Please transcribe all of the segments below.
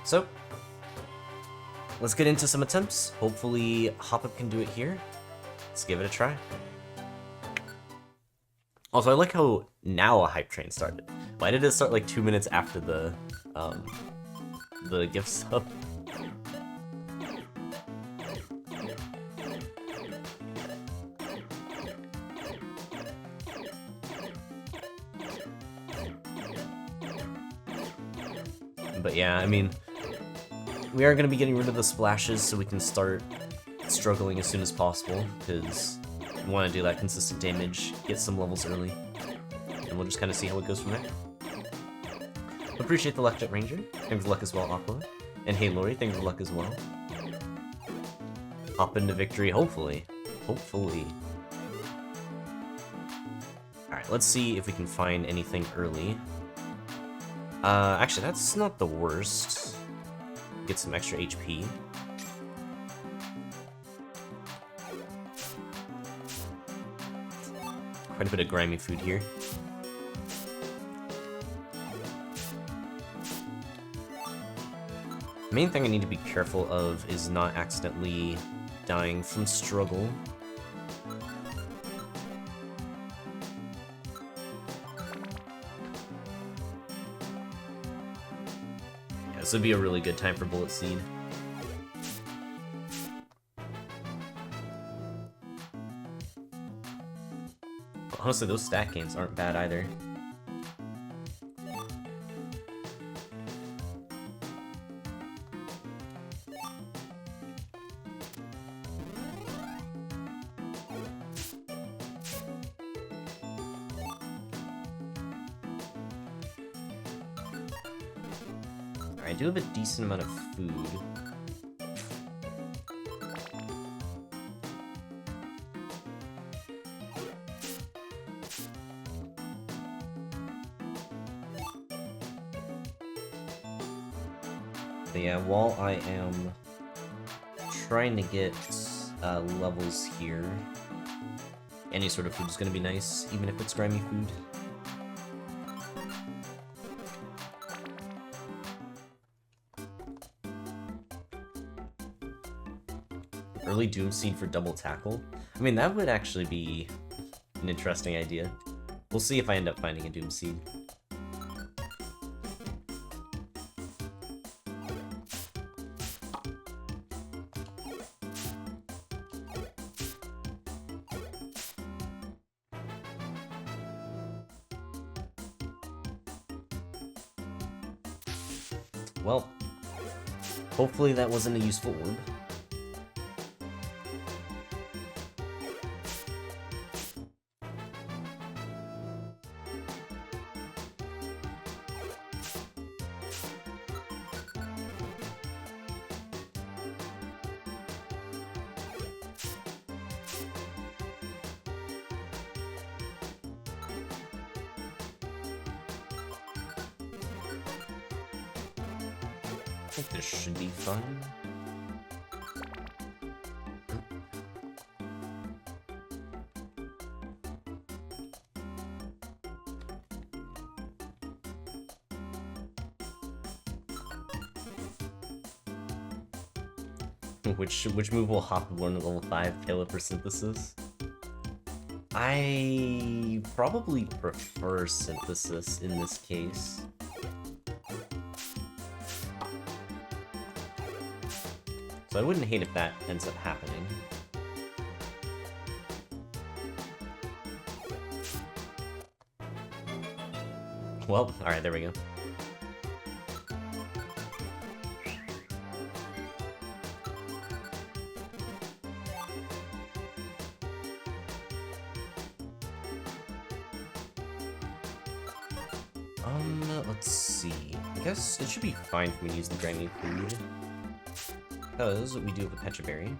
So, let's get into some attempts. Hopefully, Hoppip can do it here. Let's give it a try. Also, I like how now a hype train started. Why did it start like 2 minutes after the gift sub? But yeah, I mean, we are going to be getting rid of the splashes so we can start struggling as soon as possible, because we want to do that consistent damage, get some levels early, and we'll just kind of see how it goes from there. Appreciate the luck, Jet Ranger. Thanks for luck as well, Aqua. And hey, Lori, thanks for luck as well. Hop into victory, hopefully. Hopefully. Alright, let's see if we can find anything early. Actually, that's not the worst. Get some extra HP. Quite a bit of grimy food here. The main thing I need to be careful of is not accidentally dying from struggle. Yeah, this would be a really good time for Bullet Seed. Honestly, those stat gains aren't bad either. I do have a decent amount of food. But yeah, while I am trying to get levels here, any sort of food is going to be nice, even if it's grimy food. Early Doom Seed for double tackle? I mean, that would actually be an interesting idea. We'll see if I end up finding a Doom Seed. Well, hopefully that wasn't a useful orb. I think this should be fun. Which move will Hoppip learn at level 5? Caliper Synthesis? I probably prefer Synthesis in this case. So I wouldn't hate if that ends up happening. Well, alright, there we go. Let's see. I guess it should be fine for me to use the grimy food, because we do have a Pecha Berry.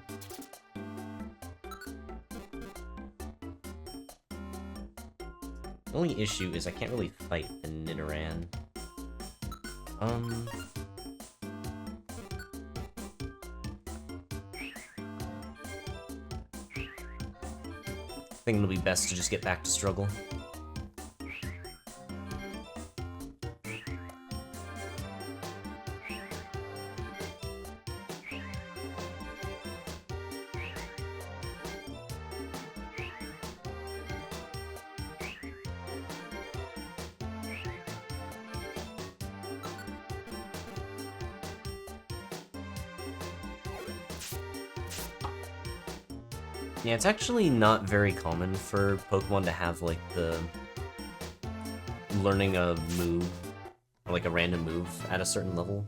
The only issue is I can't really fight the Nidoran. I think it'll be best to just get back to struggle. Yeah, it's actually not very common for Pokemon to have, like, the learning a move, or like a random move at a certain level.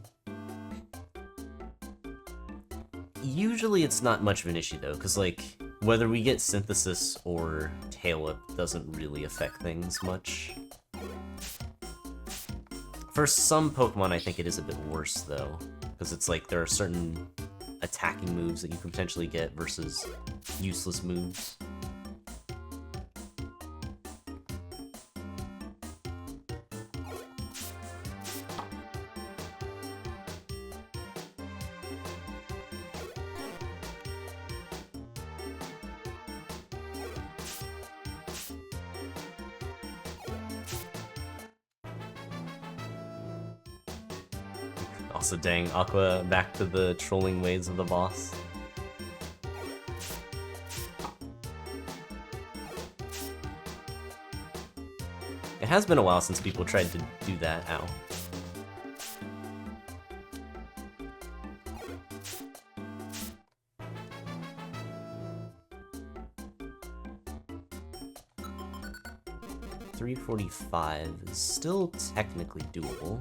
Usually it's not much of an issue, though, because, like, whether we get Synthesis or Tail Whip doesn't really affect things much. For some Pokemon, I think it is a bit worse, though, because it's like there are certain attacking moves that you can potentially get versus useless moves. Also, dang, Aqua back to the trolling ways of the boss. It has been a while since people tried to do that. Ow. $345 is still technically doable.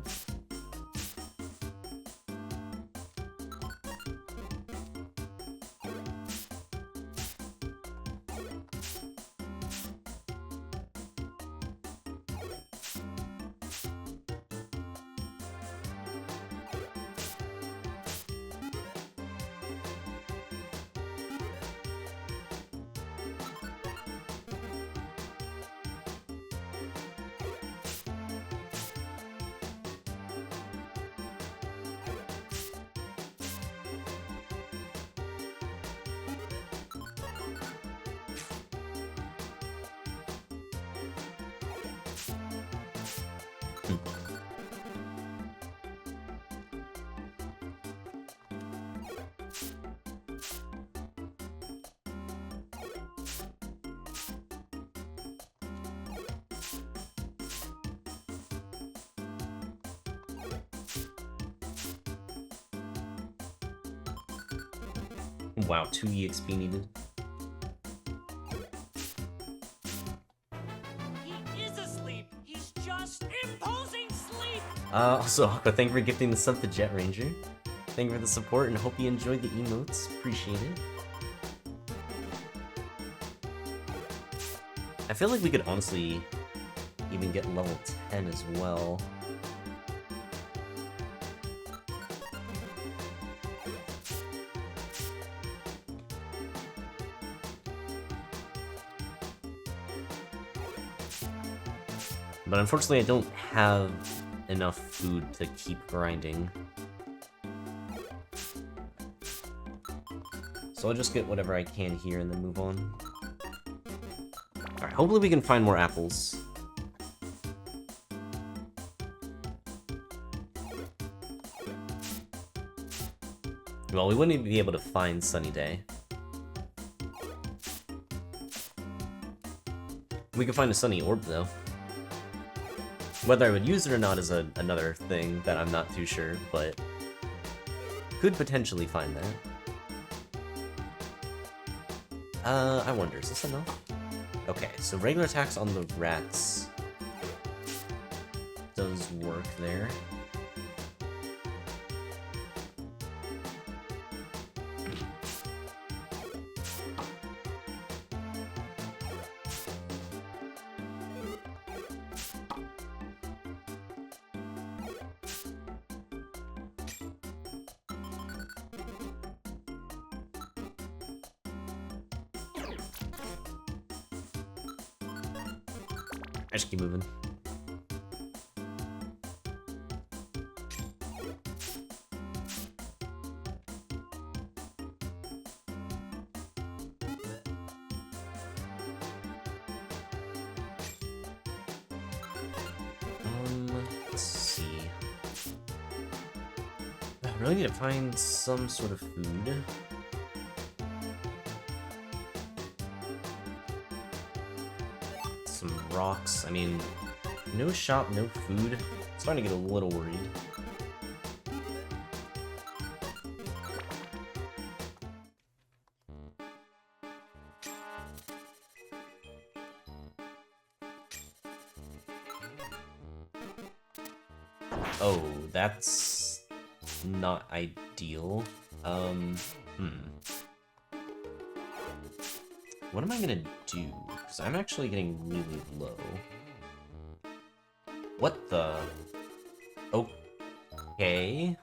Wow, 2 EXP needed. He is asleep. He's just imposing sleep. Also, Aqua, thank you for gifting the sub to Jet Ranger. Thank you for the support and hope you enjoyed the emotes. Appreciate it. I feel like we could honestly even get level 10 as well. But unfortunately, I don't have enough food to keep grinding. So I'll just get whatever I can here and then move on. Alright, hopefully we can find more apples. Well, we wouldn't even be able to find Sunny Day. We could find a Sunny Orb, though. Whether I would use it or not is another thing that I'm not too sure, but could potentially find that. I wonder, is this enough? Okay, so regular attacks on the rats does work there. I just keep moving. Let's see. I really need to find some sort of food. Some rocks. I mean, no shop, no food. I'm starting to get a little worried. Oh, that's not ideal. What am I gonna do? Because I'm actually getting really low. What the? Okay.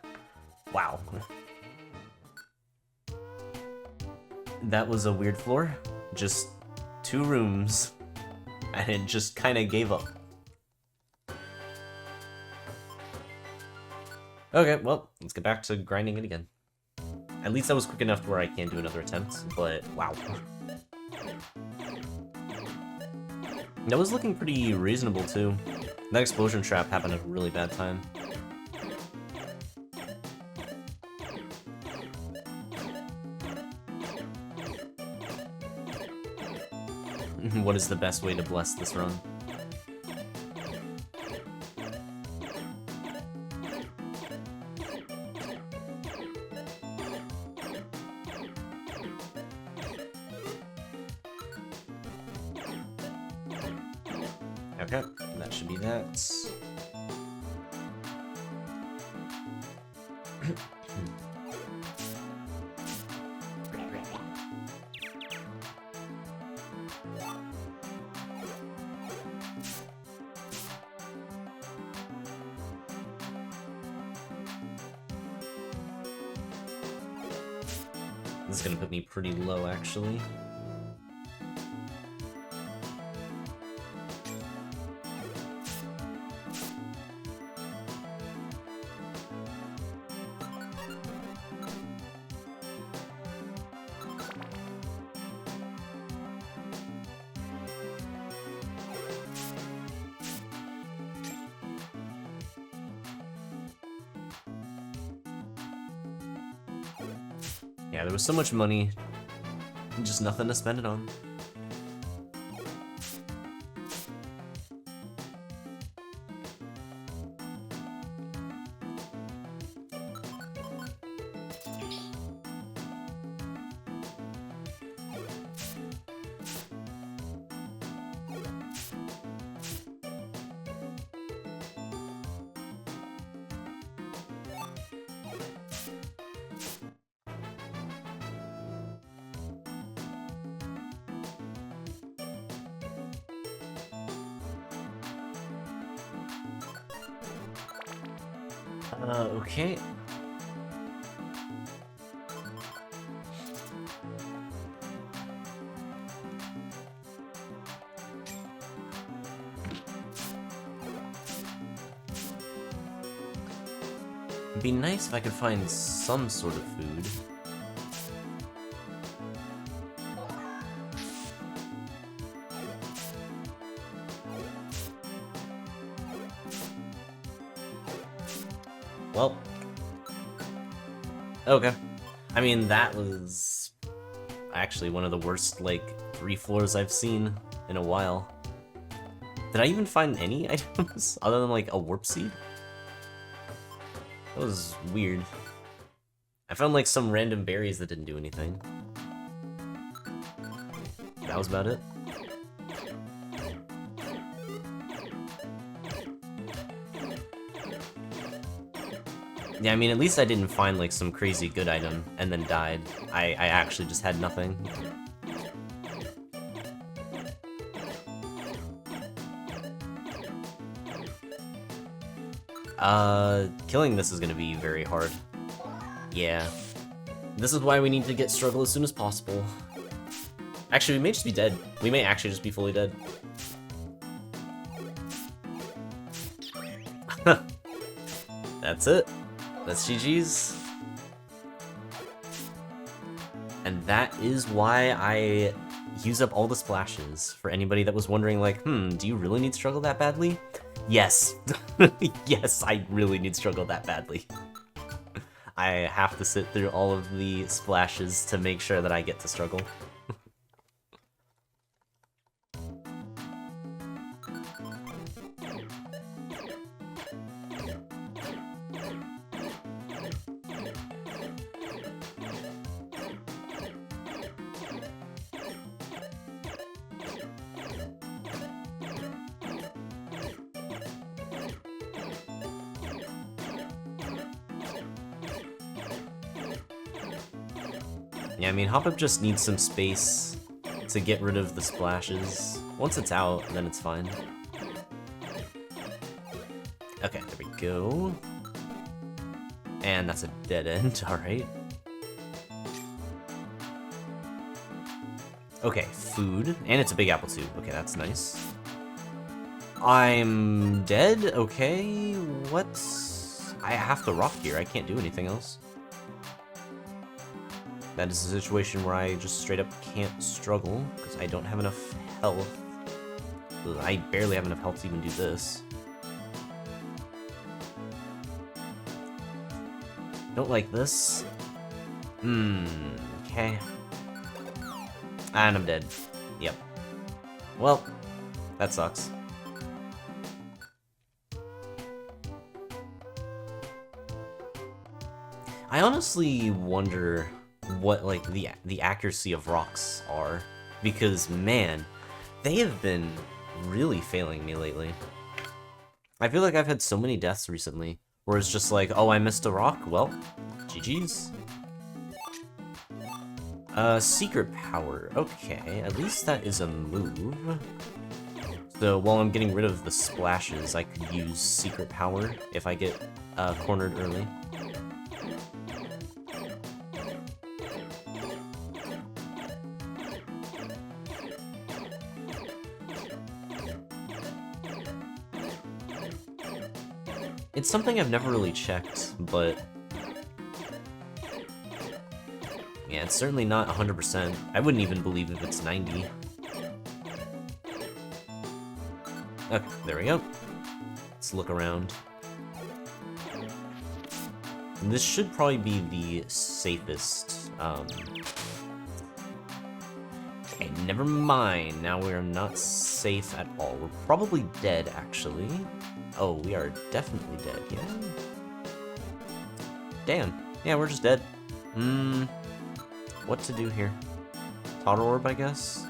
Wow. That was a weird floor. Just 2 rooms. And it just kind of gave up. Okay, well, let's get back to grinding it again. At least that was quick enough to where I can do another attempt, but wow. That was looking pretty reasonable, too. That explosion trap happened at a really bad time. What is the best way to bless this run? Okay, that should be that. This is gonna put me pretty low, actually. Yeah, there was so much money, just nothing to spend it on. Okay. It'd be nice if I could find some sort of food. Well, okay. I mean, that was actually one of the worst, like, 3 floors I've seen in a while. Did I even find any items other than, like, a warp seed? That was weird. I found, like, some random berries that didn't do anything. That was about it. Yeah, I mean, at least I didn't find, like, some crazy good item and then died. I actually just had nothing. Killing this is gonna be very hard. Yeah. This is why we need to get struggle as soon as possible. Actually, we may just be dead. We may actually just be fully dead. That's it. That's GG's. And that is why I use up all the splashes. For anybody that was wondering, like, do you really need struggle that badly? Yes. Yes, I really need struggle that badly. I have to sit through all of the splashes to make sure that I get to struggle. Yeah, I mean, Hoppip just needs some space to get rid of the splashes. Once it's out, then it's fine. Okay, there we go. And that's a dead end, alright. Okay, food. And it's a big apple too. Okay, that's nice. I'm dead? Okay, what? I have to rock here, I can't do anything else. That is a situation where I just straight up can't struggle, because I don't have enough health. I barely have enough health to even do this. Don't like this. Okay. And I'm dead. Yep. Well, that sucks. I honestly wonder what, like, the accuracy of rocks are, because, man, they have been really failing me lately. I feel like I've had so many deaths recently, where it's just like, oh, I missed a rock? Well, GG's. Secret power. Okay, at least that is a move. So while I'm getting rid of the splashes, I could use secret power if I get cornered early. It's something I've never really checked, but yeah, it's certainly not 100%. I wouldn't even believe if it's 90. Okay, there we go. Let's look around. And this should probably be the safest. Okay, never mind. Now we're not safe at all. We're probably dead, actually. Oh, we are definitely dead, yeah. Damn. Yeah, we're just dead. What to do here? Toddle Orb, I guess?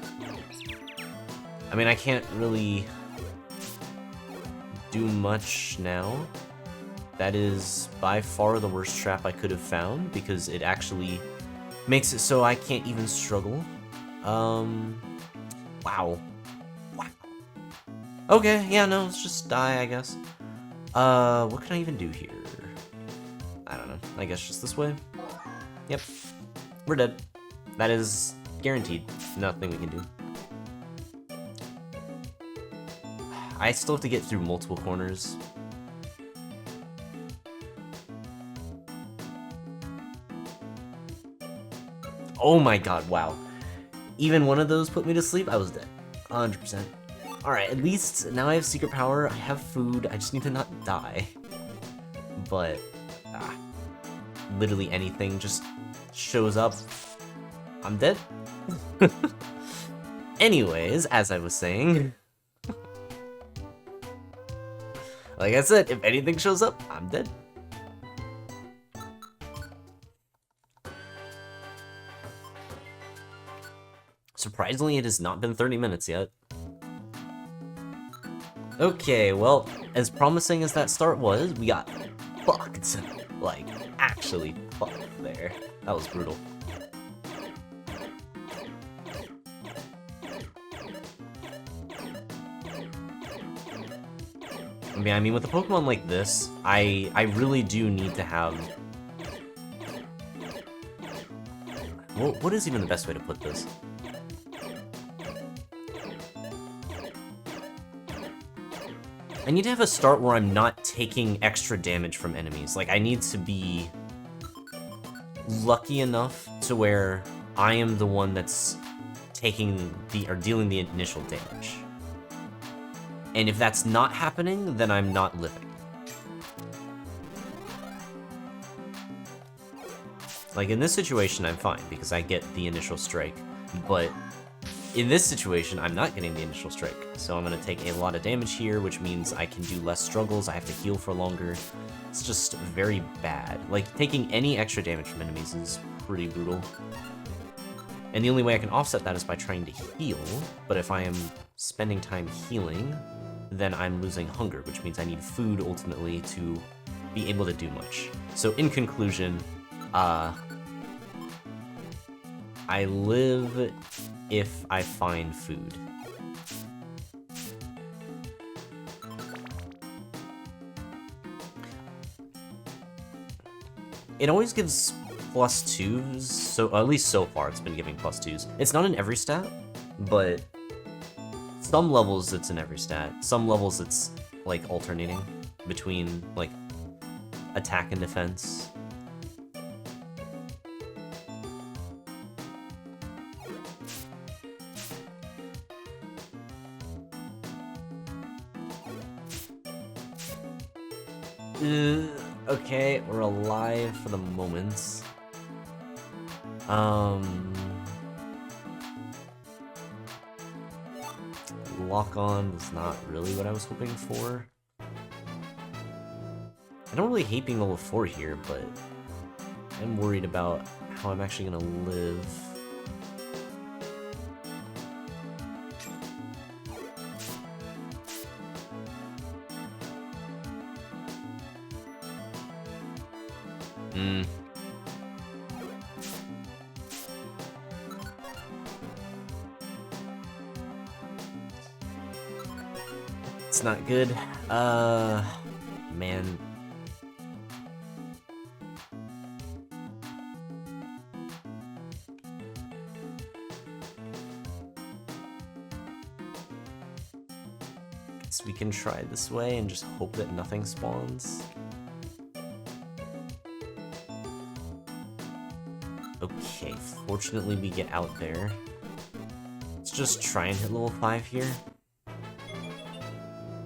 I mean, I can't really do much now. That is by far the worst trap I could have found, because it actually makes it so I can't even struggle. Wow. Wow. Okay, yeah, no, let's just die, I guess. What can I even do here? I don't know. I guess just this way? Yep. We're dead. That is guaranteed. Nothing we can do. I still have to get through multiple corners. Oh my god, wow. Even one of those put me to sleep, I was dead. 100%. Alright, at least now I have secret power, I have food, I just need to not die. But, literally anything just shows up. I'm dead. Anyways, as I was saying, like I said, if anything shows up, I'm dead. Surprisingly, it has not been 30 minutes yet. Okay, well, as promising as that start was, we got fucked. Like, actually fucked there. That was brutal. I mean, with a Pokemon like this, I really do need to have... Well, what is even the best way to put this? I need to have a start where I'm not taking extra damage from enemies. Like, I need to be lucky enough to where I am the one that's taking the, or dealing the initial damage. And if that's not happening, then I'm not living. Like, in this situation, I'm fine, because I get the initial strike. But in this situation, I'm not getting the initial strike. So I'm going to take a lot of damage here, which means I can do less struggles, I have to heal for longer. It's just very bad. Like, taking any extra damage from enemies is pretty brutal. And the only way I can offset that is by trying to heal, but if I am spending time healing, then I'm losing hunger, which means I need food, ultimately, to be able to do much. So in conclusion, I live if I find food. It always gives +2s, so at least so far it's been giving +2s. It's not in every stat, but some levels it's in every stat. Some levels it's like alternating between like attack and defense. Okay, we're alive for the moment. Lock on was not really what I was hoping for. I don't really hate being level 4 here, but I'm worried about how I'm actually gonna live. It's not good. Man. Guess we can try this way and just hope that nothing spawns. Okay, fortunately we get out there. Let's just try and hit level 5 here.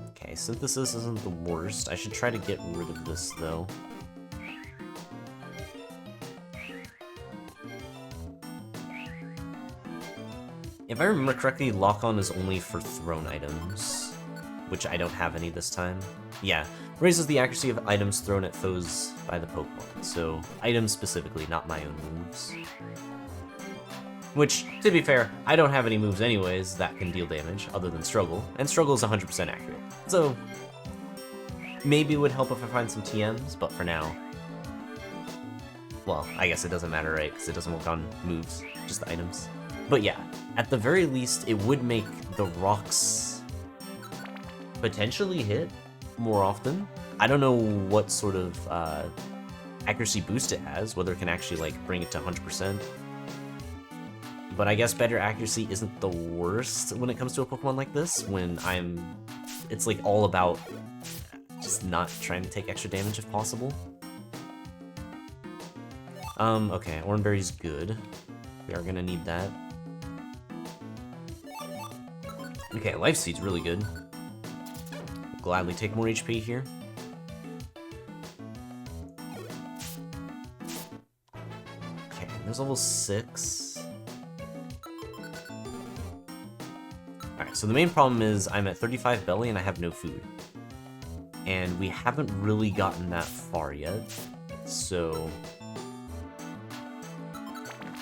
Okay, synthesis isn't the worst. I should try to get rid of this, though. If I remember correctly, lock-on is only for thrown items, which I don't have any this time. Yeah, raises the accuracy of items thrown at foes by the Pokemon, so items specifically, not my own moves. Which, to be fair, I don't have any moves anyways that can deal damage, other than Struggle, and Struggle is 100% accurate. So, maybe it would help if I find some TMs, but for now... Well, I guess it doesn't matter, right? Because it doesn't work on moves, just the items. But yeah, at the very least, it would make the rocks potentially hit more often. I don't know what sort of accuracy boost it has, whether it can actually like bring it to 100%. But I guess better accuracy isn't the worst when it comes to a Pokemon like this, when it's like all about just not trying to take extra damage if possible. Okay, Oranberry's good. We are gonna need that. Okay, Life Seed's really good. I'll gladly take more HP here. Okay, there's level 6. Alright, so the main problem is I'm at 35 belly and I have no food. And we haven't really gotten that far yet, so...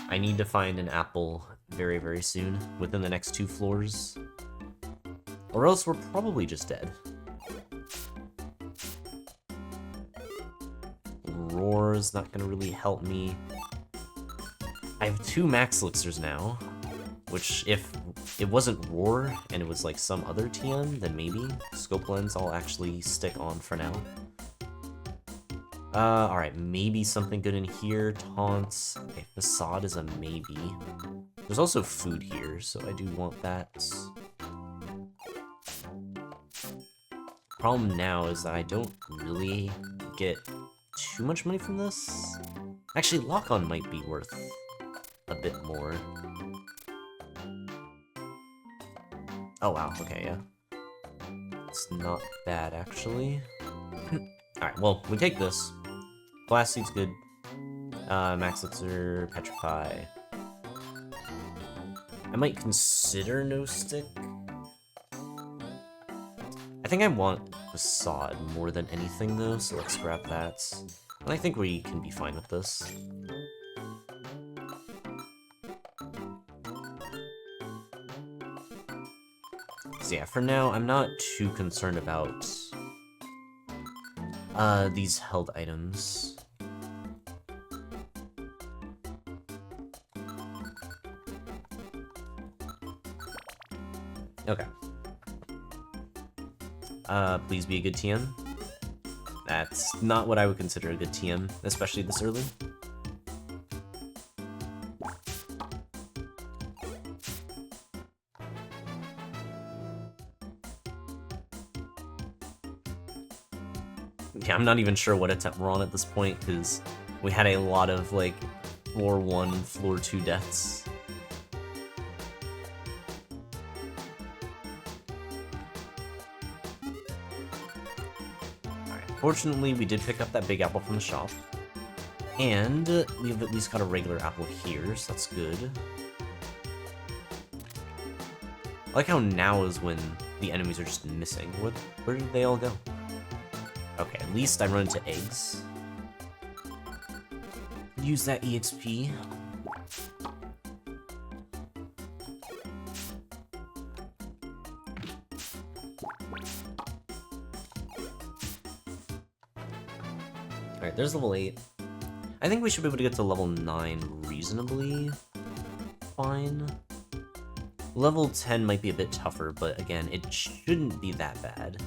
I need to find an apple very, very soon, within the next 2 floors. Or else we're probably just dead. Roar's not gonna really help me. I have 2 max elixirs now, which if it wasn't Roar and it was like some other TM, then maybe. Scope Lens I'll actually stick on for now. Alright, maybe something good in here. Taunts. Okay, Facade is a maybe. There's also food here, so I do want that. Problem now is that I don't really get too much money from this. Actually, Lock-On might be worth a bit more. Oh wow, okay, yeah. It's not bad, actually. Alright, well, we take this. Blast Seed's good. Max Elixir, Petrify. I might consider No Stick. I think I want Facade more than anything, though, so let's grab that. And I think we can be fine with this. So yeah, for now, I'm not too concerned about these held items. Okay. Please be a good TM. That's not what I would consider a good TM, especially this early. Yeah, I'm not even sure what attempt we're on at this point, because we had a lot of, like, floor 1, floor 2 deaths. Alright, fortunately, we did pick up that big apple from the shop. And we've at least got a regular apple here, so that's good. I like how now is when the enemies are just missing. Where did they all go? Okay, at least I run into eggs. Use that EXP. Alright, there's level 8. I think we should be able to get to level 9 reasonably fine. Level 10 might be a bit tougher, but again, it shouldn't be that bad.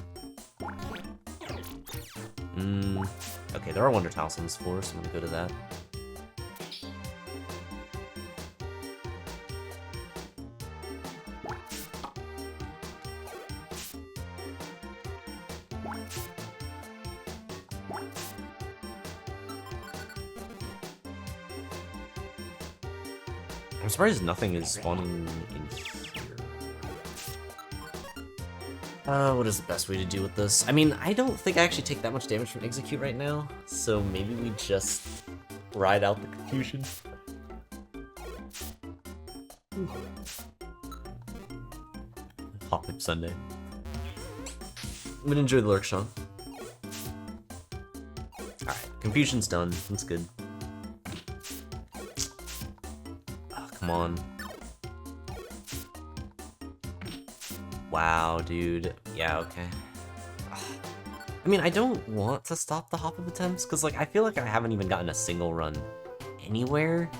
Okay, there are Wonder Tiles on this floor, so I'm gonna go to that. I'm surprised nothing is spawning in here. What is the best way to deal with this? I mean, I don't think I actually take that much damage from Execute right now, so maybe we just ride out the confusion. Hoppip Sunday. I'm gonna enjoy the lurk, Sean. Alright, confusion's done. That's good. Oh, come on. Wow, dude. Yeah, okay. I mean, I don't want to stop the Hoppip attempts, because, like, I feel like I haven't even gotten a single run anywhere.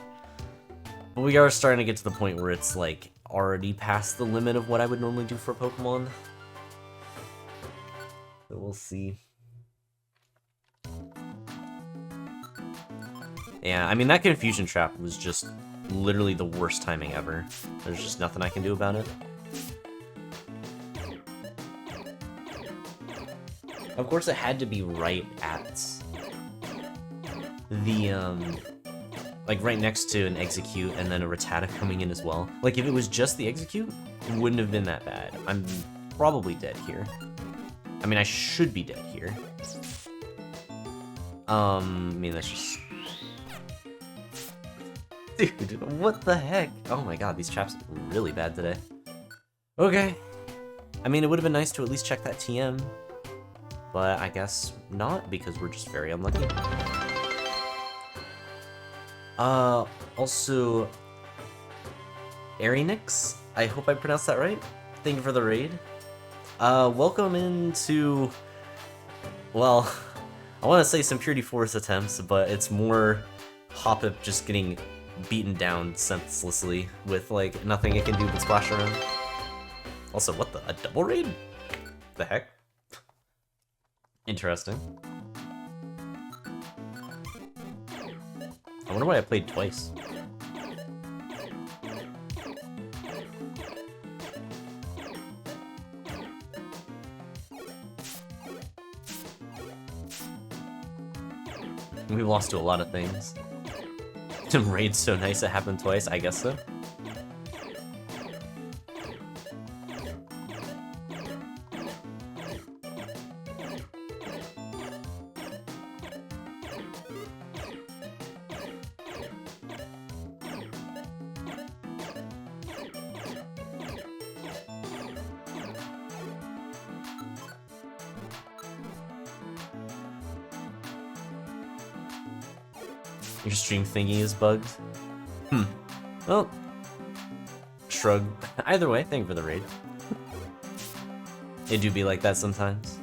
But we are starting to get to the point where it's, like, already past the limit of what I would normally do for a Pokemon. So we'll see. Yeah, I mean, that Confusion Trap was just literally the worst timing ever. There's just nothing I can do about it. Of course, it had to be right at the, like, right next to an Execute and then a Rattata coming in as well. Like, if it was just the Execute, it wouldn't have been that bad. I'm probably dead here. I mean, I should be dead here. I mean, that's just... Dude, what the heck? Oh my god, these traps are really bad today. Okay. I mean, it would have been nice to at least check that TM. But I guess not, because we're just very unlucky. Also... Arinix? I hope I pronounced that right. Thank you for the raid. Welcome into... Well, I want to say some Purity Force attempts, but it's more Hoppip just getting beaten down senselessly with, like, nothing it can do but splash around. Also, what the? A double raid? The heck? Interesting. I wonder why I played twice. We've lost to a lot of things. Raid's so nice it happened twice, I guess so. Your stream thingy is bugged. Well, shrug. Either way, thank you for the raid. It do be like that sometimes.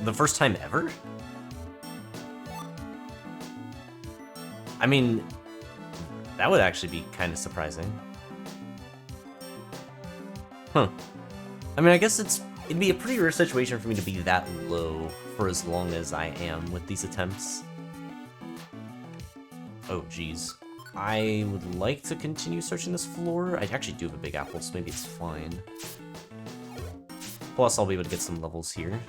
The first time ever? I mean, that would actually be kind of surprising. Huh. I mean, I guess it'd be a pretty rare situation for me to be that low for as long as I am with these attempts. Oh, geez. I would like to continue searching this floor. I actually do have a big apple, so maybe it's fine. Plus, I'll be able to get some levels here.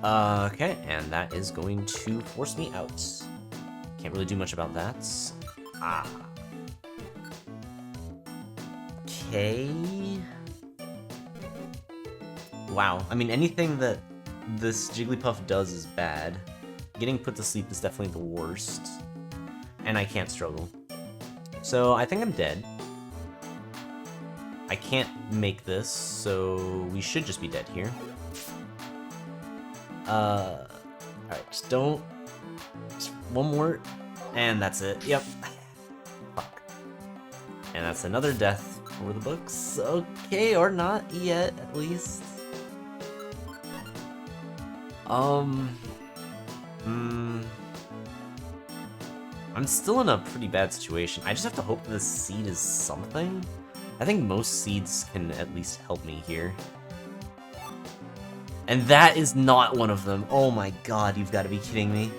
Okay, and that is going to force me out. Can't really do much about that. Ah. Okay. Wow, I mean, anything that this Jigglypuff does is bad. Getting put to sleep is definitely the worst. And I can't struggle. So I think I'm dead. I can't make this, so we should just be dead here. Alright, just don't... Just one more, and that's it. Yep. Fuck. And that's another death for the books. Okay, or not yet, at least. I'm still in a pretty bad situation. I just have to hope this seed is something. I think most seeds can at least help me here. And that is not one of them. Oh my god, you've got to be kidding me.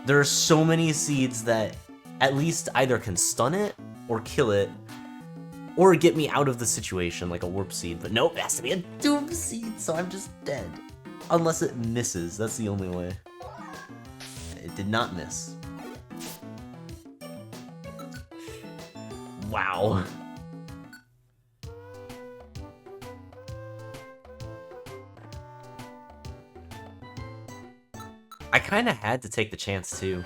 There are so many seeds that at least either can stun it, or kill it, or get me out of the situation, like a warp seed. But nope, it has to be a doom seed, so I'm just dead. Unless it misses, that's the only way. It did not miss. Wow. I kind of had to take the chance too,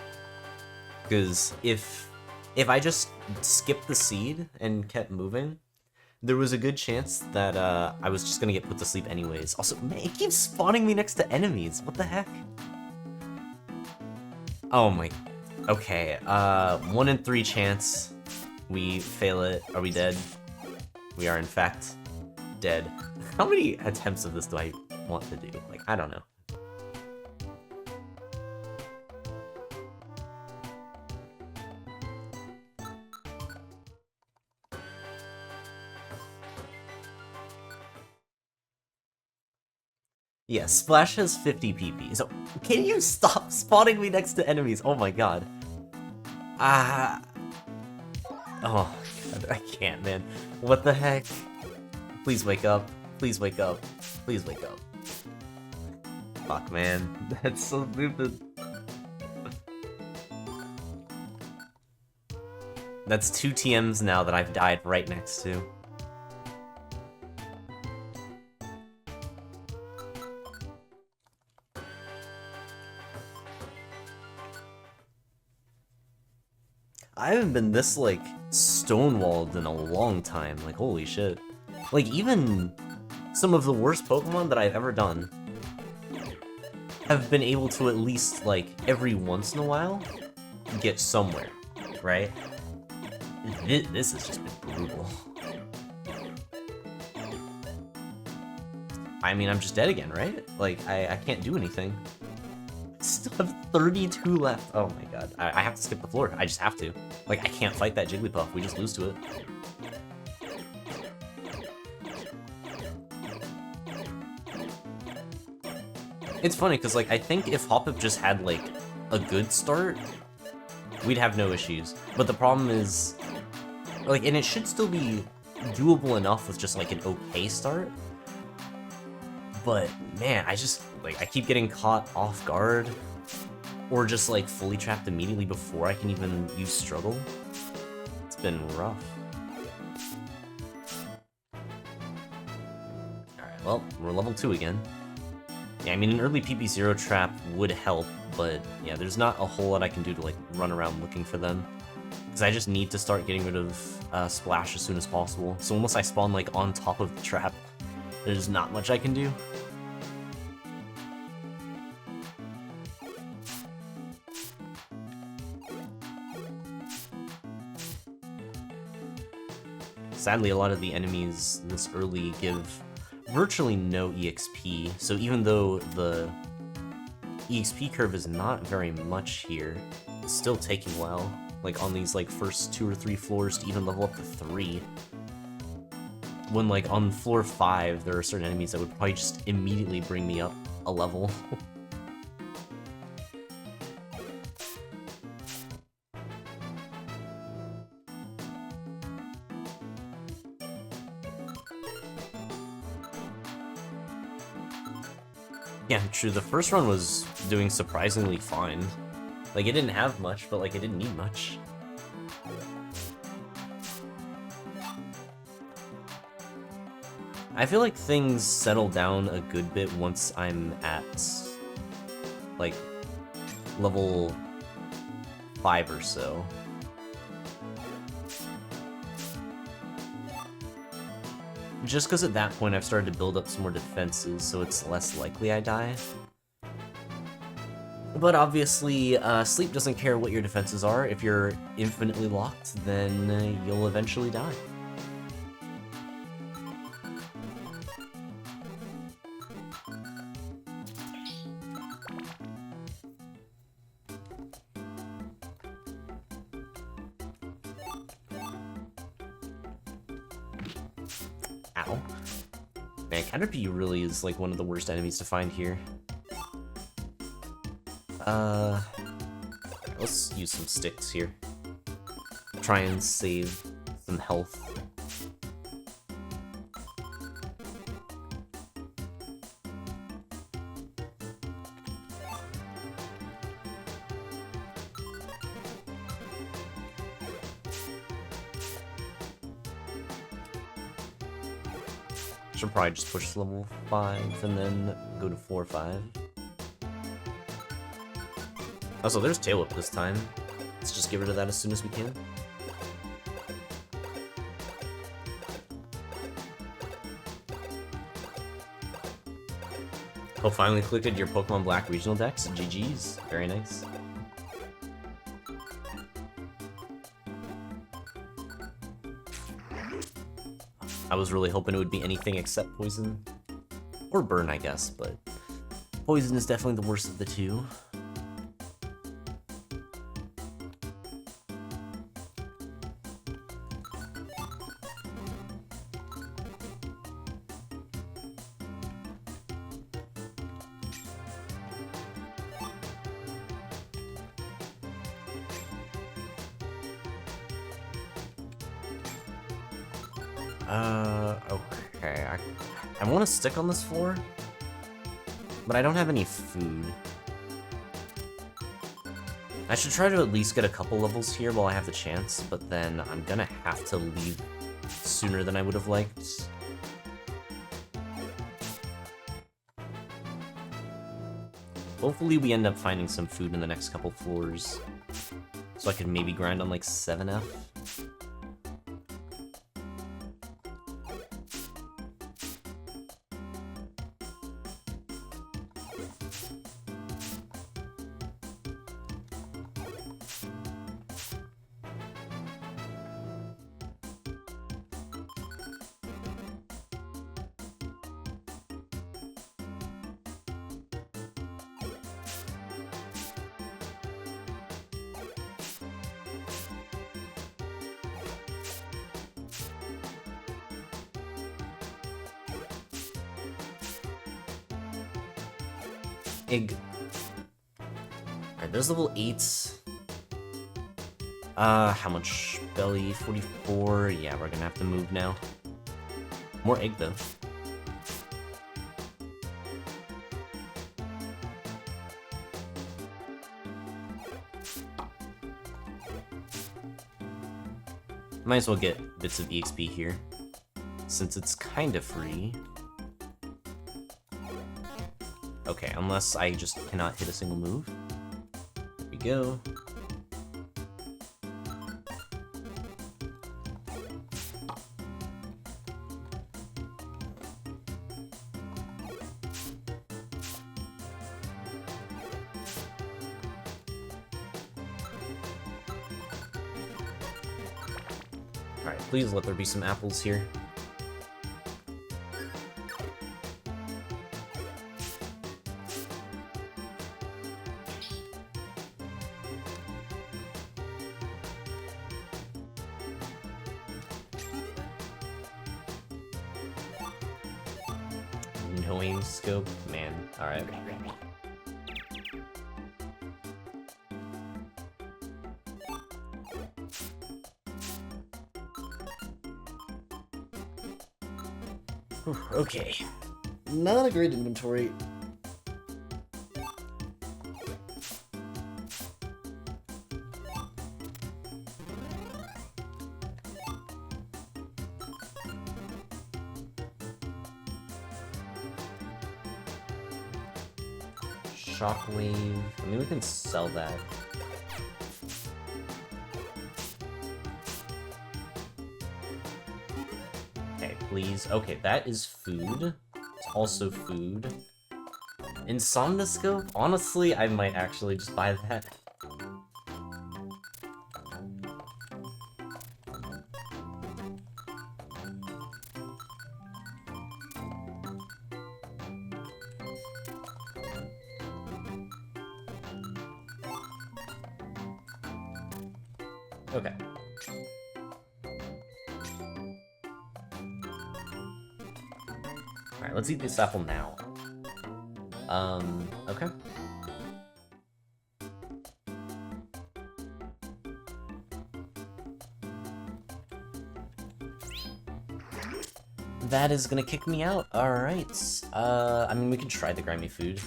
because if I just skipped the seed and kept moving, there was a good chance that I was just gonna get put to sleep anyways. Also, man, it keeps spawning me next to enemies. What the heck? Oh my. Okay. 1 in 3 chance. We fail it. Are we dead? We are in fact dead. How many attempts of this do I want to do? Like, I don't know. Yeah, Splash has 50 PP, so can you stop spawning me next to enemies? Oh my god. Oh, god, I can't, man. What the heck? Please wake up. Please wake up. Please wake up. Fuck, man. That's so stupid. That's 2 TMs now that I've died right next to. I haven't been this, like, stonewalled in a long time. Like, holy shit. Like, even some of the worst Pokemon that I've ever done have been able to at least, like, every once in a while get somewhere, right? This has just been brutal. I mean, I'm just dead again, right? Like, I can't do anything. Still have 32 left. Oh my god. I have to skip the floor. I just have to. Like, I can't fight that Jigglypuff. We just lose to it. It's funny, because, like, I think if Hoppip just had, like, a good start, we'd have no issues. But the problem is, like, and it should still be doable enough with just, like, an okay start. But, man, I just, like, I keep getting caught off guard, or just, like, fully trapped immediately before I can even use Struggle. It's been rough. Alright, well, we're level 2 again. Yeah, I mean, an early PP0 trap would help, but, yeah, there's not a whole lot I can do to, like, run around looking for them. Because I just need to start getting rid of Splash as soon as possible. So unless I spawn, like, on top of the trap, there's not much I can do. Sadly, a lot of the enemies this early give virtually no EXP, so even though the EXP curve is not very much here, it's still taking a while. Like on these like first 2 or 3 floors to even level up to 3. When like on floor 5, there are certain enemies that would probably just immediately bring me up a level. Yeah, true, the first run was doing surprisingly fine. Like, it didn't have much, but like, it didn't need much. I feel like things settle down a good bit once I'm at, like, level 5 or so. Just because at that point I've started to build up some more defenses, so it's less likely I die. But obviously, sleep doesn't care what your defenses are. If you're infinitely locked, then you'll eventually die. Ow. Man, Caterpie really is like one of the worst enemies to find here. Let's use some sticks here. Try and save some health. Should probably just push to level 5 and then go to 4 or 5. Also, there's Tail Whip this time. Let's just get rid of that as soon as we can. Oh, finally clicked your Pokemon Black regional decks. GG's. Very nice. I was really hoping it would be anything except poison. Or burn, I guess, but poison is definitely the worst of the two. Okay. I want to stick on this floor, but I don't have any food. I should try to at least get a couple levels here while I have the chance, but then I'm gonna have to leave sooner than I would have liked. Hopefully we end up finding some food in the next couple floors, so I can maybe grind on like 7F. Egg. Alright, there's level 8s. How much belly? 44? Yeah, we're gonna have to move now. More egg, though. Might as well get bits of EXP here, since it's kind of free. Okay, unless I just cannot hit a single move. There we go. Alright, please let there be some apples here. No aim scope? Man, alright. Okay. Not a great inventory. Shockwave. I mean, we can sell that. Okay, please. Okay, that is food. It's also food. Insomnoscope? Honestly, I might actually just buy that. Okay. Alright, let's eat this apple now. Okay. That is gonna kick me out. Alright. I mean, we can try the grimy food.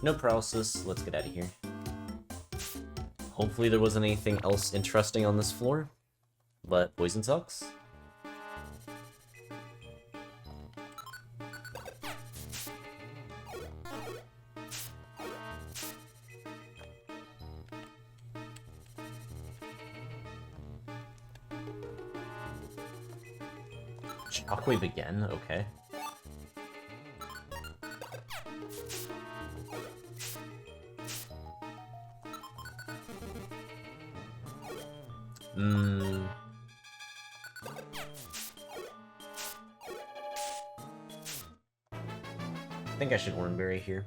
No paralysis. Let's get out of here. Hopefully there wasn't anything else interesting on this floor, but poison sucks. Shockwave again? Okay. I think I should Oranberry here.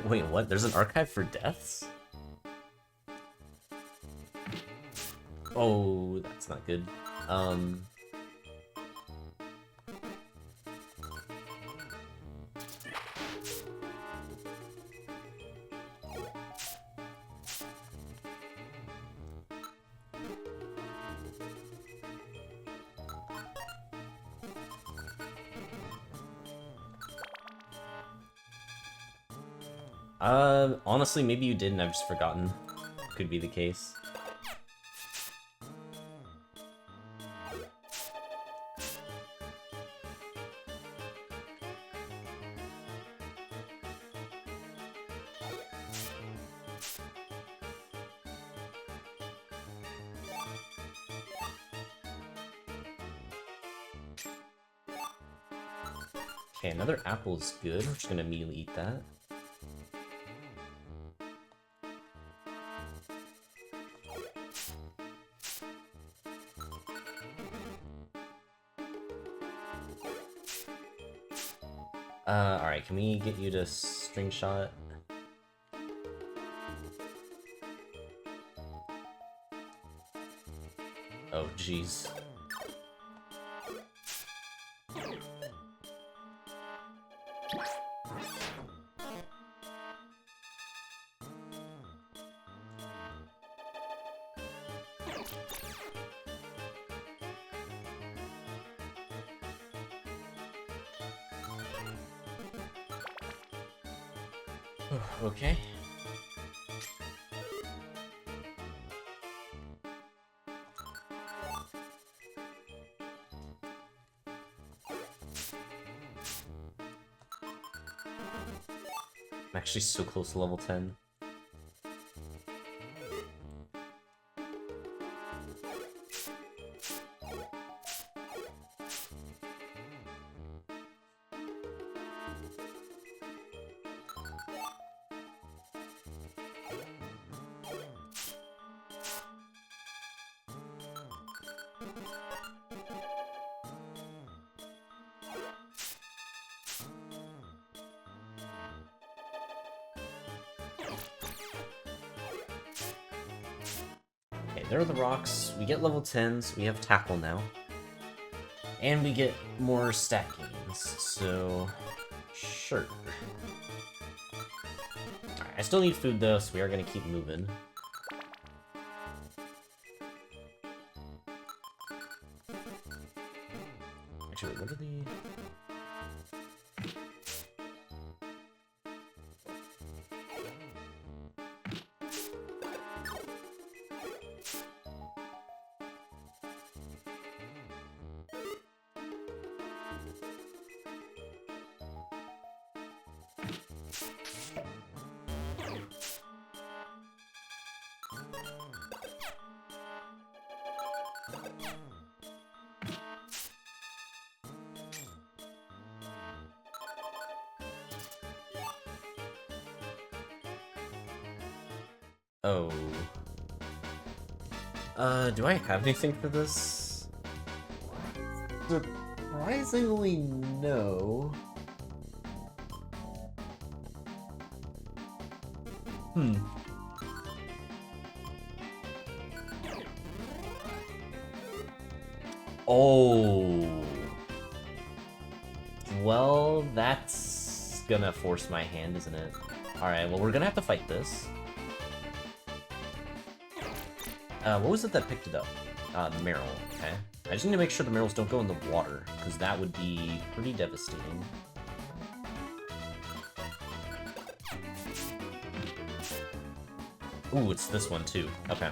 Wait, what? There's an archive for deaths? Oh, that's not good. Honestly, maybe you did and I've just forgotten. Could be the case. Okay, another apple is good. I'm just gonna immediately eat that. Alright, can we get you to string shot? Oh, jeez. Okay. I'm actually so close to level 10. there are the rocks. We get level 10, so we have tackle now. And we get more stat gains, so sure. Alright, I still need food though, so we are gonna keep moving. Actually, what are the... Oh. Do I have anything for this? Surprisingly, no. Oh. Well, that's gonna force my hand, isn't it? Alright, well, we're gonna have to fight this. What was it that picked it up? The Meryl, okay. I just need to make sure the Meryls don't go in the water, because that would be pretty devastating. Ooh, it's this one too. Okay.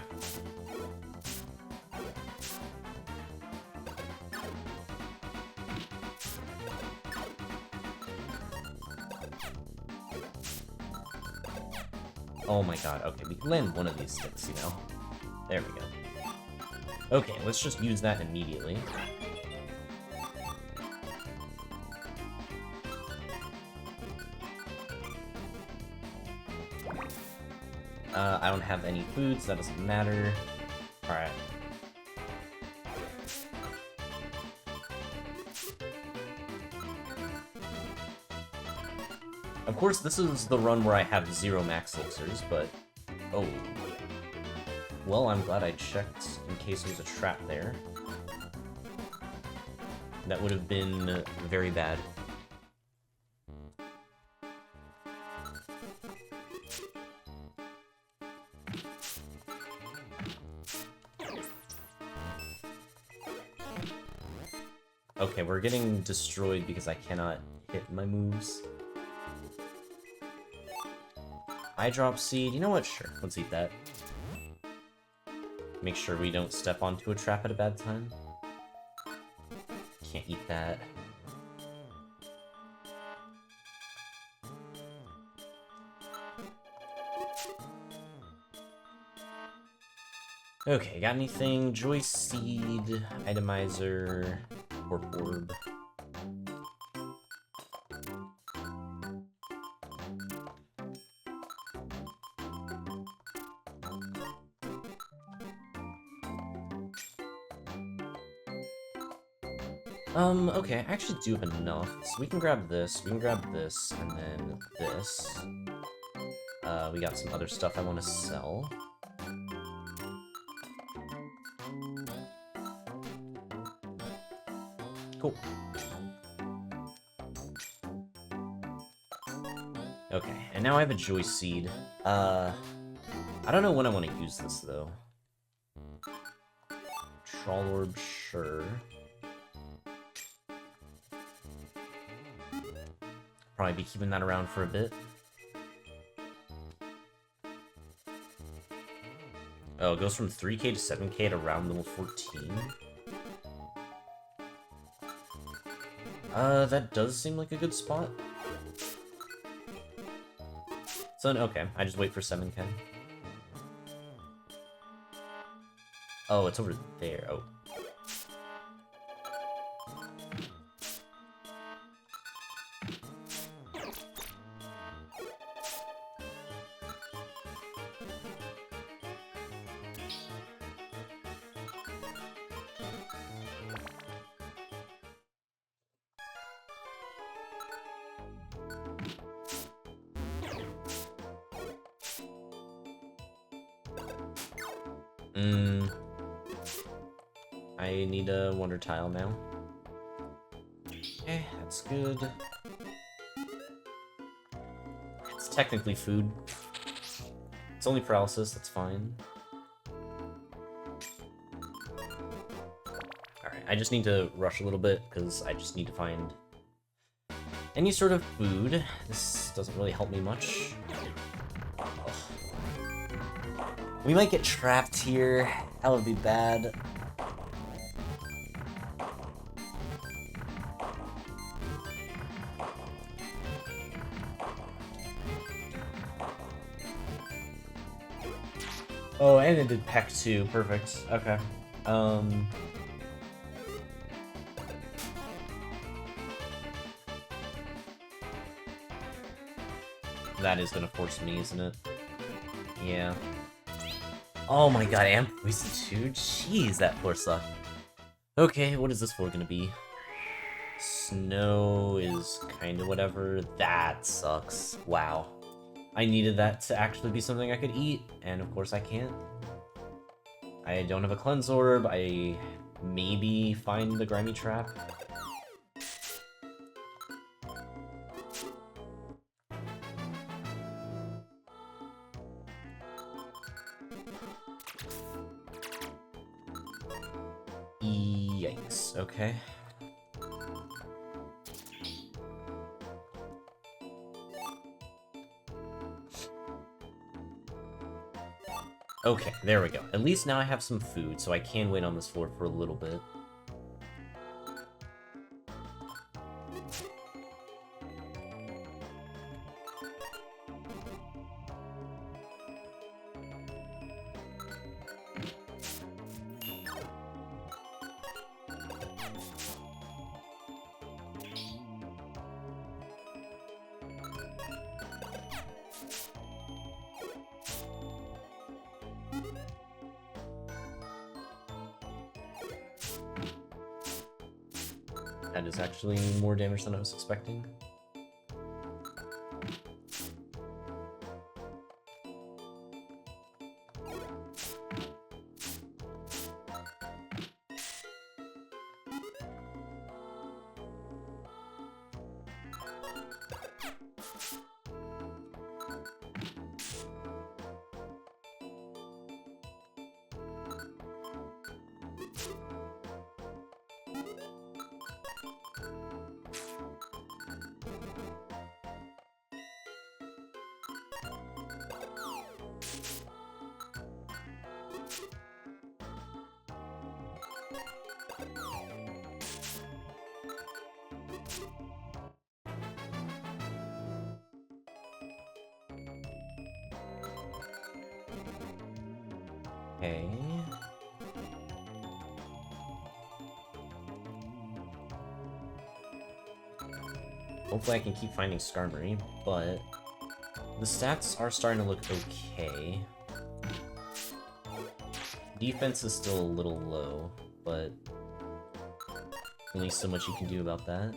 Oh my god, okay, we can land one of these sticks, you know? There we go. Okay, let's just use that immediately. I don't have any food, so that doesn't matter. Alright. Of course, this is the run where I have 0 max elixirs, but... Oh. Well, I'm glad I checked in case there's a trap there. That would have been very bad. Okay, we're getting destroyed because I cannot hit my moves. Eye drop seed. You know what? Sure. Let's eat that. Make sure we don't step onto a trap at a bad time. Can't eat that. Okay, got anything? Joy seed, itemizer, orb. Okay, I actually do have enough. So we can grab this, and then this. We got some other stuff I want to sell. Cool. Okay, and now I have a joy seed. I don't know when I want to use this, though. Troll orb, sure. Probably be keeping that around for a bit. Oh, it goes from 3k to 7k at around level 14. That does seem like a good spot. So, okay, I just wait for 7k. Oh, it's over there. Oh. I need a wonder tile now. Okay, that's good. It's technically food. It's only paralysis, that's fine. Alright, I just need to rush a little bit, because I just need to find any sort of food. This doesn't really help me much. Ugh. We might get trapped here. That would be bad. Oh, and it did peck too. Perfect. Okay. That is gonna force me, isn't it? Yeah. Oh my god, AM PST 2? Jeez, that floor sucked. Okay, what is this floor gonna be? Snow is kinda whatever. That sucks. Wow. I needed that to actually be something I could eat, and of course I can't. I don't have a cleanse orb. I maybe find the grimy trap. Yikes, okay. Okay, there we go. At least now I have some food, so I can wait on this floor for a little bit. That is actually more damage than I was expecting. Okay. Hopefully I can keep finding Skarmory, but the stats are starting to look okay. Defense is still a little low, but only so much you can do about that.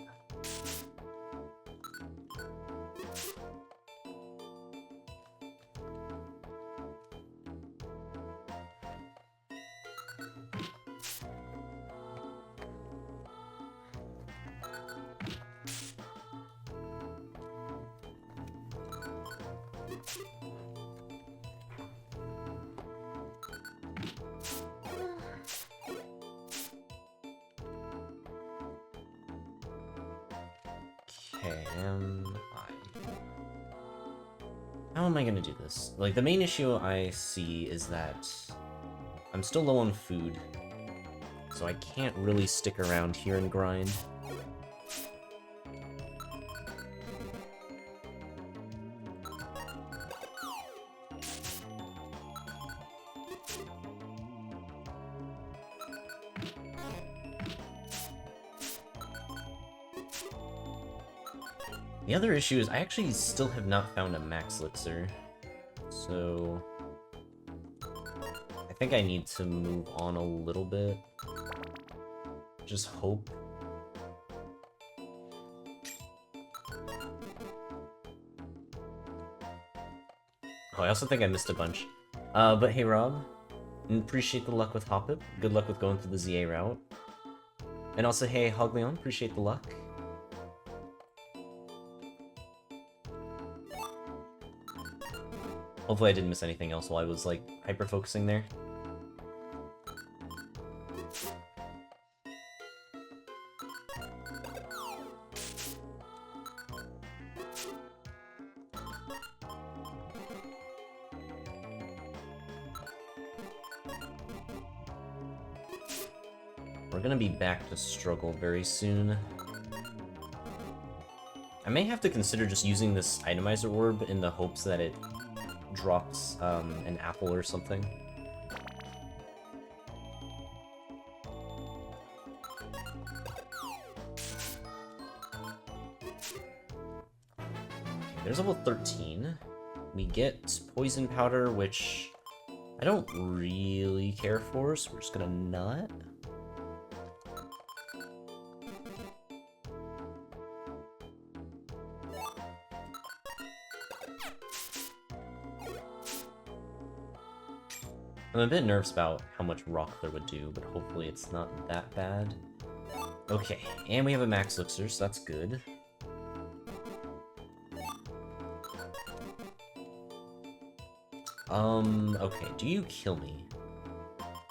Okay, how am I gonna do this? Like, the main issue I see is that I'm still low on food, so I can't really stick around here and grind. The other issue is I actually still have not found a max elixir, so I think I need to move on a little bit. Just hope. Oh, I also think I missed a bunch. But hey Rob, And appreciate the luck with Hoppip. Good luck with going through the ZA route. And also, hey, Hogleon, appreciate the luck. Hopefully I didn't miss anything else while I was, like, hyper-focusing there. We're gonna be back to struggle very soon. I may have to consider just using this itemizer orb in the hopes that it drops an apple or something. There's level 13. We get poison powder, which I don't really care for, so we're just gonna nut. I'm a bit nervous about how much rock there would do, but hopefully it's not that bad. Okay, and we have a max elixir, so that's good. Okay, do you kill me?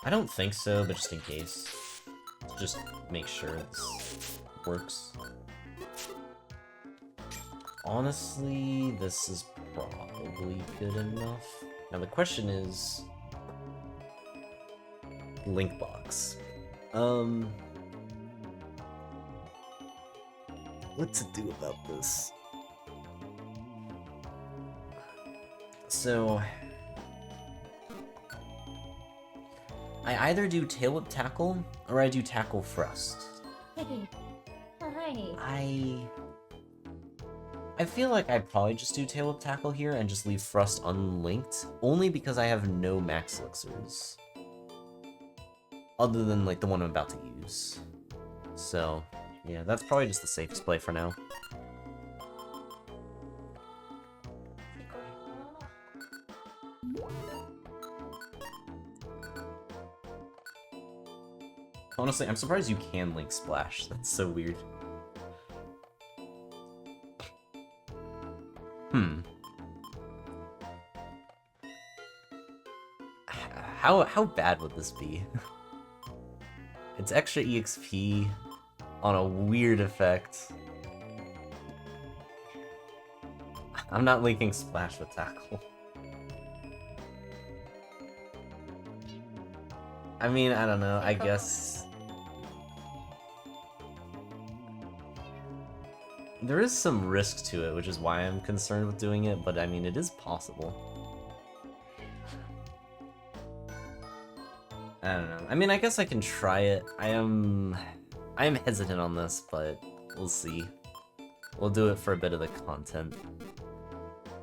I don't think so, but just in case. Just make sure this works. Honestly, this is probably good enough. Now the question is... Link box. What to do about this? So... I either do tail whip tackle, or I do tackle thrust. Hey. Oh, hi. I feel like I'd probably just do tail whip tackle here and just leave thrust unlinked, only because I have no max elixirs. Other than, like, the one I'm about to use. So, yeah, that's probably just the safest play for now. Honestly, I'm surprised you can link Splash. That's so weird. How bad would this be? It's extra EXP on a weird effect. I'm not linking Splash with Tackle. I mean, I don't know, I guess... There is some risk to it, which is why I'm concerned with doing it, but I mean, it is possible. I don't know. I mean, I guess I can try it. I am hesitant on this, but we'll see. We'll do it for a bit of the content.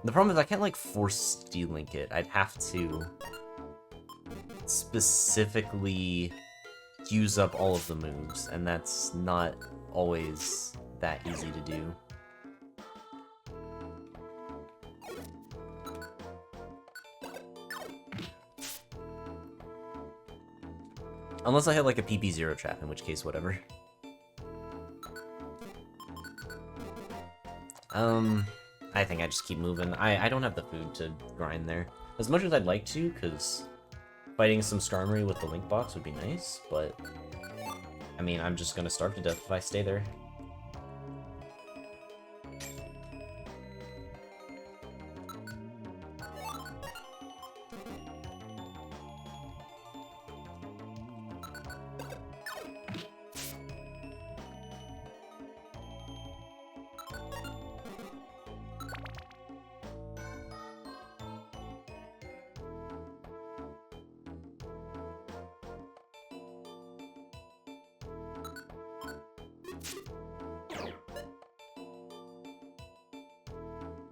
The problem is I can't, like, force delink it. I'd have to specifically use up all of the moves, and that's not always that easy to do. Unless I had, like, a PP0 trap, in which case, whatever. I think I just keep moving. I don't have the food to grind there. As much as I'd like to, because fighting some Skarmory with the Link Box would be nice, but... I mean, I'm just gonna starve to death if I stay there.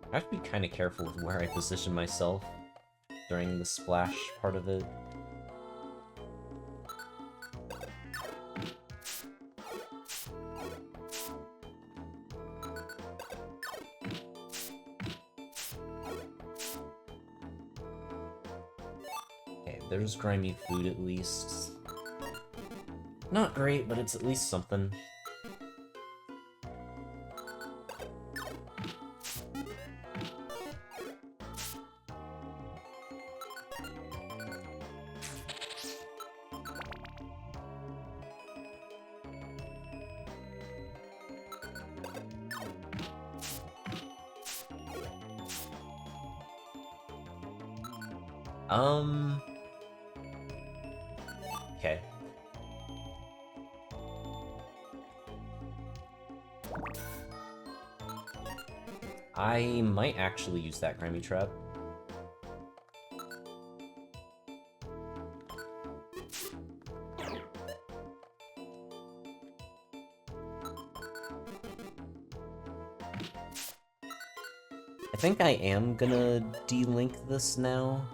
I have to be kind of careful with where I position myself during the splash part of it. Okay, There's grimy food at least. Not great, but it's at least something. Okay. I might actually use that grimy trap. I think I am gonna de-link this now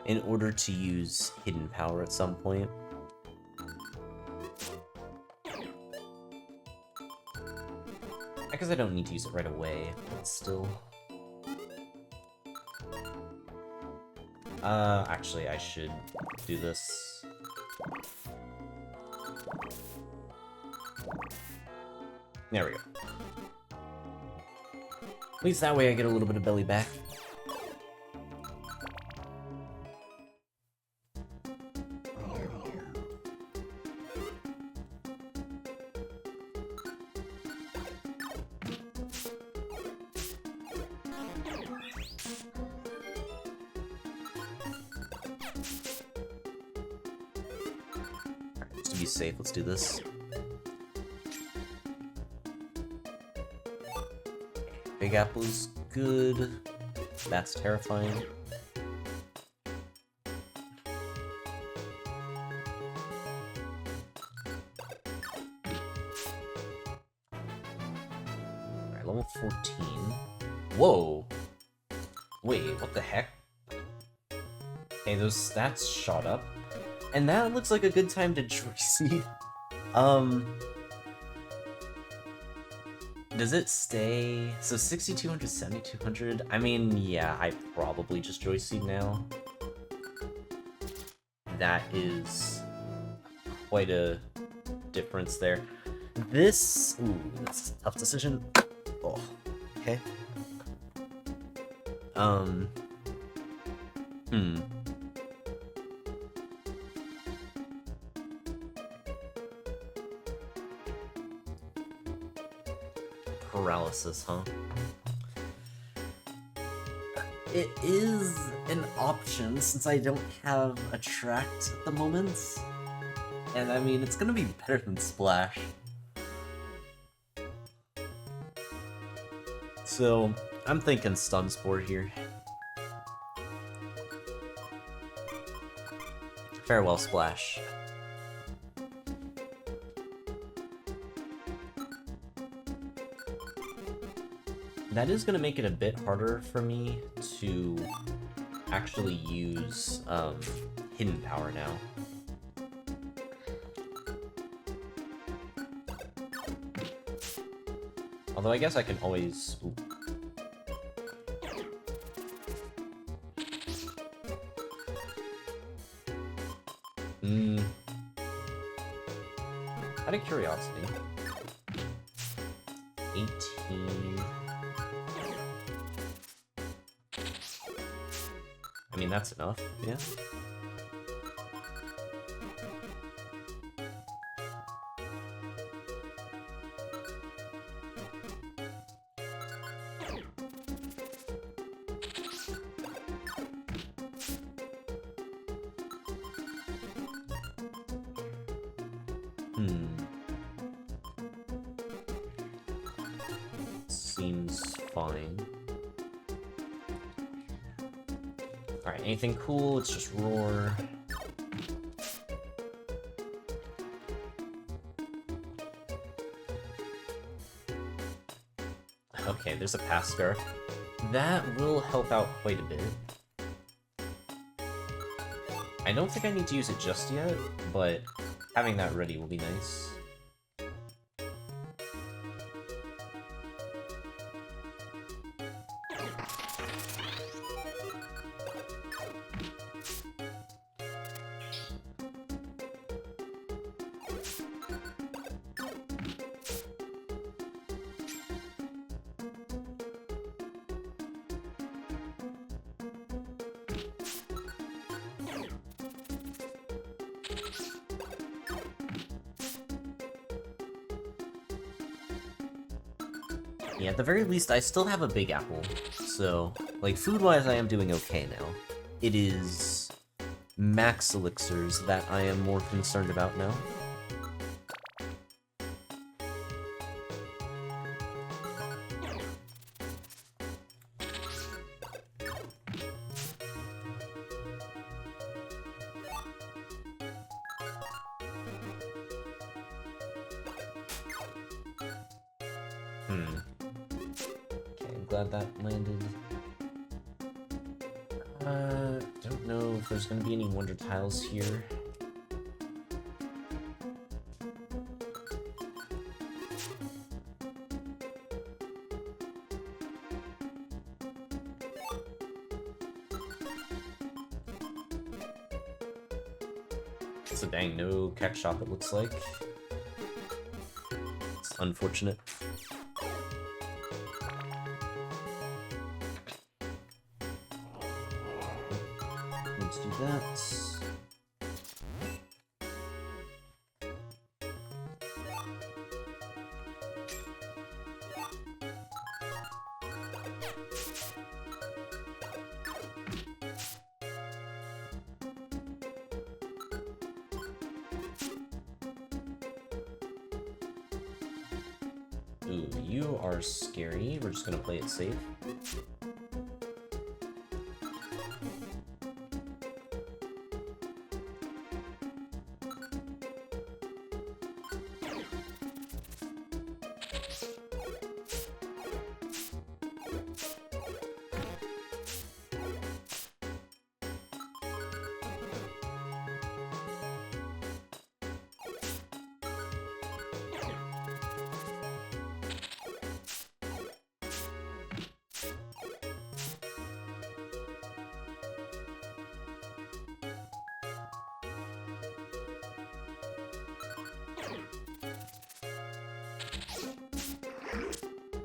in order to use hidden power at some point. I guess I don't need to use it right away, but still. Actually, I should do this. There we go. At least that way I get a little bit of belly back. Just to be safe, let's do this. Big apple is good. That's terrifying. Alright, level 14. Whoa! Wait, what the heck? Okay, those stats shot up. And that looks like a good time to joy seed. Does it stay? So 6,200, 7,200? I mean, yeah, I probably just joy seed now. That is quite a difference there. This... Ooh, that's a tough decision. Oh, okay. Paralysis, huh? It is an option since I don't have Attract at the moment. And I mean, it's gonna be better than Splash. So, I'm thinking Stun Spore here. Farewell, Splash. That is going to make it a bit harder for me to actually use hidden power now. Although I guess I can always... Ooh. Out of curiosity, 18... I mean, that's enough, yeah. Seems fine. Alright, anything cool? It's just roar. Okay, there's a pass scarf. That will help out quite a bit. I don't think I need to use it just yet, but having that ready will be nice. Yeah, at the very least, I still have a big apple. So, like, food-wise, I am doing okay now. It is max elixirs that I am more concerned about now. Okay, I'm glad that landed. Don't know if there's gonna be any wonder tiles here. So dang, no keck shop it looks like. It's unfortunate. Let's do that. Ooh, you are scary. We're just gonna play it safe.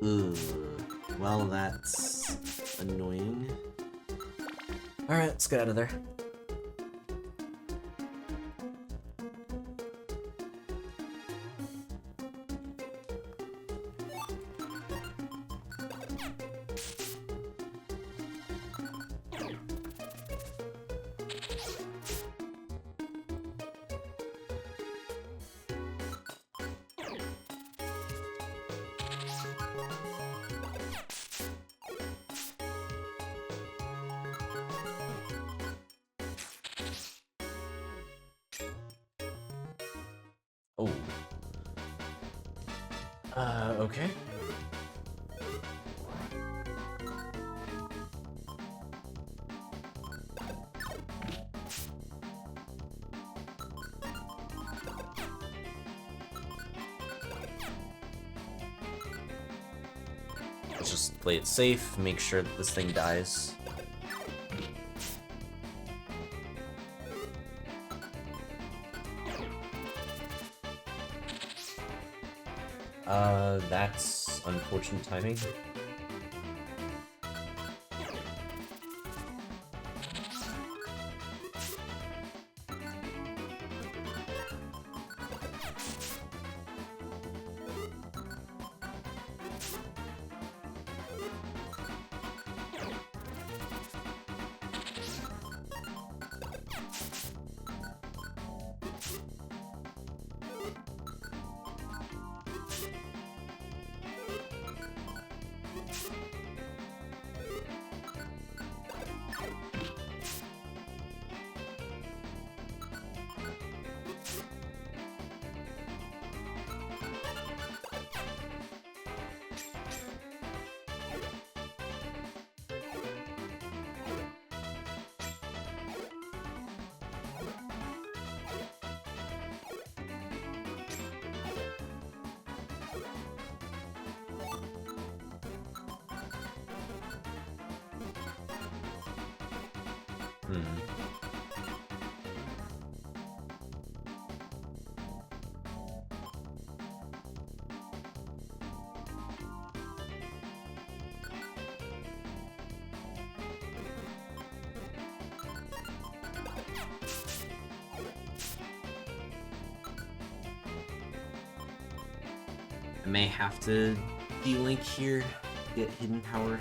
Ugh. Well, that's annoying. Alright, let's get out of there. Oh. Okay. Let's just play it safe, make sure that this thing dies. That's unfortunate timing. I may have to D-Link here, get hidden power.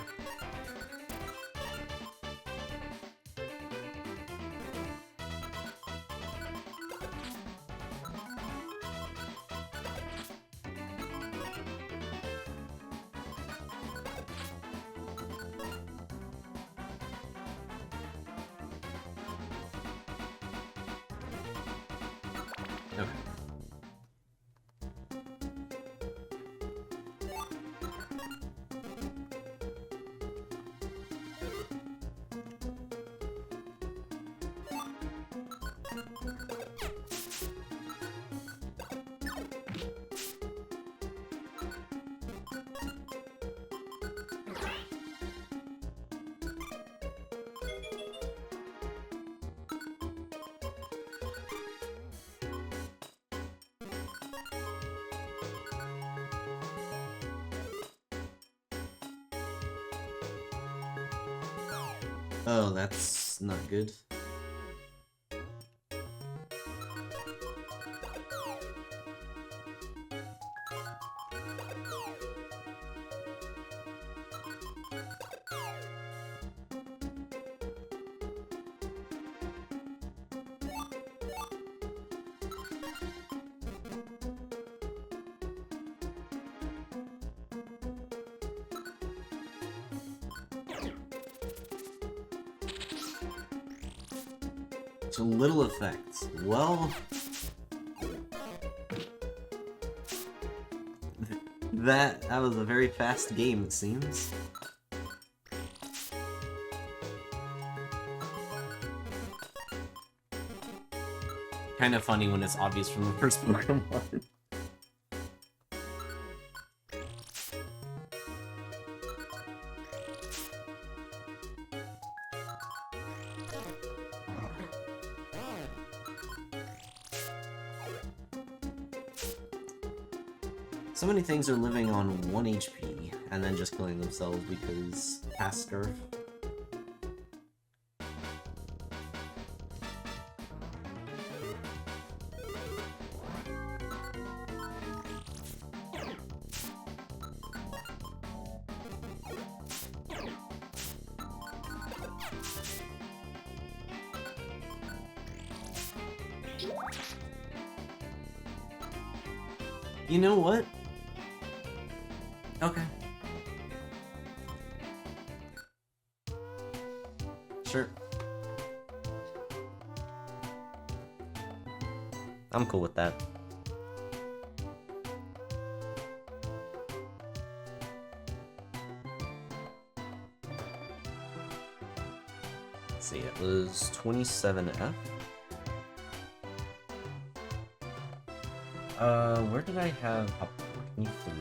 Oh, that's not good. So little effects. Well, that was a very fast game, it seems. Kind of funny when it's obvious from the first Pokemon. So many things are living on 1 HP and then just killing themselves because past Scarf. You know what? Okay. Sure. I'm cool with that. Let's see, it was 27F. Where did I have Hoppip? 23?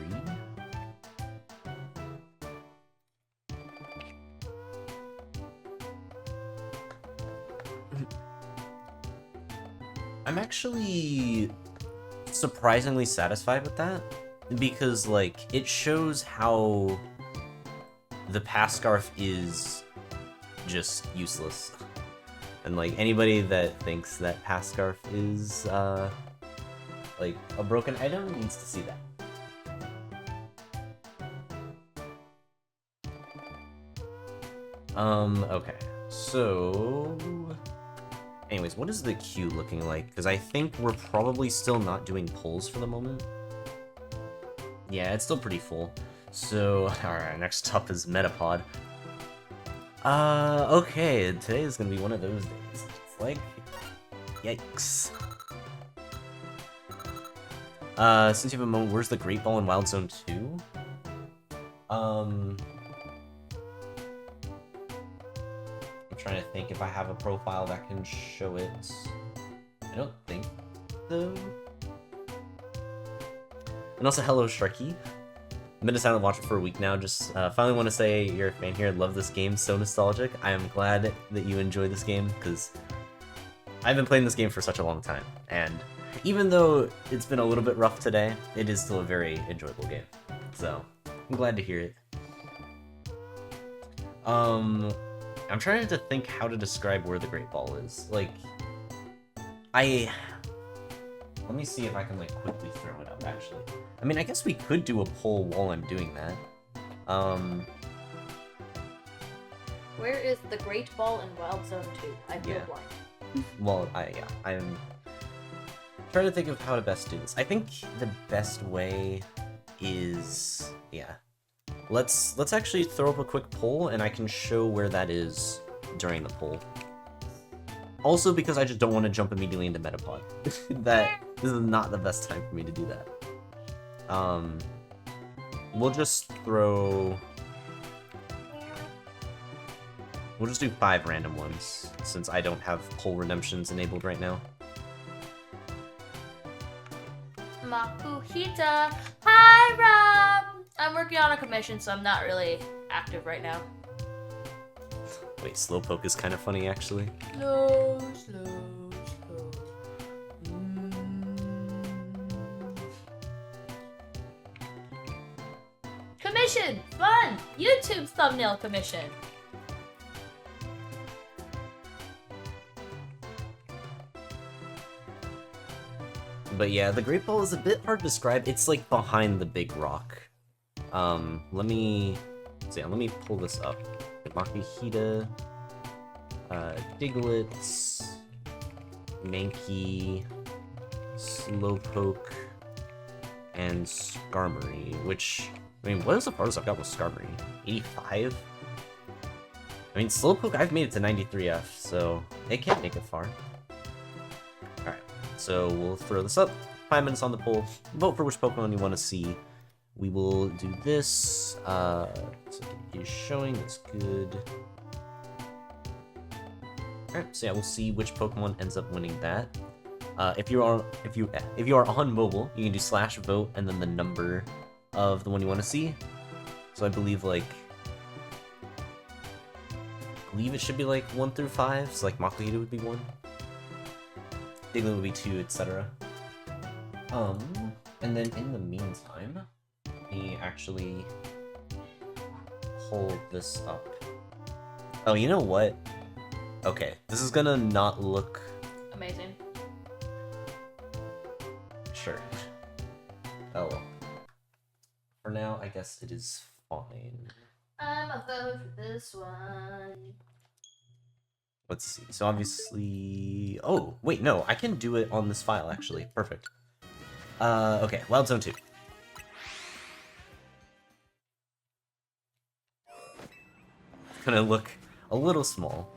I'm actually surprisingly satisfied with that, because, like, it shows how the past Scarf is just useless. And, like, anybody that thinks that past Scarf is, like, a broken item needs to see that. Okay, so... Anyways, what is the queue looking like? Because I think we're probably still not doing polls for the moment. Yeah, it's still pretty full. So, alright, next up is Metapod. Okay, today is gonna be one of those days. It's like... Yikes. Since you have a moment, where's the Great Ball in Wild Zone 2? I'm trying to think if I have a profile that can show it. I don't think so. And also, hello, Sharky. I've been a silent watcher for a week now. Just finally want to say you're a fan here. Love this game. So nostalgic. I am glad that you enjoy this game, because I've been playing this game for such a long time. And even though it's been a little bit rough today, it is still a very enjoyable game. So, I'm glad to hear it. I'm trying to think how to describe where the Great Ball is. Like, Let me see if I can, like, quickly throw it up, actually. I mean, I guess we could do a poll while I'm doing that. Where is the Great Ball in Wild Zone 2? I feel blind. Well, I'm trying to think of how to best do this. I think the best way is... Yeah. Let's actually throw up a quick poll, and I can show where that is during the poll. Also, because I just don't want to jump immediately into Metapod. This is not the best time for me to do that. We'll just throw... We'll just do 5 random ones, since I don't have poll redemptions enabled right now. Makuhita! Hi, Rob! I'm working on a commission, so I'm not really active right now. Wait, Slowpoke is kind of funny, actually. Slow. Commission! Fun! YouTube thumbnail commission! But yeah, the Great Ball is a bit hard to describe. It's like behind the big rock. Let me pull this up. Makuhita, Diglett, Mankey, Slowpoke, and Skarmory, which, I mean, what is the farthest I've got with Skarmory? 85? I mean, Slowpoke, I've made it to 93F, so it can't make it far. Alright, so we'll throw this up. 5 minutes on the poll. Vote for which Pokemon you want to see. We will do this. So it is showing, that's good. Alright, so yeah, we'll see which Pokemon ends up winning that. If you are on mobile, you can do /vote and then the number of the one you want to see. So I believe it should be like 1 through 5. So like Makuhita would be 1, Diglett would be 2, etc. And then in the meantime, let me actually hold this up. Oh, you know what? Okay, this is gonna not look Amazing. Sure. Oh well. For now, I guess it is fine. I'm a vote for this one. Let's see. So obviously... Oh, wait, no. I can do it on this file, actually. Perfect. Okay. Wild Zone 2. Gonna look a little small.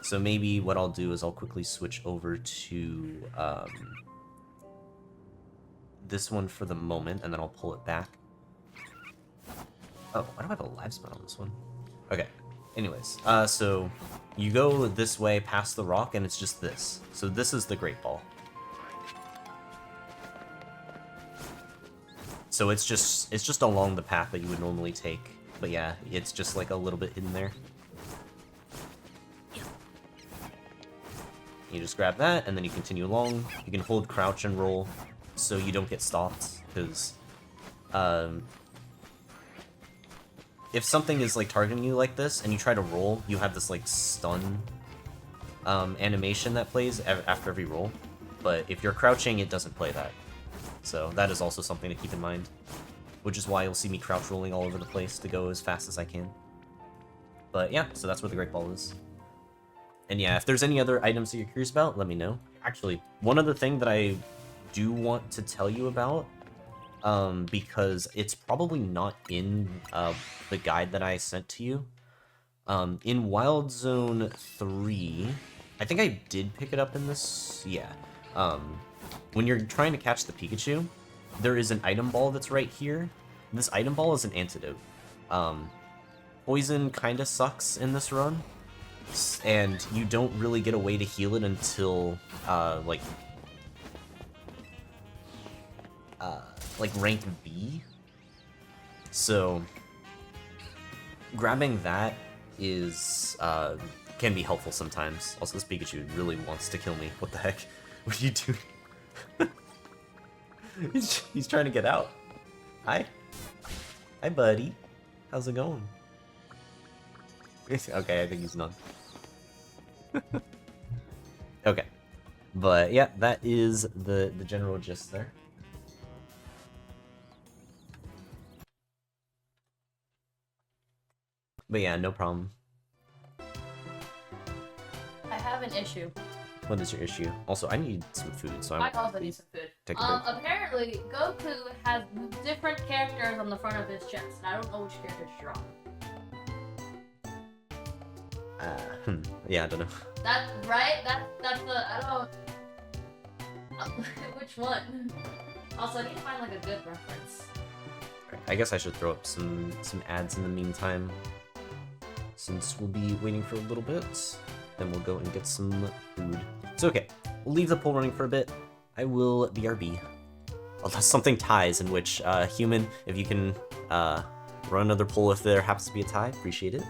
So maybe what I'll do is I'll quickly switch over to this one for the moment, and then I'll pull it back. Oh, why do I have a live spot on this one? Okay. Anyways, so you go this way past the rock, and it's just this. So this is the Great Ball. So it's just along the path that you would normally take. But yeah, it's just like a little bit hidden there. You just grab that, and then you continue along. You can hold crouch and roll, so you don't get stopped, because if something is like targeting you like this, and you try to roll, you have this like stun animation that plays after every roll. But if you're crouching, it doesn't play that. So that is also something to keep in mind, which is why you'll see me crouch rolling all over the place to go as fast as I can. But yeah, so that's where the Great Ball is. And yeah, if there's any other items that you're curious about, let me know. Actually, one other thing that I do want to tell you about, because it's probably not in the guide that I sent to you. In Wild Zone 3, I think I did pick it up in this, yeah. When you're trying to catch the Pikachu, there is an item ball that's right here. This item ball is an antidote. Poison kinda sucks in this run, and you don't really get a way to heal it until like rank B. So grabbing that is can be helpful sometimes. Also, this Pikachu really wants to kill me. What the heck? What are you doing? He's trying to get out. Hi, buddy. How's it going? Okay, I think he's done. Okay. But yeah, that is the general gist there. But yeah, no problem. I have an issue. What is your issue? Also, I need some food, so I also need some food. Take a break. Apparently, Goku has different characters on the front of his chest, and I don't know which character to draw. Yeah, I don't know. That's right. That's the I don't. Which one? Also, I need to find like a good reference. I guess I should throw up some ads in the meantime, since we'll be waiting for a little bit. Then we'll go and get some food. So okay, we'll leave the poll running for a bit. I will BRB. Unless something ties, in which human, if you can run another poll if there happens to be a tie, appreciate it.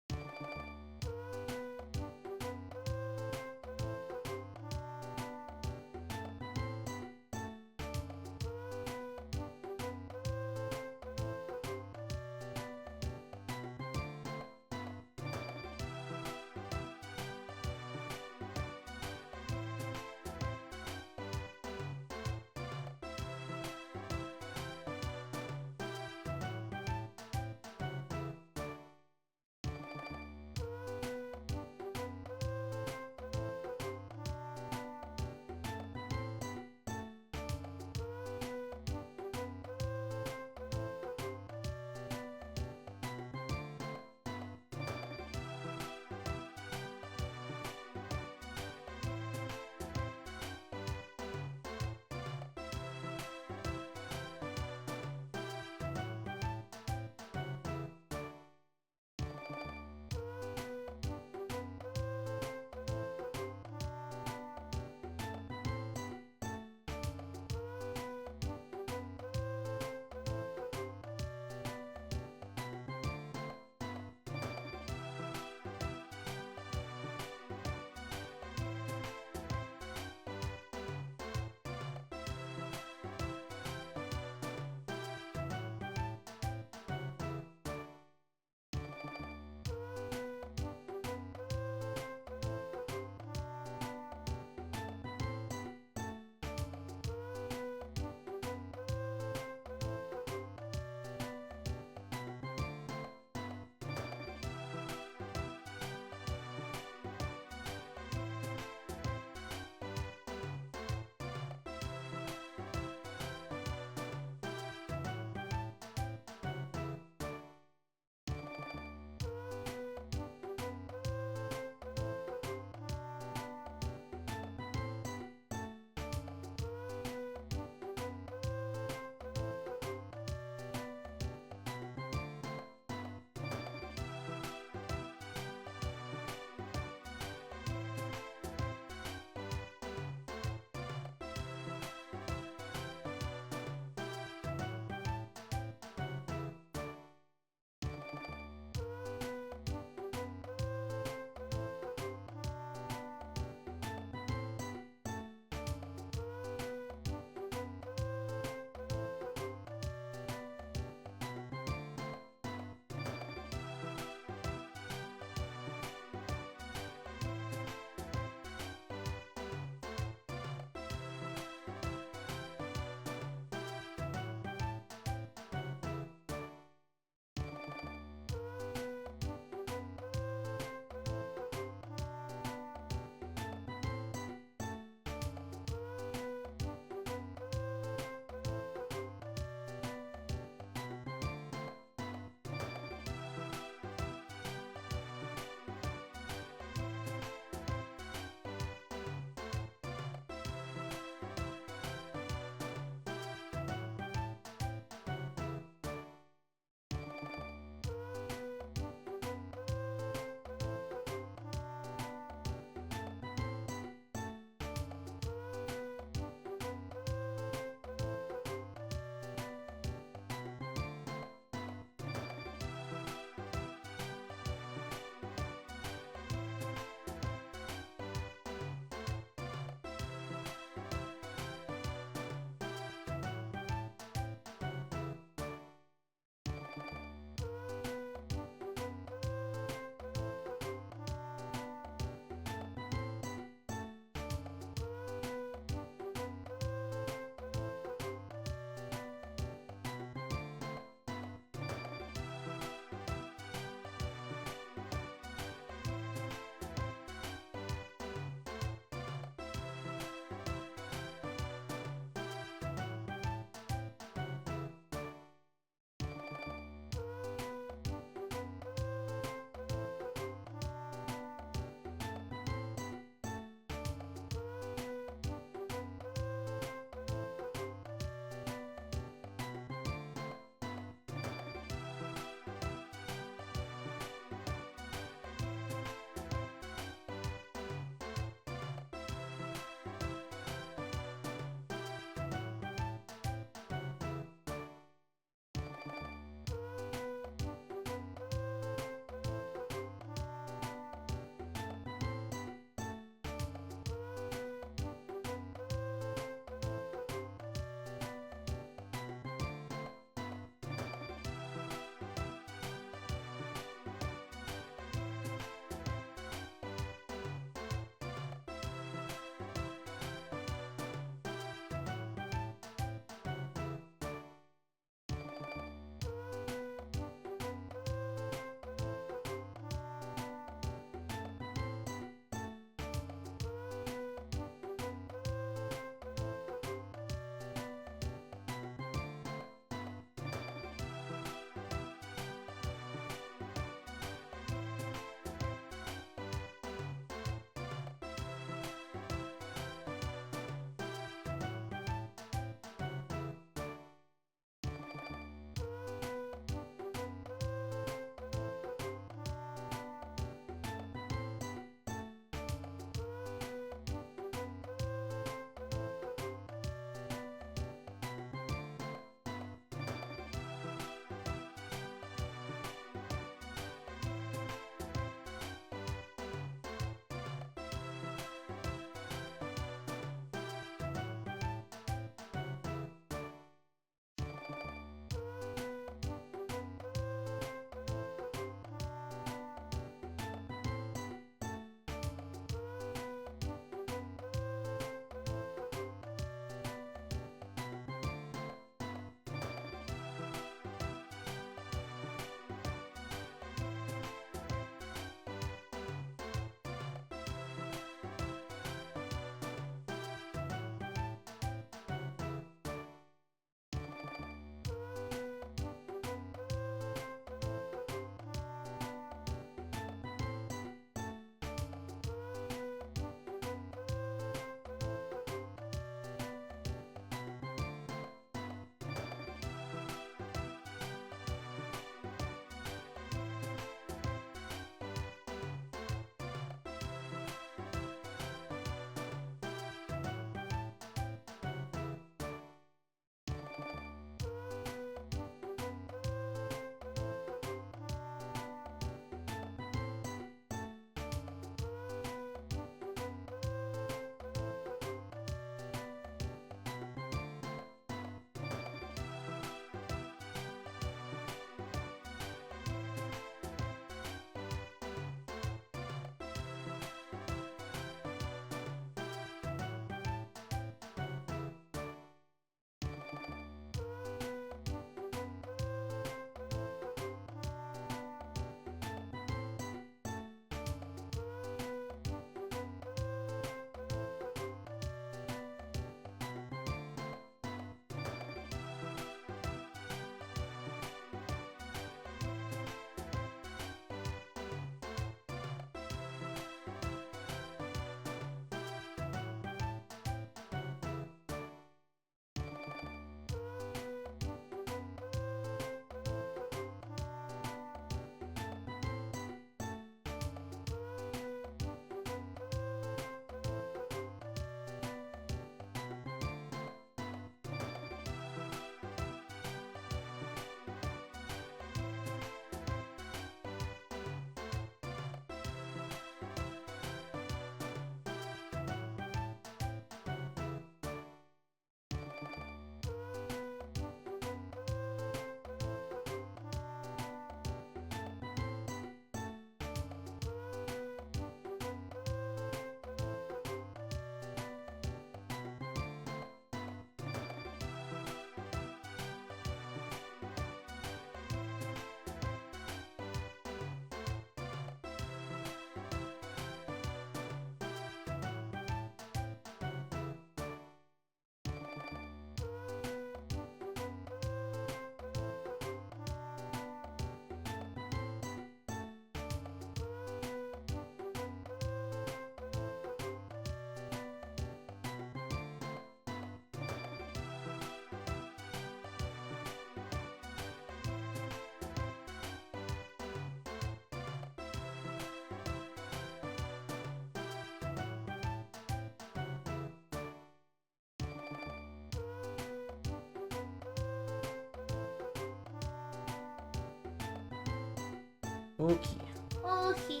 Okay. Okay.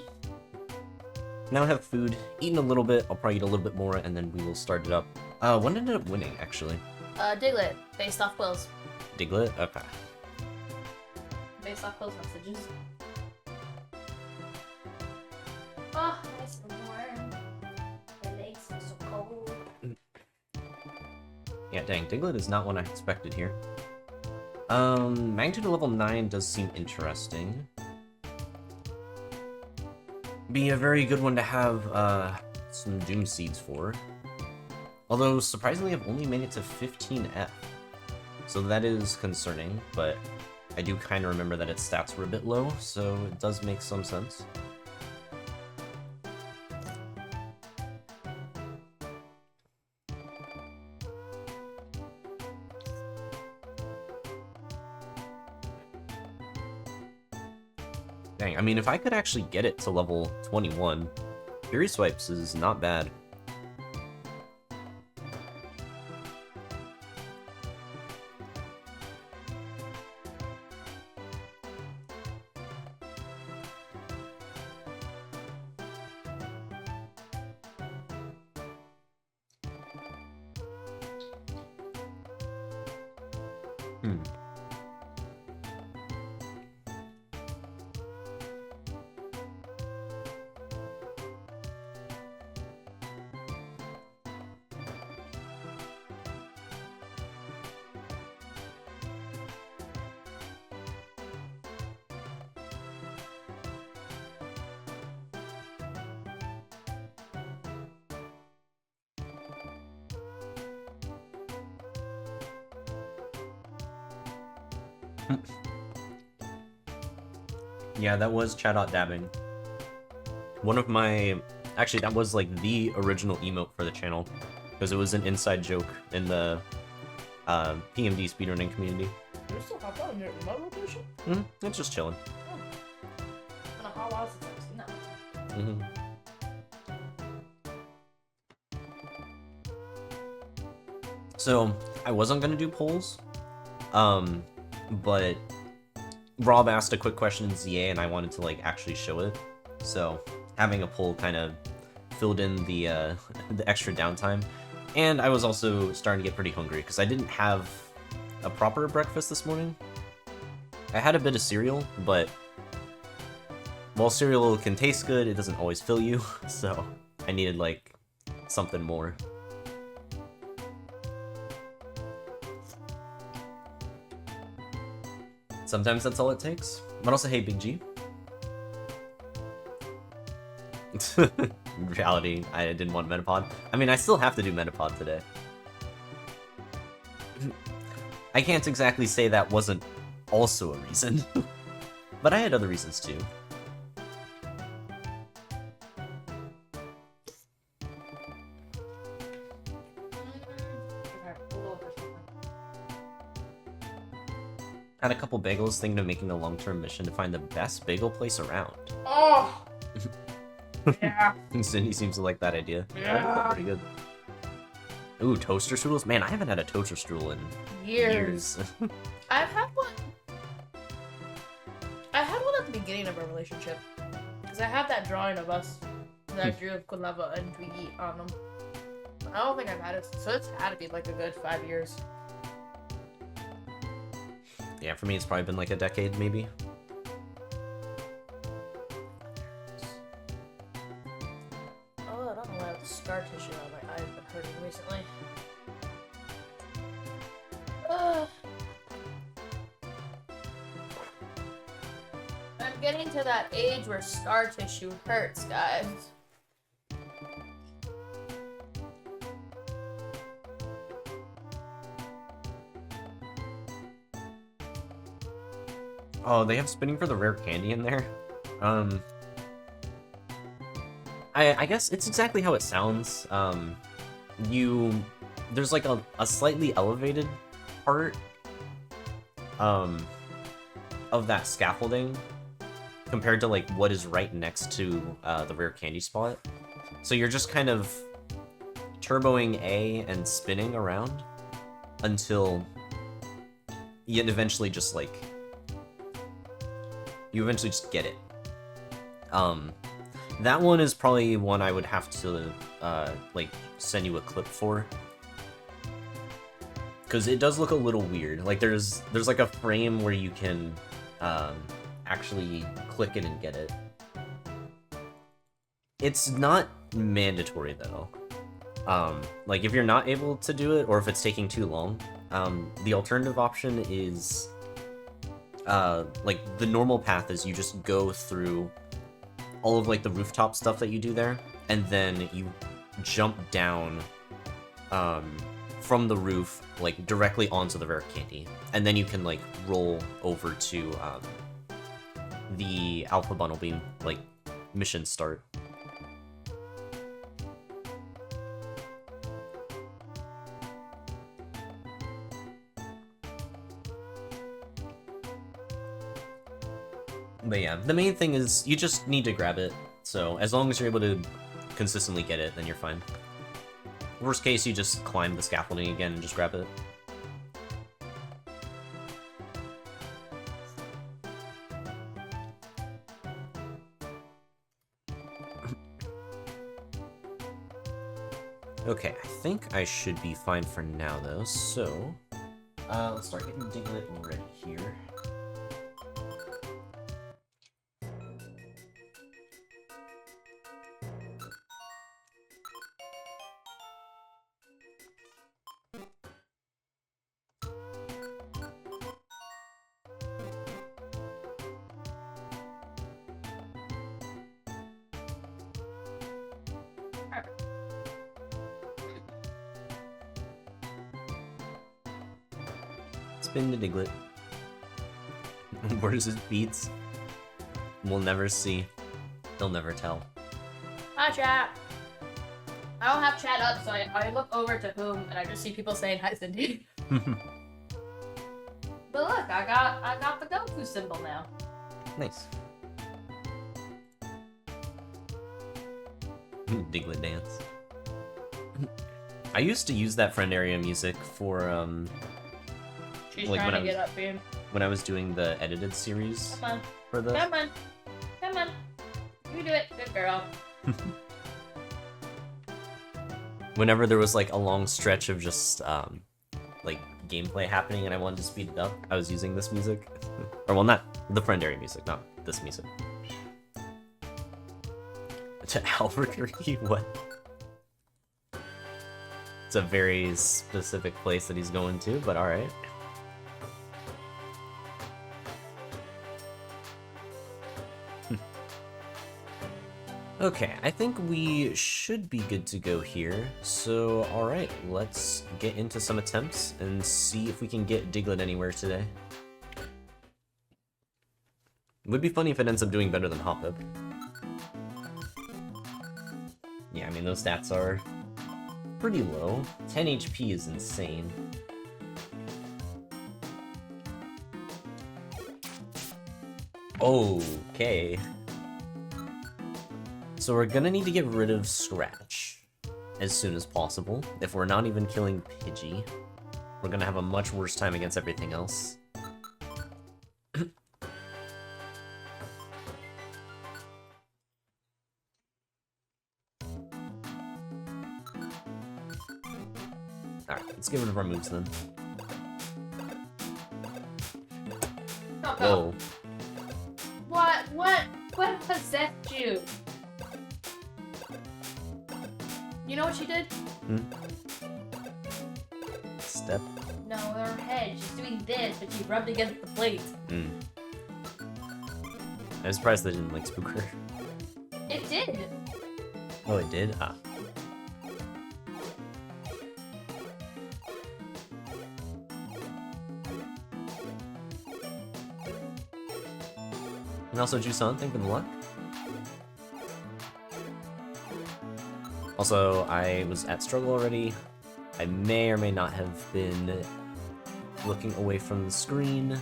Now I have food, eaten a little bit, I'll probably eat a little bit more, and then we will start it up. One ended up winning, actually. Diglett, based off Quills. Diglett? Okay. Based off Quills messages. Oh, nice and warm. My legs are so cold. Yeah, dang, Diglett is not one I expected here. Magnitude level 9 does seem interesting. Be a very good one to have, some Doom Seeds for. Although, surprisingly, I've only made it to 15F. So that is concerning, but I do kind of remember that its stats were a bit low, so it does make some sense. Dang, I mean, if I could actually get it to level 21, Fury Swipes is not bad. Yeah, that was Chatot dabbing. One of my... Actually, that was like the original emote for the channel, because it was an inside joke in the PMD speedrunning community. You still have that in your remote location? It's just chilling. Oh. I don't know how long since I've seen that. So, I wasn't gonna do polls, but Rob asked a quick question in ZA and I wanted to like actually show it. So, having a poll kind of filled in the the extra downtime. And I was also starting to get pretty hungry because I didn't have a proper breakfast this morning. I had a bit of cereal, but while cereal can taste good, it doesn't always fill you, so I needed like something more. Sometimes that's all it takes. But also, hey, Big G. In reality, I didn't want Metapod. I mean, I still have to do Metapod today. I can't exactly say that wasn't also a reason. But I had other reasons too. Had a couple bagels, thinking of making a long-term mission to find the best bagel place around. Oh! Yeah. Cindy seems to like that idea. Yeah. Pretty good. Ooh, toaster strudels? Man, I haven't had a toaster strudel in years. I've had one. I had one at the beginning of our relationship. Because I have that drawing of us that I drew of Kunleva and Twiggy on them. But I don't think I've had it. So it's had to be like a good 5 years. Yeah, for me it's probably been like a decade, maybe. Oh, I don't know why the scar tissue on my eye has been hurting recently. I'm getting to that age where scar tissue hurts, guys. Oh, they have spinning for the rare candy in there. I guess it's exactly how it sounds. There's like a slightly elevated part of that scaffolding compared to like what is right next to the rare candy spot. So you're just kind of turboing A and spinning around until you eventually just like you eventually just get it. That one is probably one I would have to, like, send you a clip for. Because it does look a little weird. Like, there's like a frame where you can, actually click it and get it. It's not mandatory, though. Like, if you're not able to do it, or if it's taking too long, the alternative option is, like, the normal path is you just go through all of, like, the rooftop stuff that you do there, and then you jump down, from the roof, like, directly onto the rare candy. And then you can, like, roll over to, the Alpha Bundle Beam, like, mission start. But yeah, the main thing is you just need to grab it. So as long as you're able to consistently get it, then you're fine. Worst case, you just climb the scaffolding again and just grab it. Okay, I think I should be fine for now though, so let's start getting Diglett ready here. Spin the Diglett. Where's his beats? We'll never see. They'll never tell. Hi, chat. I don't have chat up, so I look over to whom, and I just see people saying hi, Cindy. But look, I got the Goku symbol now. Nice. Diglett dance. I used to use that friend area music for She's like trying when to get up, beam. when I was doing the edited series Come on, for the. come on, come on. You do it, good girl. Whenever there was like a long stretch of just like gameplay happening and I wanted to speed it up, I was using this music. Or well, not the friend area music, not this music. To Albuquerque? What? It's a very specific place that he's going to, but alright. Okay, I think we should be good to go here. So, alright, let's get into some attempts and see if we can get Diglett anywhere today. It would be funny if it ends up doing better than Hoppip. Yeah, I mean, those stats are pretty low. 10 HP is insane. Okay. So we're gonna need to get rid of Scratch as soon as possible. If we're not even killing Pidgey, we're gonna have a much worse time against everything else. Alright, let's get rid of our moves then. Oh, Whoa. What possessed you? You know what she did? Step. No, her head. She's doing this, but she rubbed against the plate. I'm surprised they didn't, like, spook her. It did. Oh, it did? Ah. And also, Jusan, thank you for the luck. Also, I was at Struggle already. I may or may not have been looking away from the screen.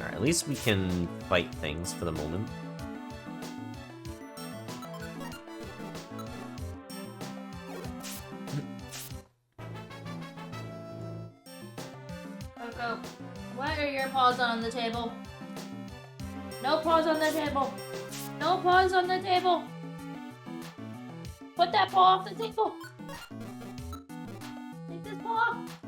Alright, at least we can fight things for the moment. Tiger, your paws on the table. No paws on the table. No paws on the table. Put that paw off the table. Take this paw off.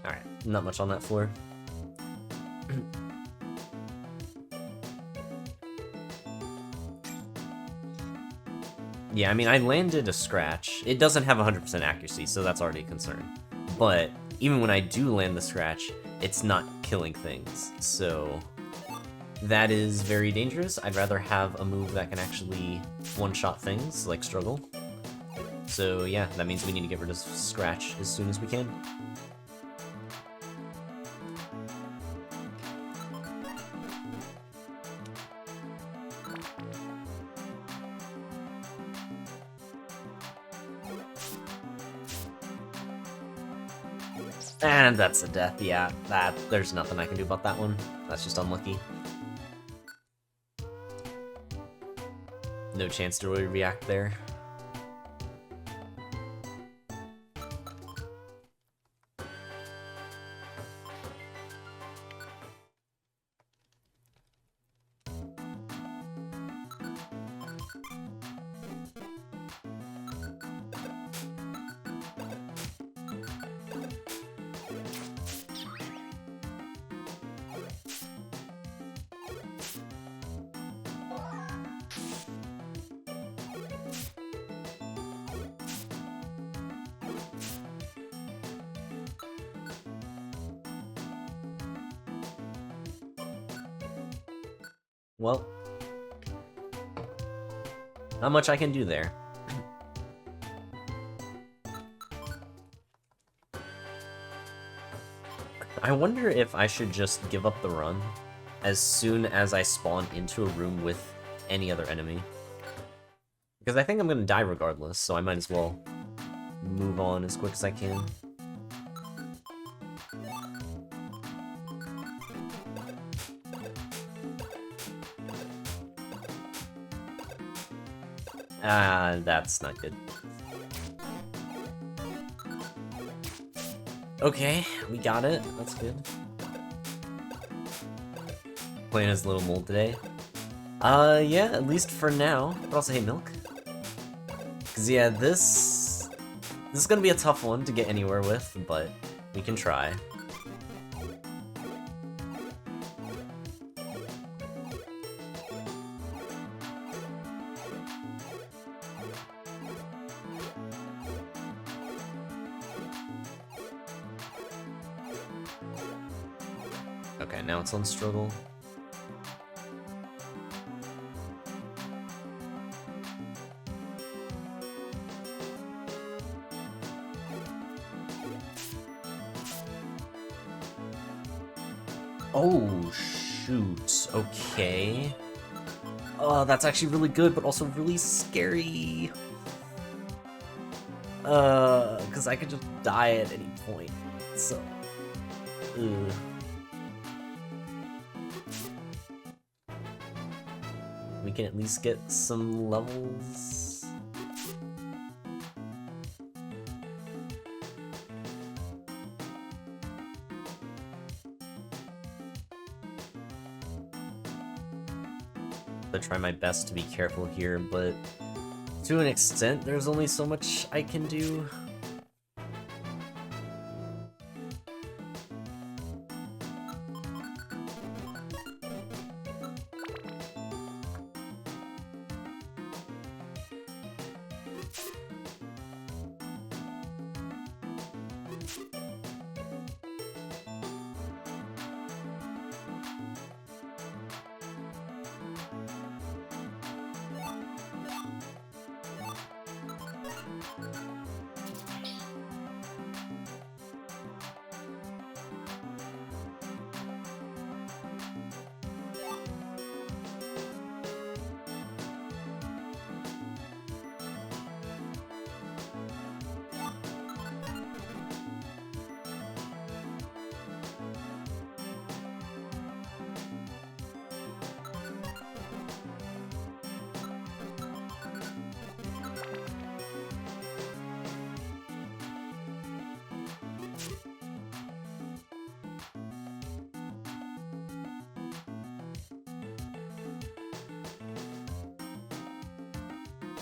Alright, not much on that floor. Yeah, I mean, I landed a scratch. It doesn't have 100% accuracy, so that's already a concern. But even when I do land the scratch, it's not killing things, so that is very dangerous. I'd rather have a move that can actually one-shot things, like Struggle. So yeah, that means we need to get rid of Scratch as soon as we can. And that's a death, yeah. There's nothing I can do about that one. That's just unlucky. No chance to really react there. Well, not much I can do there. I wonder if I should just give up the run as soon as I spawn into a room with any other enemy. Because I think I'm gonna die regardless, so I might as well move on as quick as I can. That's not good. Okay, we got it. That's good. Playing as Little Mole today. Yeah, at least for now. But also, hey, Milk. Cause yeah, this is gonna be a tough one to get anywhere with, but we can try. Okay, now it's on Struggle. Oh, shoot. Okay. Oh, that's actually really good, but also really scary. Because I could just die at any point, so... Ugh. We can at least get some levels. I try my best to be careful here, but to an extent, there's only so much I can do.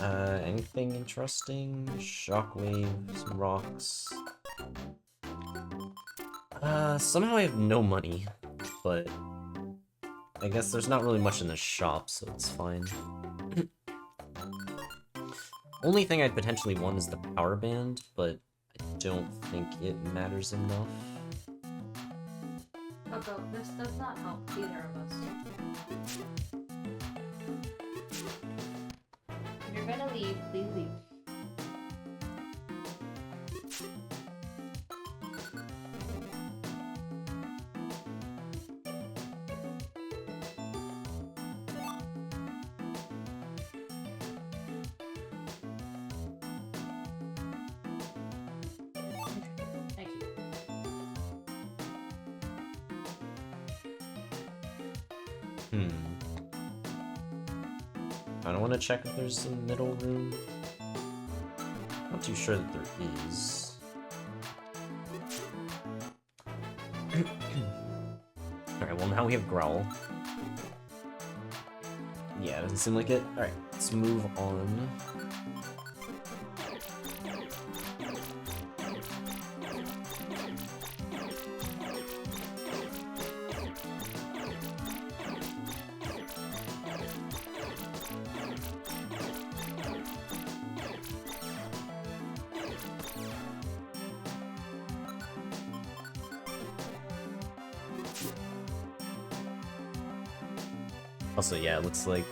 Anything interesting? Shockwaves, rocks. Somehow I have no money, but I guess there's not really much in the shop, so it's fine. Only thing I'd potentially want is the power band, but I don't think it matters enough. Coco, this does not help either of us. If you're gonna leave, please leave. Thank you. I don't want to check if there's a middle room. Not too sure that there is. Alright, well now we have Growl. Yeah, doesn't seem like it. Alright, let's move on. Also, yeah, it looks like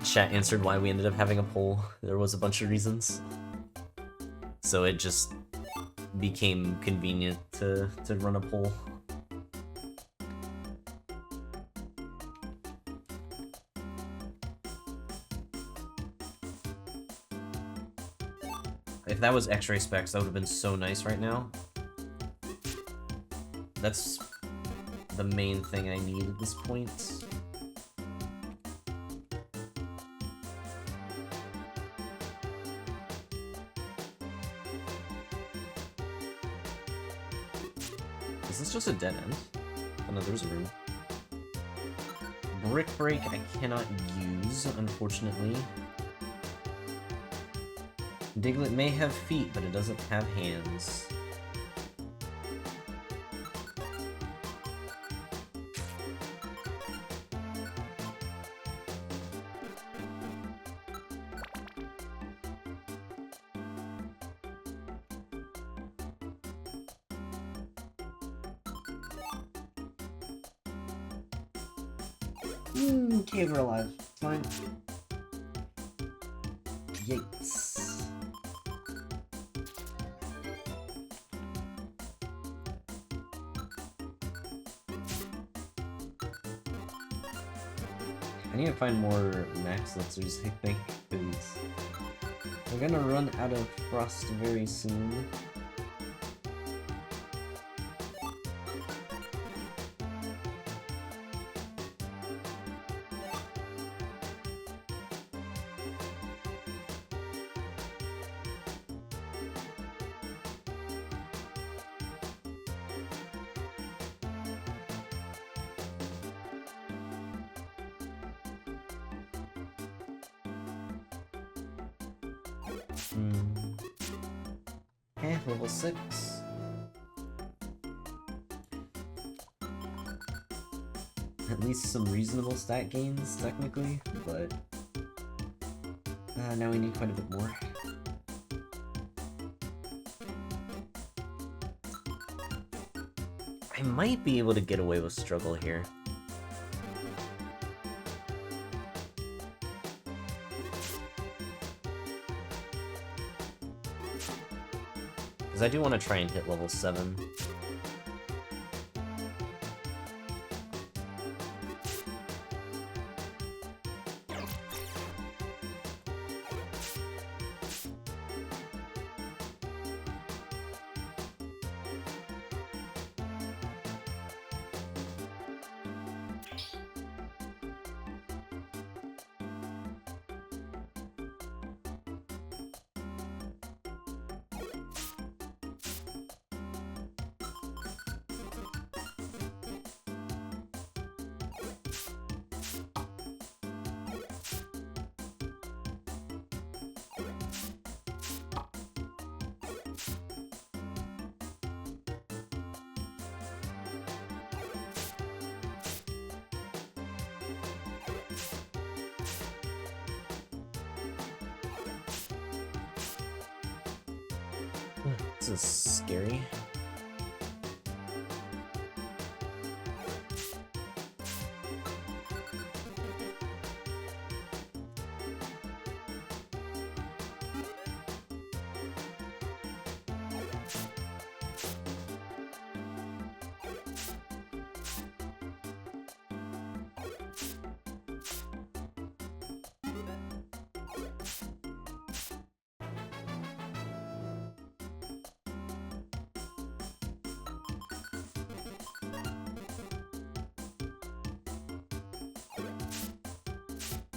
chat answered why we ended up having a poll. There was a bunch of reasons. So it just became convenient to run a poll. If that was X-ray specs, that would have been so nice right now. That's the main thing I need at this point. Is this just a dead end? Oh no, there's a room. Brick Break I cannot use, unfortunately. Diglett may have feet, but it doesn't have hands. Okay, we're alive. Fine. Yikes. I need to find more max elixirs, I think, because we're gonna run out of frost very soon. Okay, level 6. At least some reasonable stat gains, technically, but now we need quite a bit more. I might be able to get away with struggle here. Because I do want to try and hit level 7. This is scary.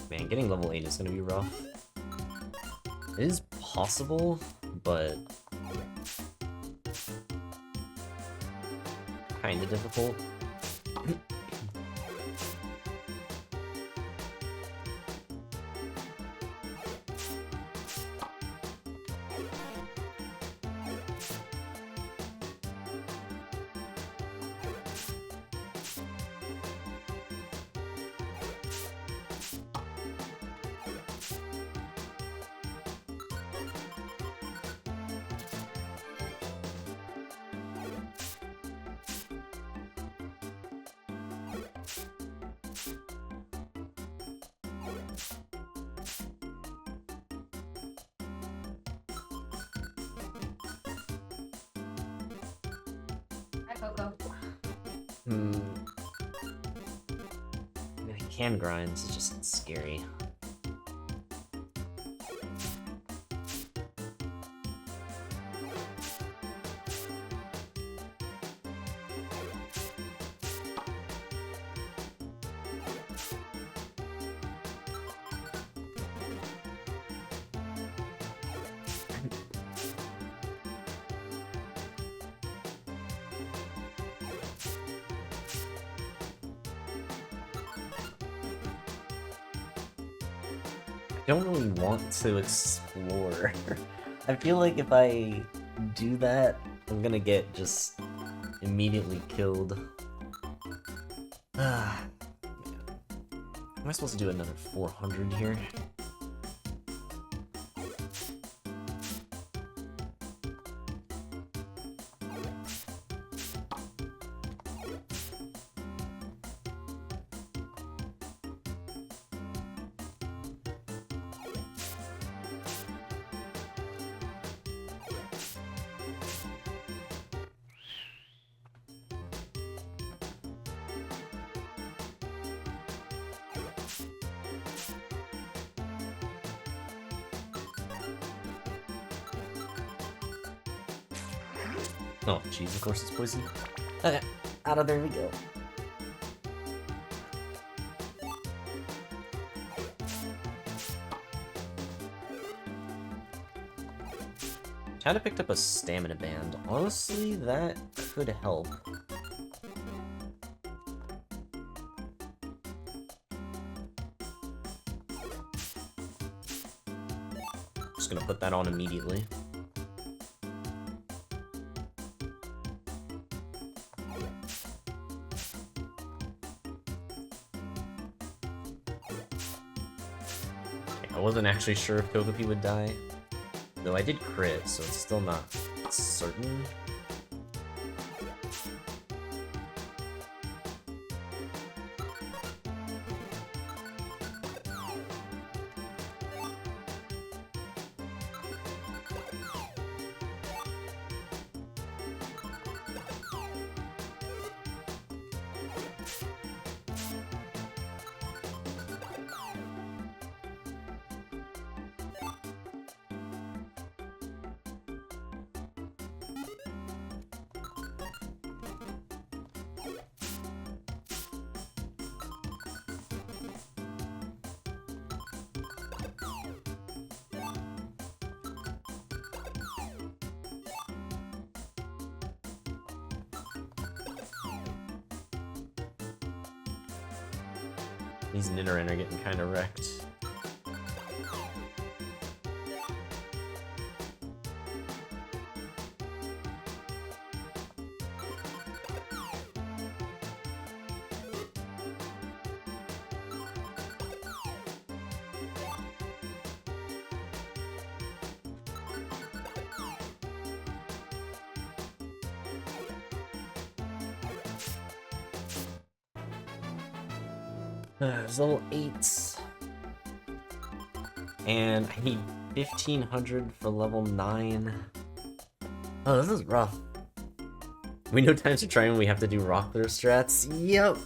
Man, getting level 8 is gonna be rough. It is possible, but kinda difficult. Hi, Coco. I mean, I can grind, it's just scary. I don't really want to explore. I feel like if I do that, I'm gonna get just immediately killed. Am I supposed to do another 400 here? Oh, jeez, of course it's poison. Okay, out of there we go. Kinda picked up a stamina band. Honestly, that could help. Just gonna put that on immediately. I wasn't actually sure if Togepi would die, though I did crit, so it's still not certain. These Nidoran are getting kind of wrecked. There's level 8. And I need 1500 for level 9. Oh, this is rough. We know times are trying when we have to do rockler strats. Yep.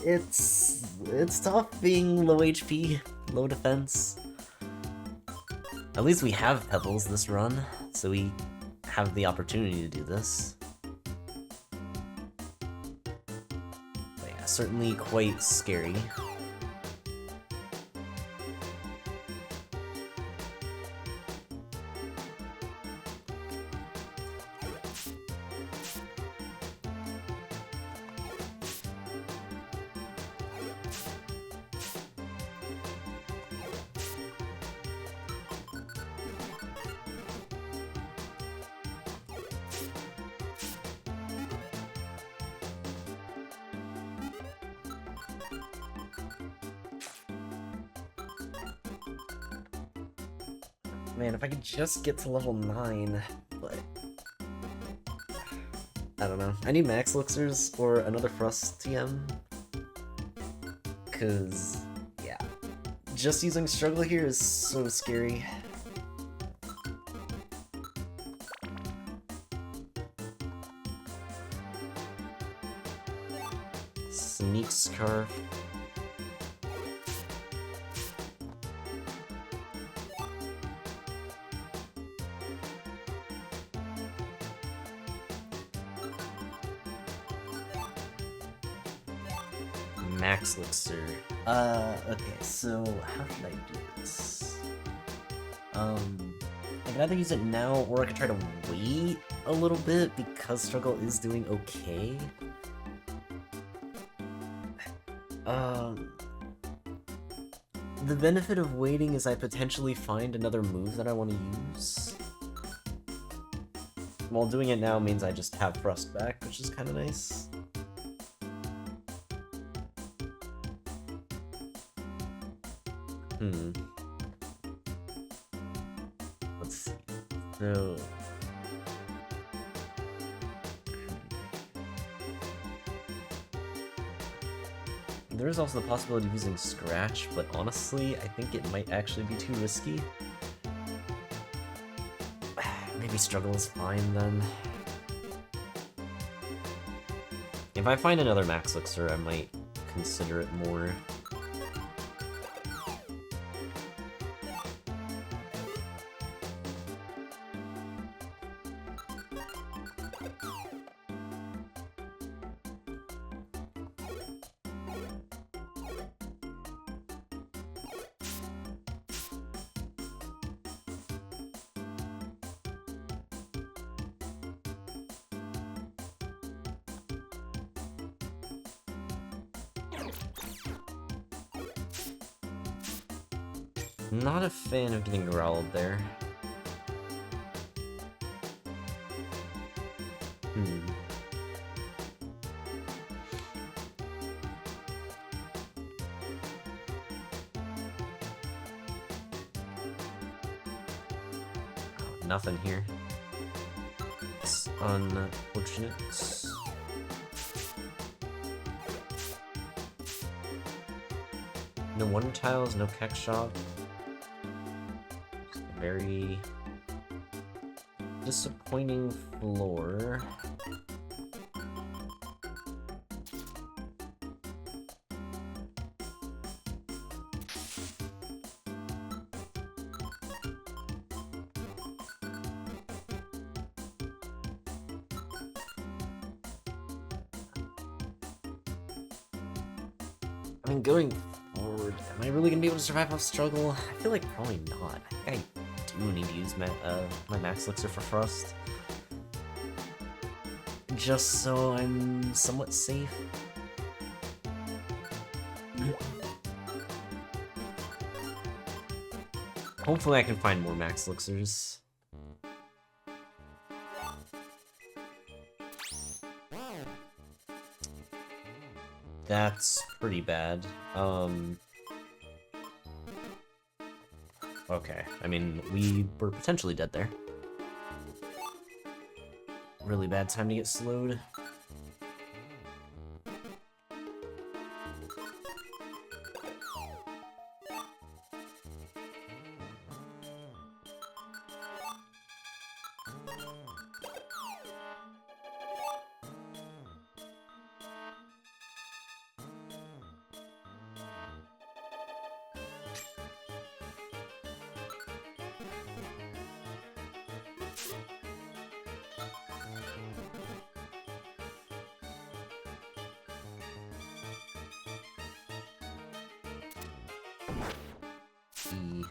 It's tough being low HP, low defense. At least we have Pebbles this run, so we have the opportunity to do this. But yeah, certainly quite scary. Man, if I could just get to level 9, but... I don't know. I need max elixirs or another Frost TM. Cause, yeah. Just using struggle here is so scary. Sneak Scarf. Max elixir. Okay, so how should I do this? I can either use it now, or I could try to wait a little bit because struggle is doing okay. The benefit of waiting is I potentially find another move that I want to use. While doing it now means I just have Thrust back, which is kind of nice. Let's see. So... There is also the possibility of using Scratch, but honestly, I think it might actually be too risky. Maybe Struggle is fine then. If I find another Max Elixir, I might consider it more. Not a fan of getting growled there. Oh, nothing here. It's unfortunate. No Wonder Tiles, no Keck Shop. Very disappointing floor. I mean, going forward, am I really gonna be able to survive off struggle? I feel like probably not. I think I do need to use my Max Elixir for Frost. Just so I'm somewhat safe. Hopefully I can find more Max Elixirs. That's pretty bad. Okay, I mean, we were potentially dead there. Really bad time to get slowed. E.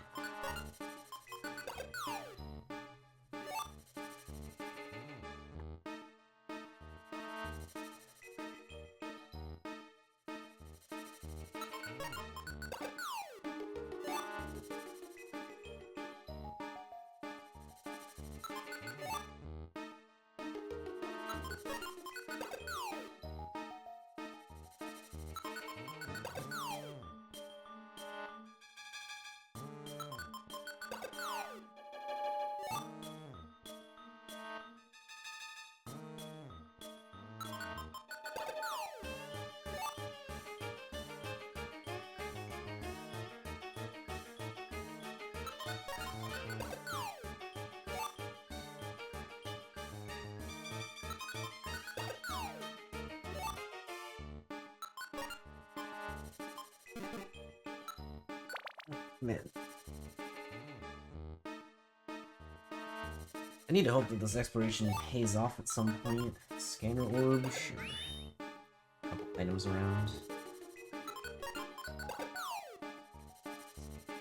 Man. I need to hope that this exploration pays off at some point. Scanner orb, sure. Couple items around.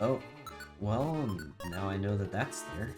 Oh, well, now I know that that's there.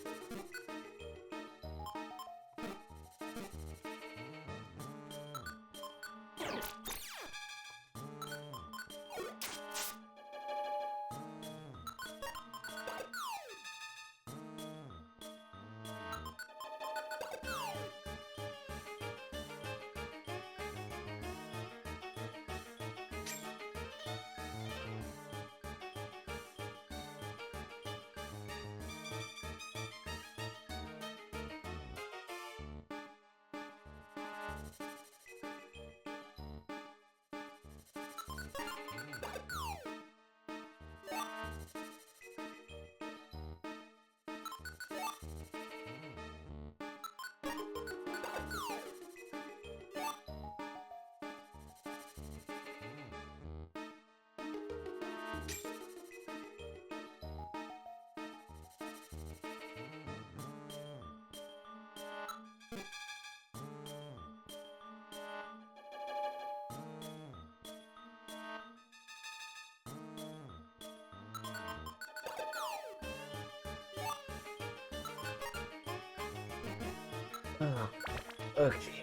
Okay.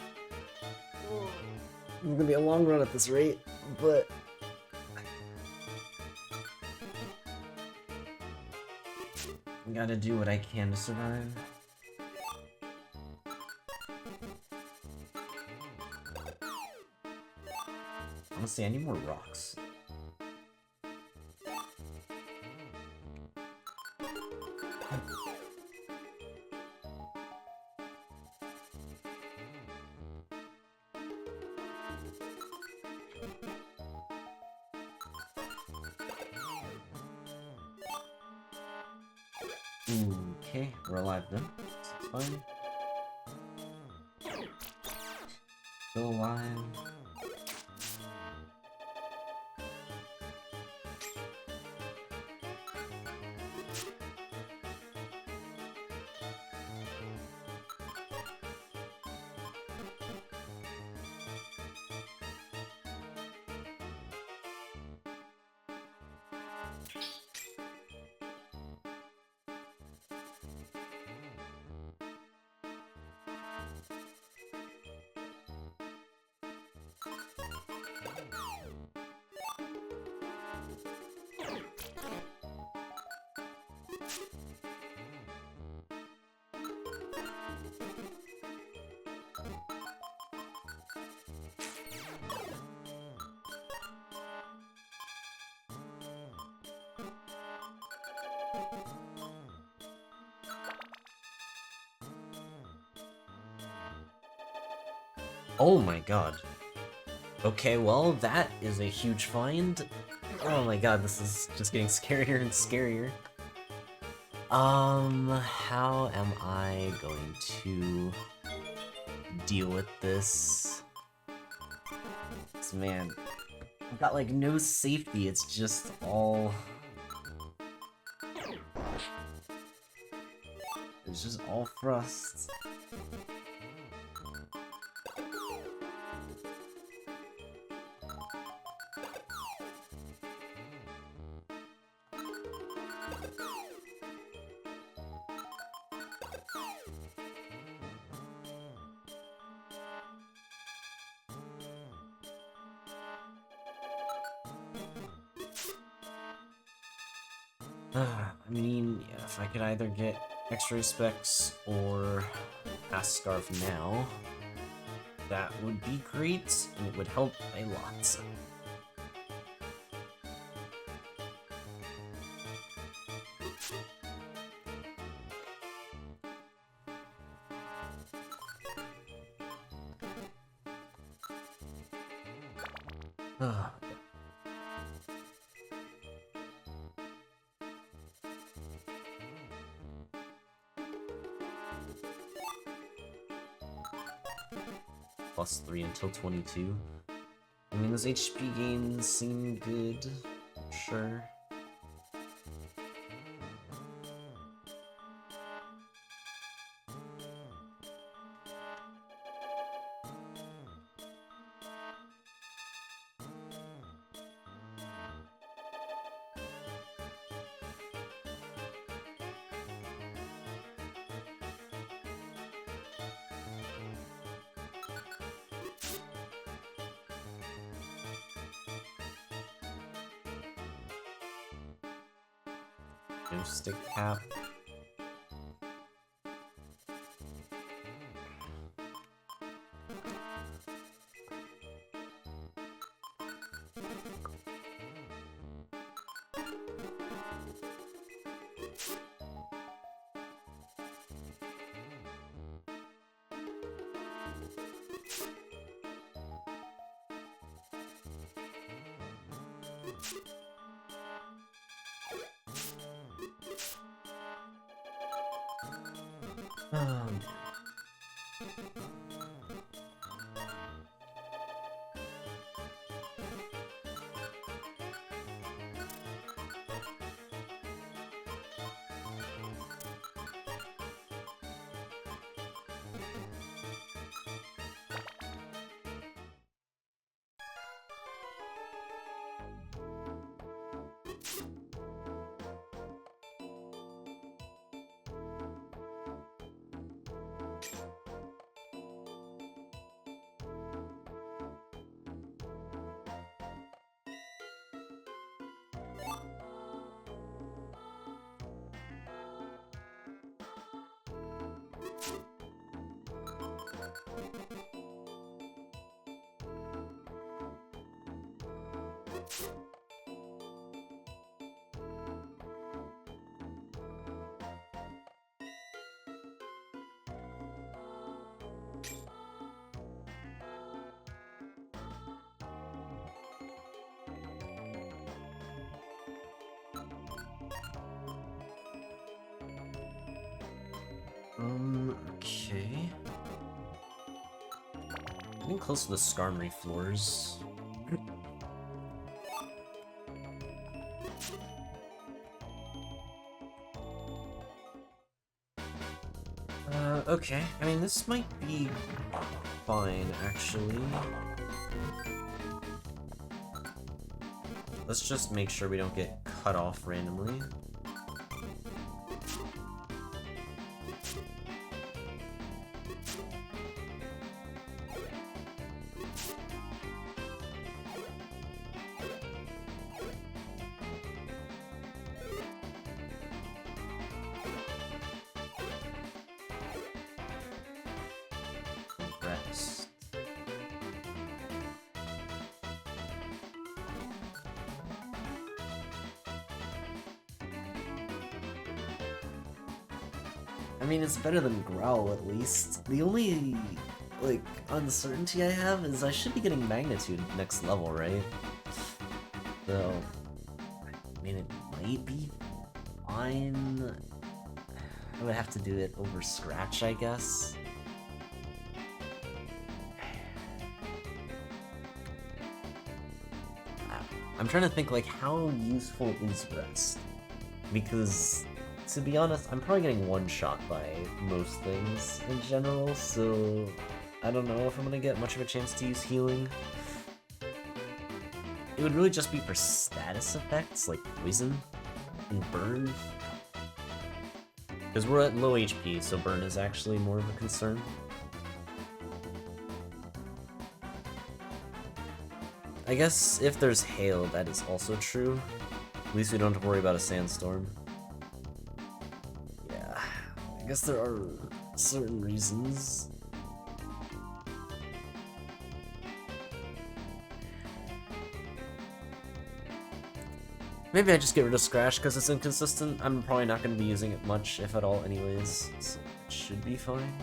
It's gonna be a long run at this rate, but I gotta do what I can to survive. Honestly, I need more rocks. Okay, we're alive then. It's fine. Still alive. Oh my god. Okay, well, that is a huge find. Oh my god, this is just getting scarier and scarier. How am I going to deal with this? Man, I've got like no safety, it's just all... It's just all frost. I mean, yeah, if I could either get X-ray specs or pass Scarf now, that would be great, and it would help a lot. Ah, +3 until 22. I mean, those HP gains seem good, sure. No stick cap. Um, okay. Getting close to the Skarmory floors. Okay. I mean, this might be fine, actually. Let's just make sure we don't get cut off randomly. Rest. I mean, it's better than Growl, at least. The only, like, uncertainty I have is I should be getting Magnitude next level, right? So, I mean, it might be fine. I would have to do it over Scratch, I guess. I'm trying to think, like, how useful is Rest? Because, to be honest, I'm probably getting one-shot by most things in general, so I don't know if I'm gonna get much of a chance to use healing. It would really just be for status effects, like Poison and Burn. Because we're at low HP, so Burn is actually more of a concern. I guess if there's hail, that is also true. At least we don't have to worry about a sandstorm. I guess there are certain reasons. Maybe I just get rid of Scratch because it's inconsistent. I'm probably not going to be using it much, if at all, anyways, so it should be fine.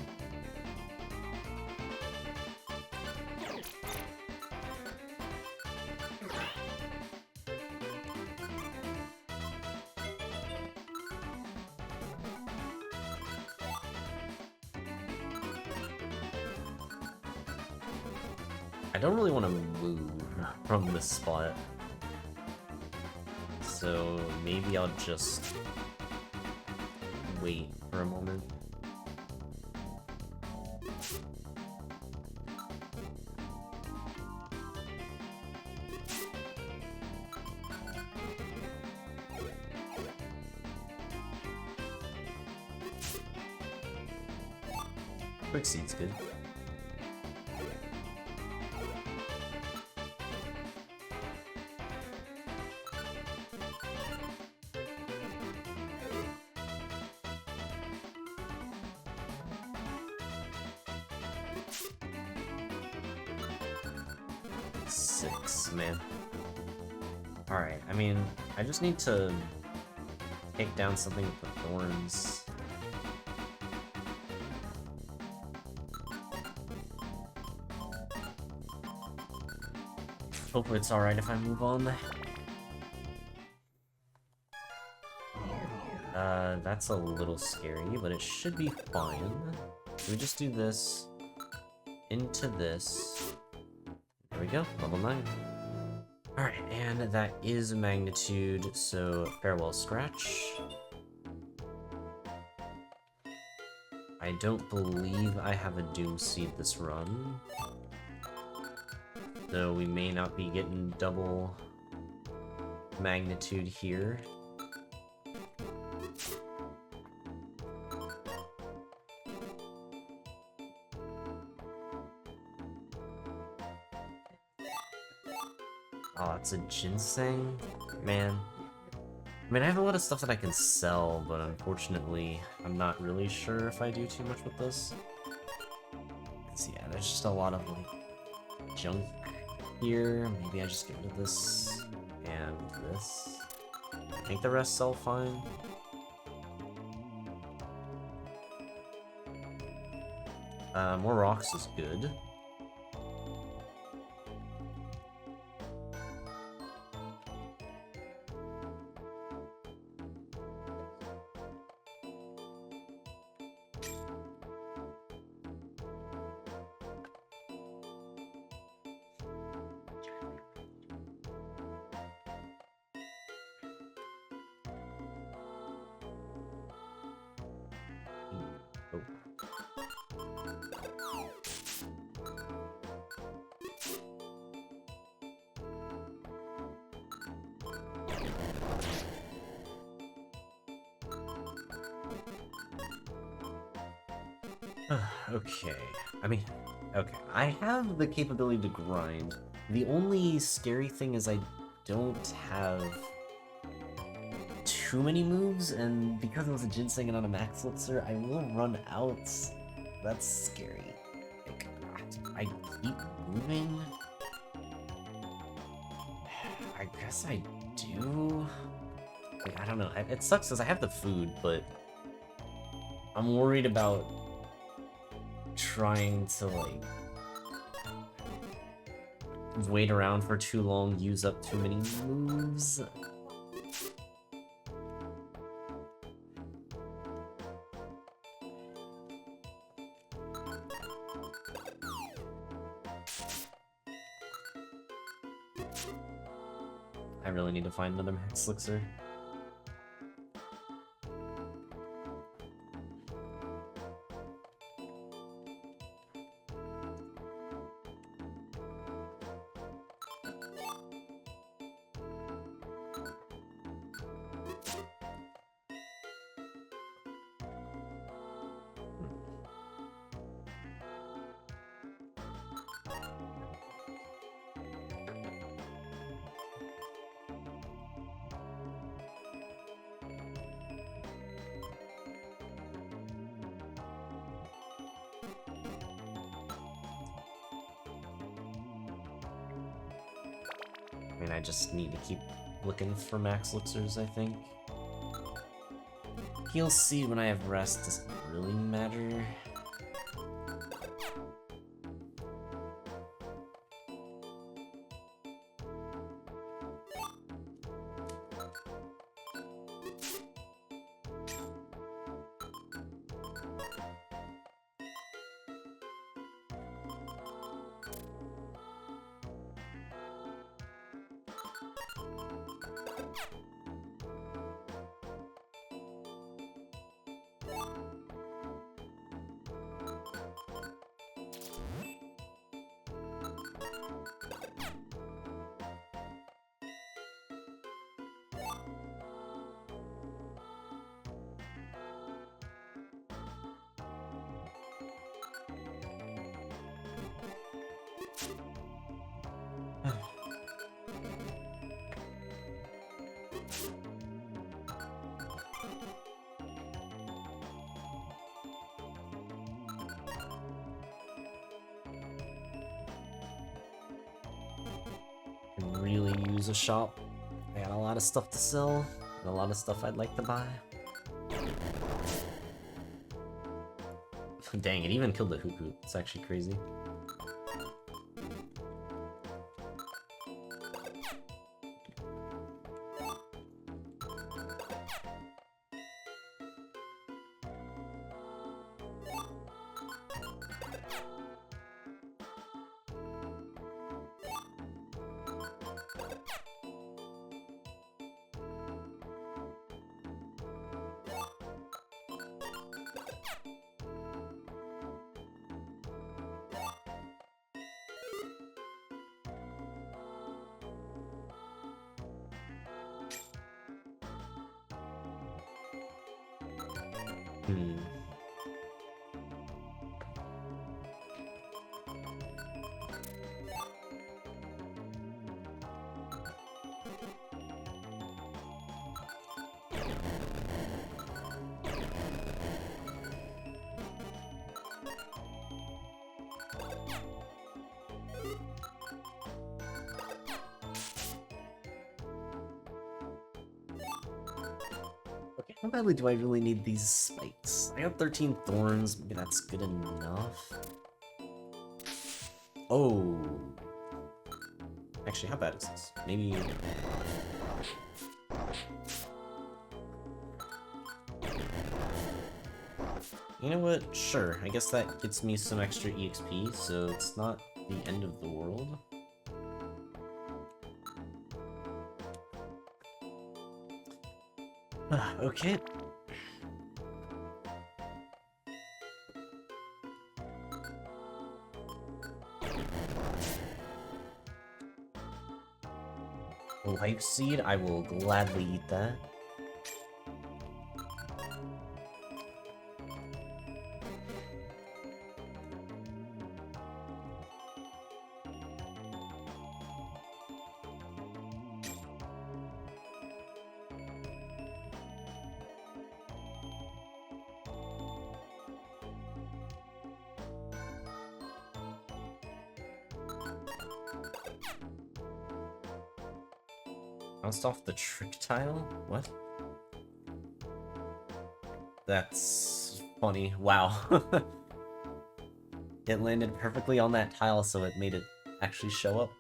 I don't really want to move from this spot. So maybe I'll just wait for a moment. Quick seed's good. Man. Alright, I mean, I just need to take down something with the thorns. Hopefully it's alright if I move on. That's a little scary, but it should be fine. We just do this into this. There we go, level 9. Alright, and that is magnitude, so farewell Scratch. I don't believe I have a Doom Seed this run, so we may not be getting double magnitude here. Oh, it's a ginseng? Man. I mean, I have a lot of stuff that I can sell, but unfortunately, I'm not really sure if I do too much with this. So yeah, there's just a lot of, like, junk here. Maybe I just get rid of this and this. I think the rest sell fine. More rocks is good. Okay, I mean, okay, I have the capability to grind. The only scary thing is I don't have too many moves, and because it was a ginseng and not a max elixir, I will run out. That's scary. Like, I keep moving? I guess I do? Like, I don't know, it sucks because I have the food, but I'm worried about trying to, like, wait around for too long, use up too many moves. I really need to find another max elixir. mean, I just need to keep looking for max elixirs, I think. He'll see when I have rest doesn't really matter. Can really use a shop. I got a lot of stuff to sell, and a lot of stuff I'd like to buy. Dang, it even killed the Huku. It's actually crazy. Okay, how badly do I really need these spikes? I got 13 thorns, maybe that's good enough. Oh. Actually, how bad is this? Maybe... You know what? Sure, I guess that gets me some extra EXP, so it's not the end of the world. Okay. Life seed, I will gladly eat that. Bounced off the trick tile? What? That's funny. Wow. It landed perfectly on that tile, so it made it actually show up.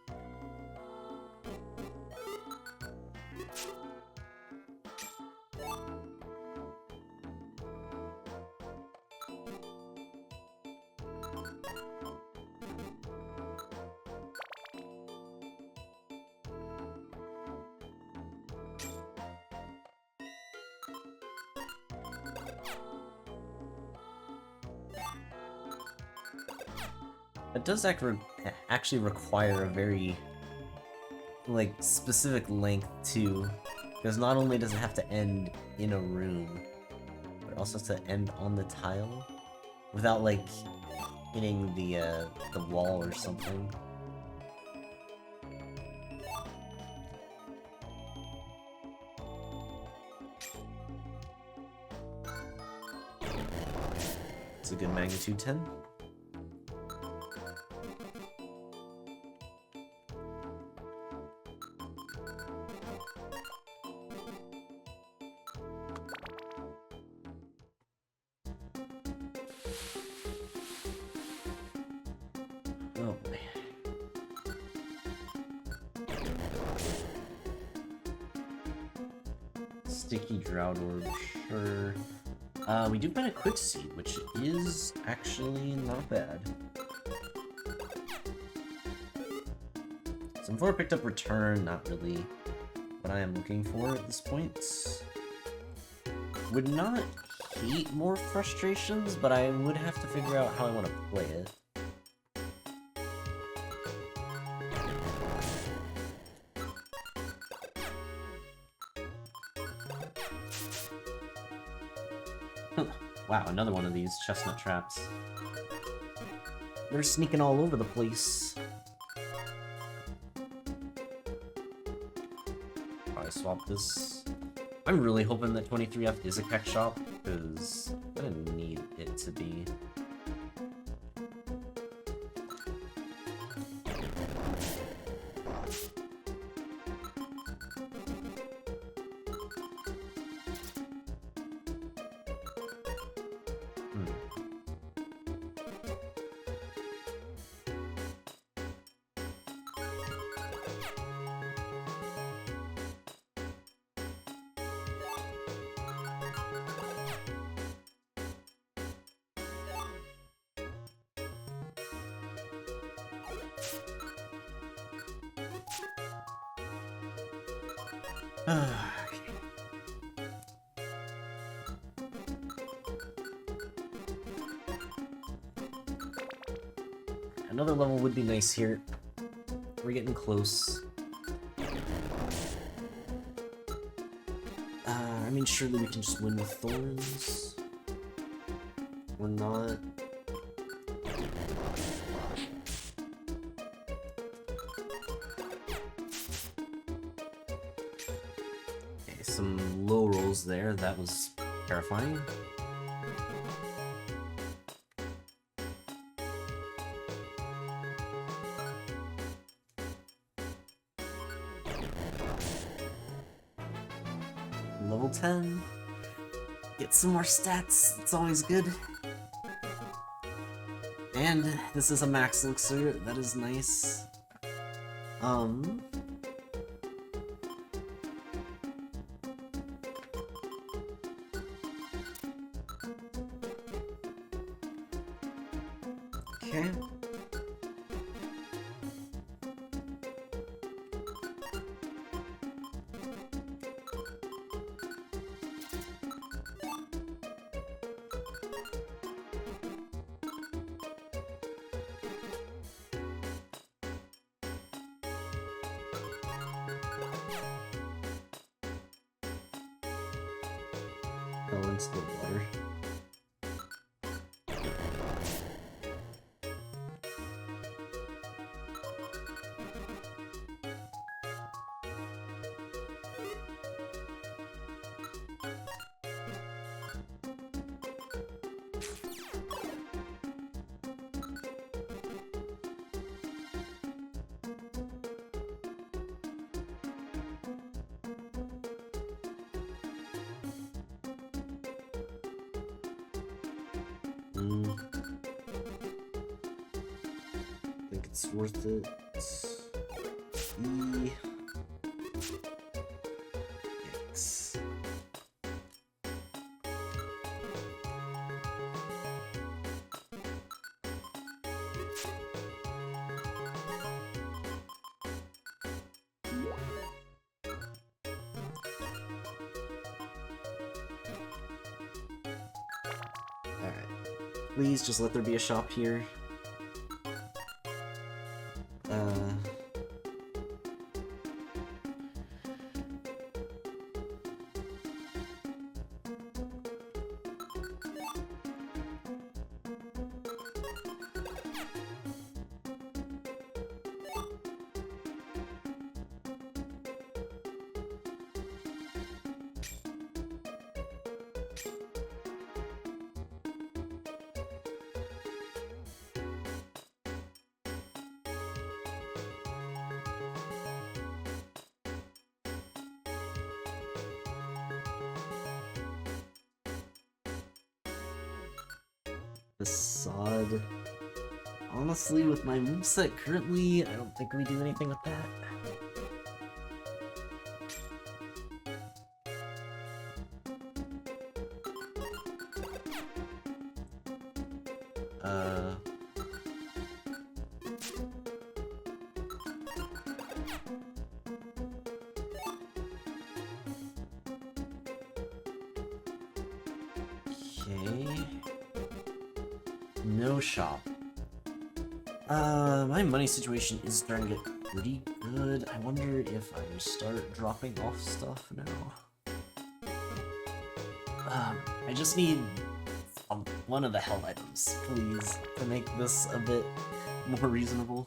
It does actually require a very, like, specific length, too. Because not only does it have to end in a room, but it also has to end on the tile without, like, hitting the wall or something. It's a good magnitude 10. Sticky Drought Orb, sure. We do find a Quick Seed, which is actually not bad. So before I picked up Return, not really what I am looking for at this point. Would not hate more Frustrations, but I would have to figure out how I want to play it. Wow, another one of these chestnut traps. They're sneaking all over the place. Probably swap this. I'm really hoping that 23F is a Keck Shop, because I'm gonna need it to be. Another level would be nice here. We're getting close. I mean, surely we can just win with Thorns. We're not. Okay, some low rolls there. That was terrifying. Level 10. Get some more stats. It's always good. And this is a max elixir. That is nice. Okay. Fell into the water. Think it's worth it. E. X. Alright. Please just let there be a shop here. Facade. Honestly, with my moveset currently, I don't think we do anything with that. Okay. No shop. My money situation is starting to get pretty good. I wonder if I start dropping off stuff now. I just need one of the health items, please, to make this a bit more reasonable.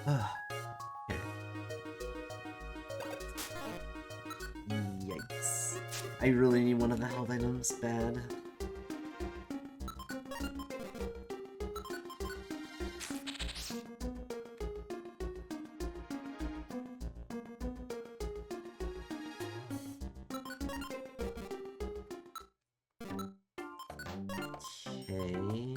Okay. Yikes. I really need one of the health items bad. Okay.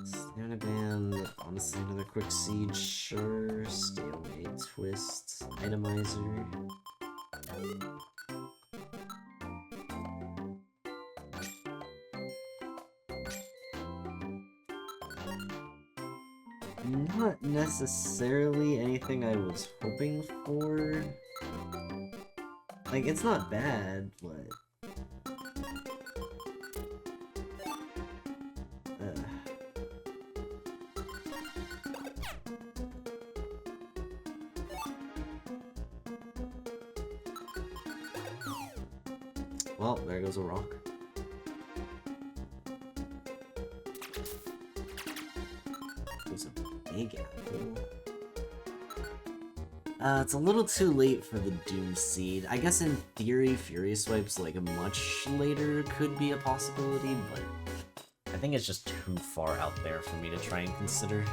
Stamina band, honestly another quick siege, sure. Stay away, twist, itemizer. Not necessarily anything I was hoping for. Like, it's not bad, but... Well, there goes a rock. There's a big apple. It's a little too late for the Doom Seed. I guess in theory, Fury Swipes, like, much later could be a possibility, but I think it's just too far out there for me to try and consider.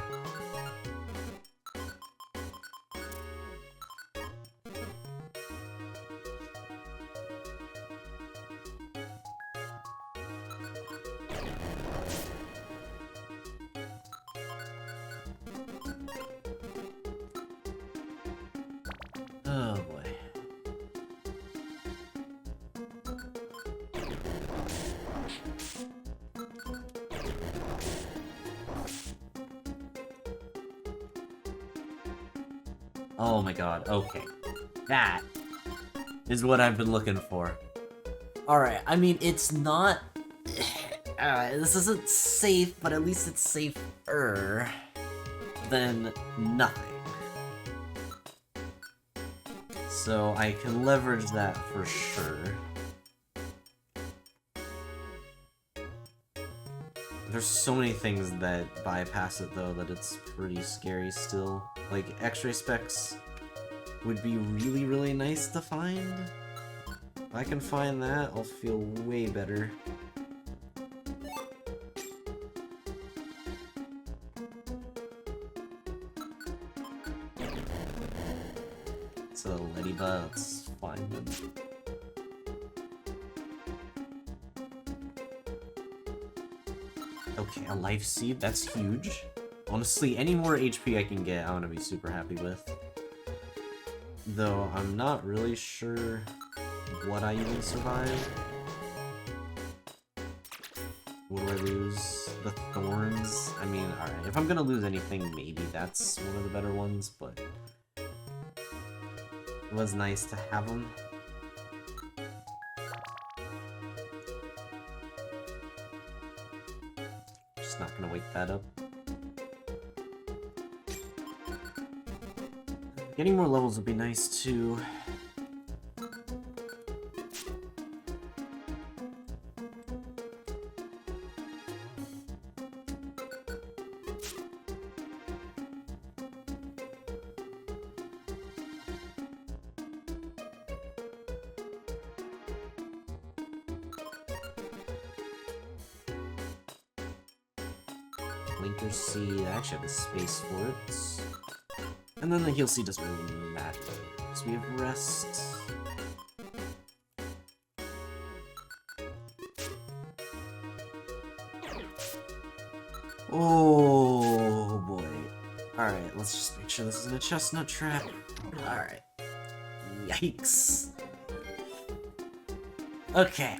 Oh boy. Oh my god, okay. That is what I've been looking for. Alright, I mean, it's not... this isn't safe, but at least it's safer than nothing. So I can leverage that for sure. There's so many things that bypass it though that it's pretty scary still. Like X-ray specs would be really, really nice to find. If I can find that, I'll feel way better. It's a ladybug, it's fine then. Okay, a life seed, that's huge. Honestly, any more HP I can get, I'm gonna be super happy with. Though, I'm not really sure what I even survive. What do I lose? The thorns? I mean, alright, if I'm gonna lose anything, maybe that's one of the better ones, but... it was nice to have them. Just not gonna wake that up. Getting more levels would be nice too. Linker Seed, I actually have the space for it. And then the heal seed doesn't really matter. So we have rest. Oh boy. Alright, let's just make sure this isn't a chestnut trap. Alright. Yikes. Okay.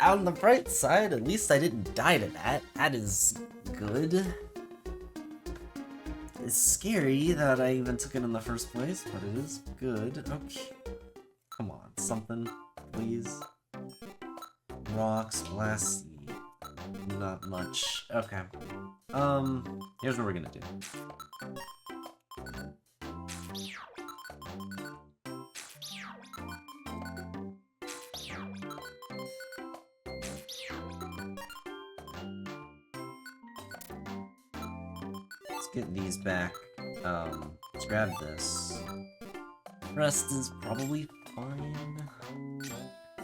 On the bright side, at least I didn't die to that. That is good. It's scary that I even took it in the first place, but it is good. Okay. Come on, something, please. Rocks, blast. Not much. Okay. Here's what we're gonna do. Let's get these back. Let's grab this. Rest is probably fine.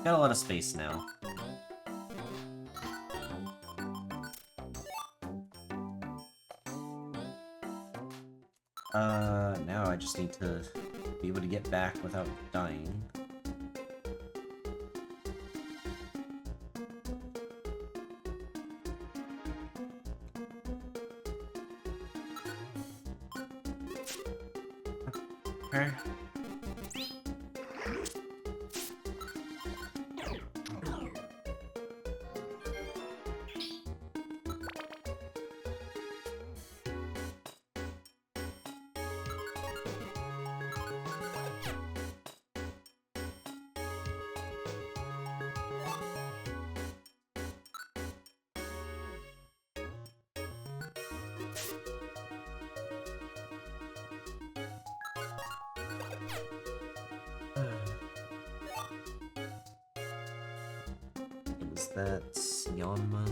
Got a lot of space now. Now I just need to be able to get back without dying. Okay. Is that Yanma?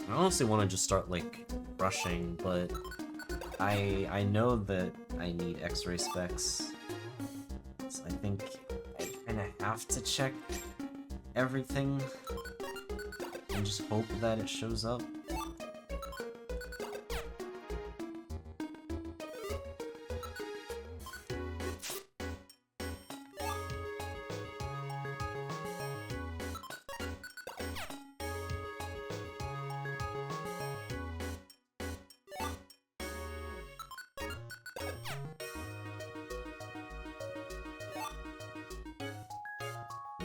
I honestly want to just start like rushing, but I know that I need X-ray specs, so I think I kind of have to check everything and just hope that it shows up.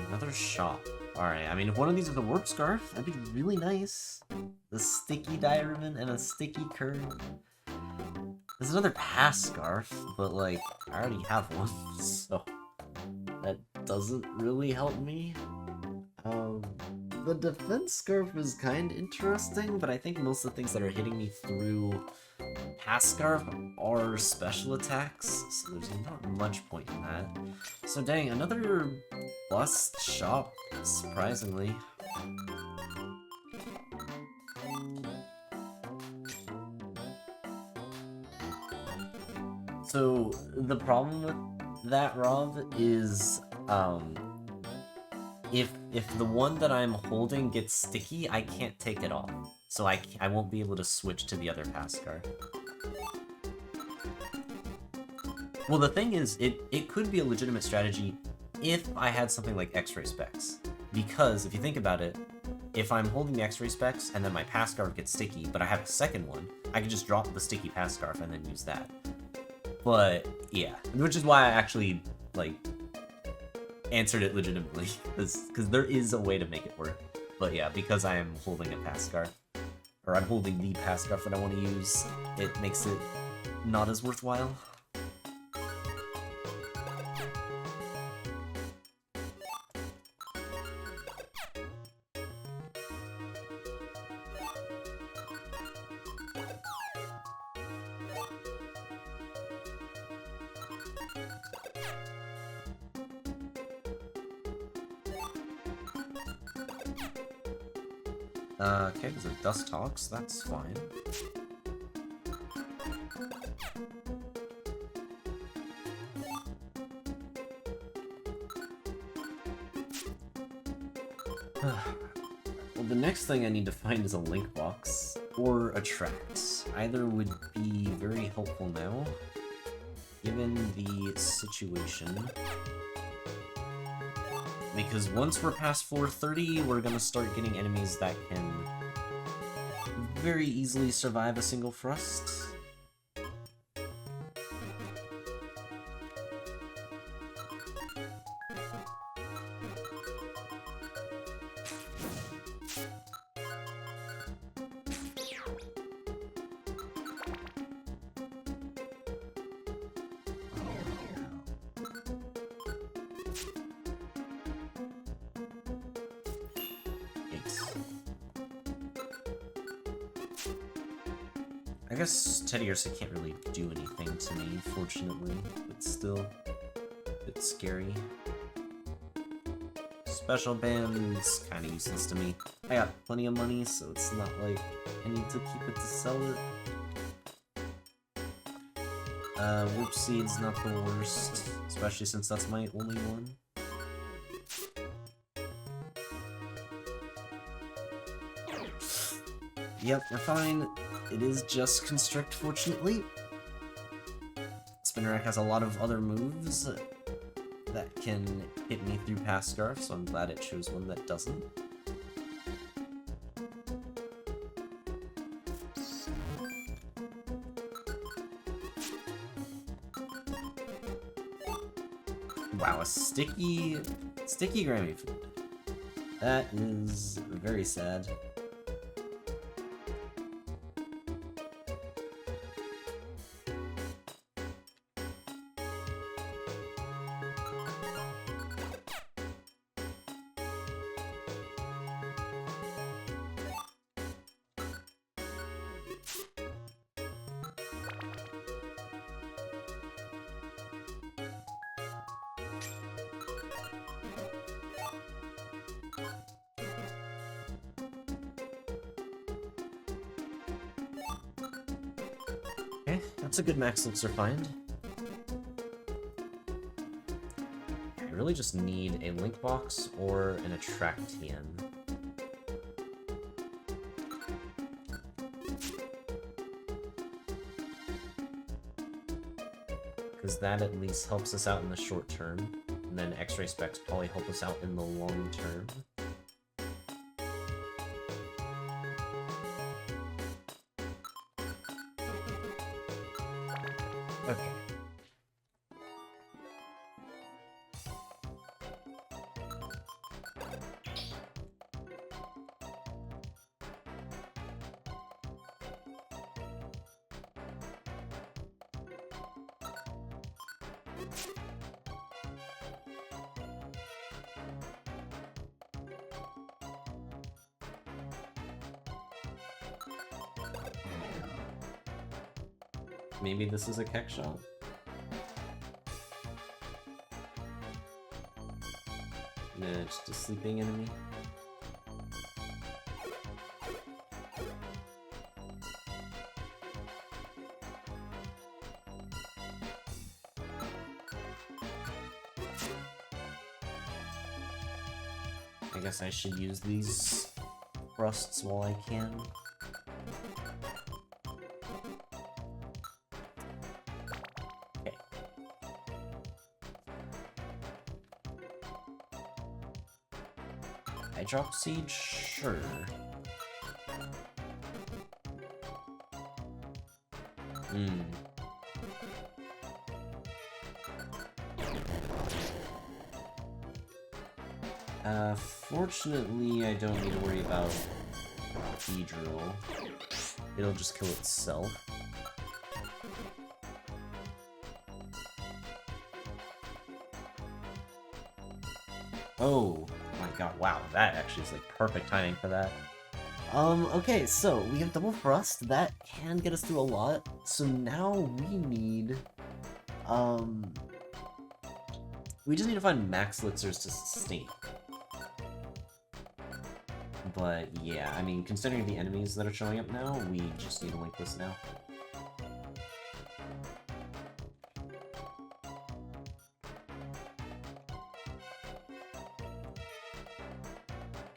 Another shop. Alright, I mean, if one of these is a warp scarf, that'd be really nice. The sticky diamond and a sticky curve. There's another pass scarf, but like, I already have one, so that doesn't really help me. The defense scarf is kind of interesting, but I think most of the things that are hitting me through pass scarf are special attacks, so there's not much point in that. So dang, another bust shop, surprisingly. So the problem with that, Rob, is if the one that I'm holding gets sticky, I can't take it off. So I won't be able to switch to the other pass scarf. Well, the thing is, it could be a legitimate strategy if I had something like X-ray specs. Because if you think about it, if I'm holding the X-ray specs and then my pass scarf gets sticky, but I have a second one, I can just drop the sticky pass scarf and then use that. But yeah, which is why I actually like answered it legitimately, because there is a way to make it work. But yeah, because I am holding a pass scarf, or I'm holding the pass scarf that I want to use, it makes it not as worthwhile. Okay, there's a dust talks, that's fine. Well, the next thing I need to find is a link box, or a tract. Either would be very helpful now, given the situation. Because once we're past floor 30, we're gonna start getting enemies that can very easily survive a single thrust. I guess Teddy Ursa can't really do anything to me, fortunately. It's still a bit scary. Special band's kind of useless to me. I got plenty of money, so it's not like I need to keep it to sell it. Warp Seed's not the worst, especially since that's my only one. Yep, we're fine. It is just Constrict, fortunately. Spinnerack has a lot of other moves that can hit me through Past Scarf, so I'm glad it chose one that doesn't. Wow, a sticky Grammy food. That is very sad. Okay, that's a good max elixir find. I really just need a link box or an Attractian. Because that at least helps us out in the short term, and then X-ray specs probably help us out in the long term. Okay. Maybe this is a Keck shot. No, just a sleeping enemy. I guess I should use these thrusts while I can. Drop seed? Sure. Fortunately, I don't need to worry about Beedrill. It'll just kill itself. Oh my god, wow, that actually is like perfect timing for that. Okay, so we have double thrust, that can get us through a lot. So now we need, we just need to find max elixirs to sustain. But yeah, I mean, considering the enemies that are showing up now, we just need to link this now.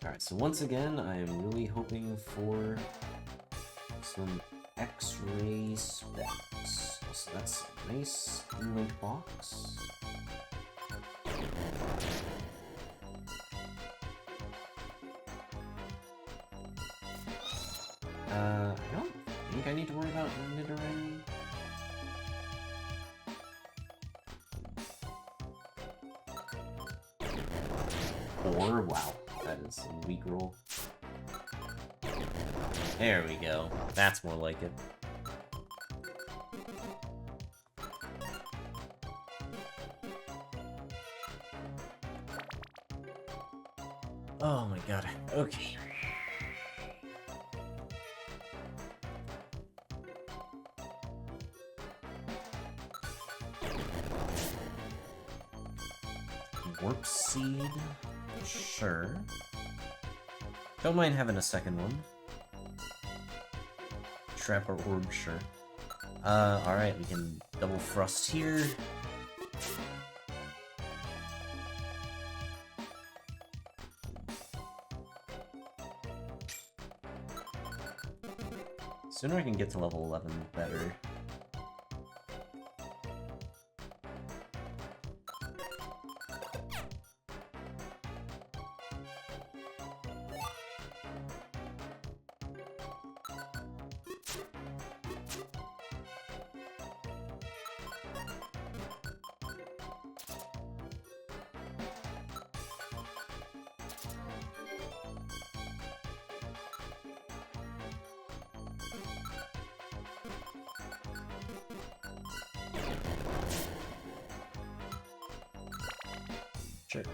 Alright, so once again, I am really hoping for some X-ray specs. So that's a nice link box. I don't think I need to worry about Nidoran. Or, wow, that is a weak roll. There we go. That's more like it. Oh my god. Okay. warp seed? Sure. Don't mind having a second one. Trap or orb, sure. Alright, we can double thrust here. Sooner I can get to level 11, the better. Sure.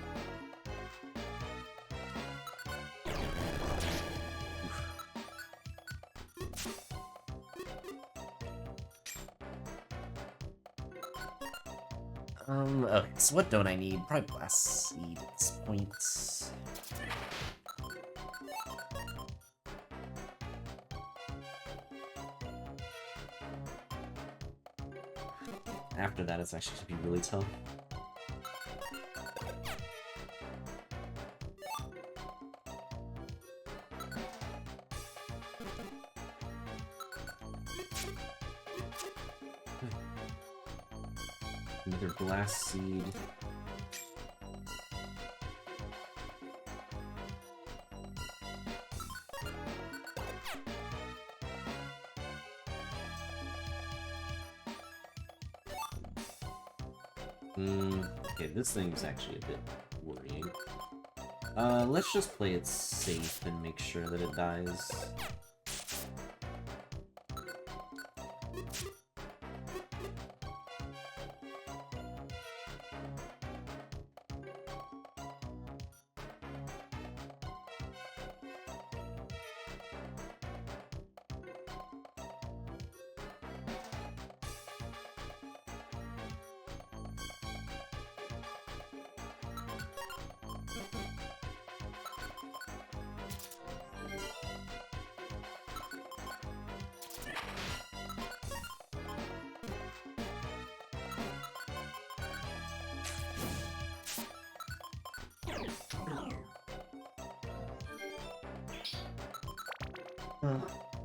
Okay, so what don't I need? Probably blast seed at this point. After that, it's actually gonna be really tough. Another blast seed. Okay, this thing's actually a bit worrying. Let's just play it safe and make sure that it dies.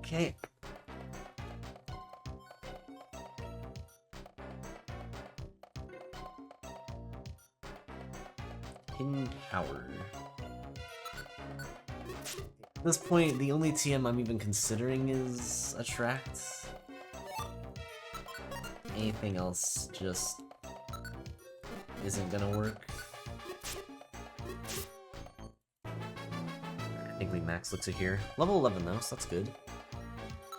Okay. Hidden power. At this point, the only TM I'm even considering is Attract. Anything else just isn't gonna work. I think we max looks it here. Level 11 though, so that's good.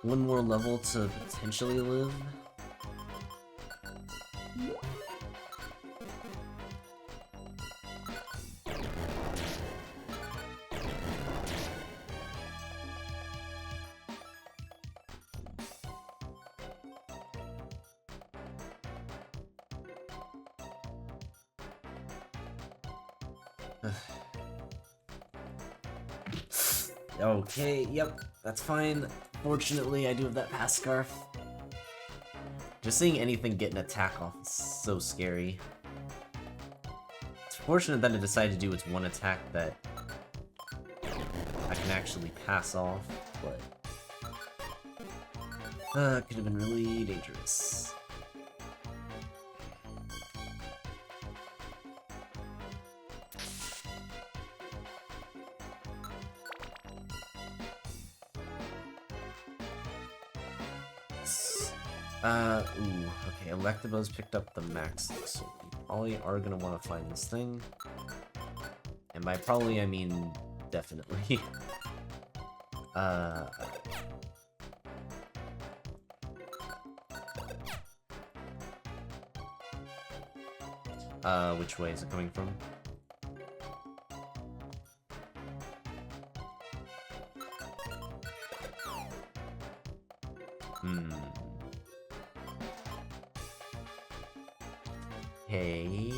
One more level to potentially live. Okay, yep, that's fine. Fortunately, I do have that pass scarf. Just seeing anything get an attack off is so scary. It's fortunate that it decided to do its one attack that I can actually pass off, but it could have been really dangerous. Ooh, okay, Electabuzz picked up the max, so we probably are gonna want to find this thing. And by probably, I mean definitely. Which way is it coming from? Okay.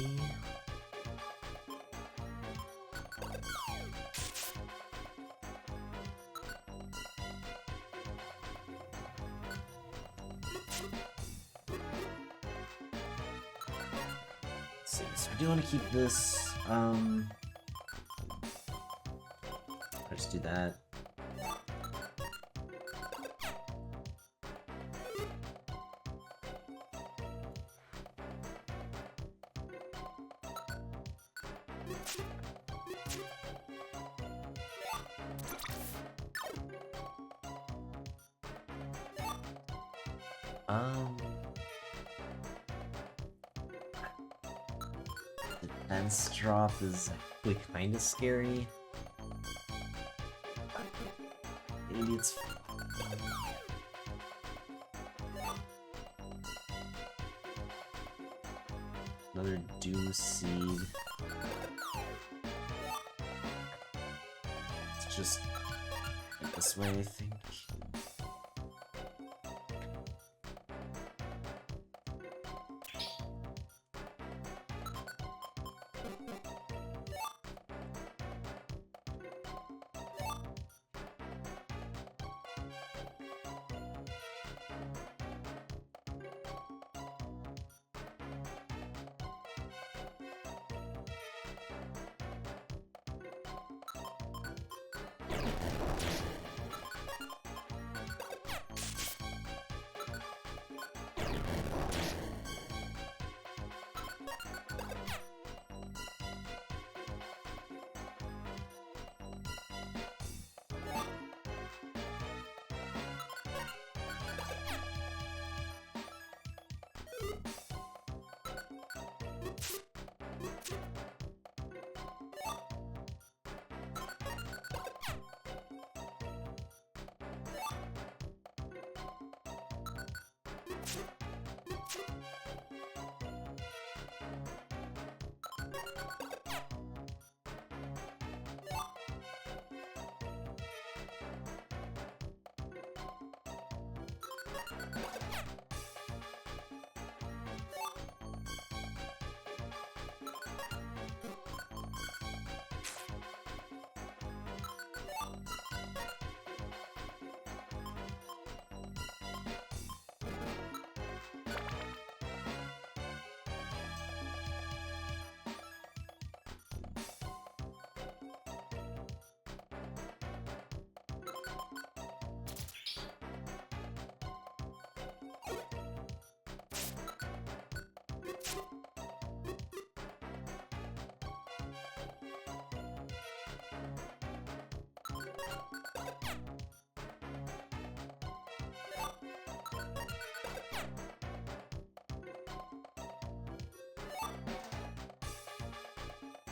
So I do want to keep this, let's do that. Defense drop is actually kind of scary. Maybe it's... Another Doom Seed. It's just this way, I think.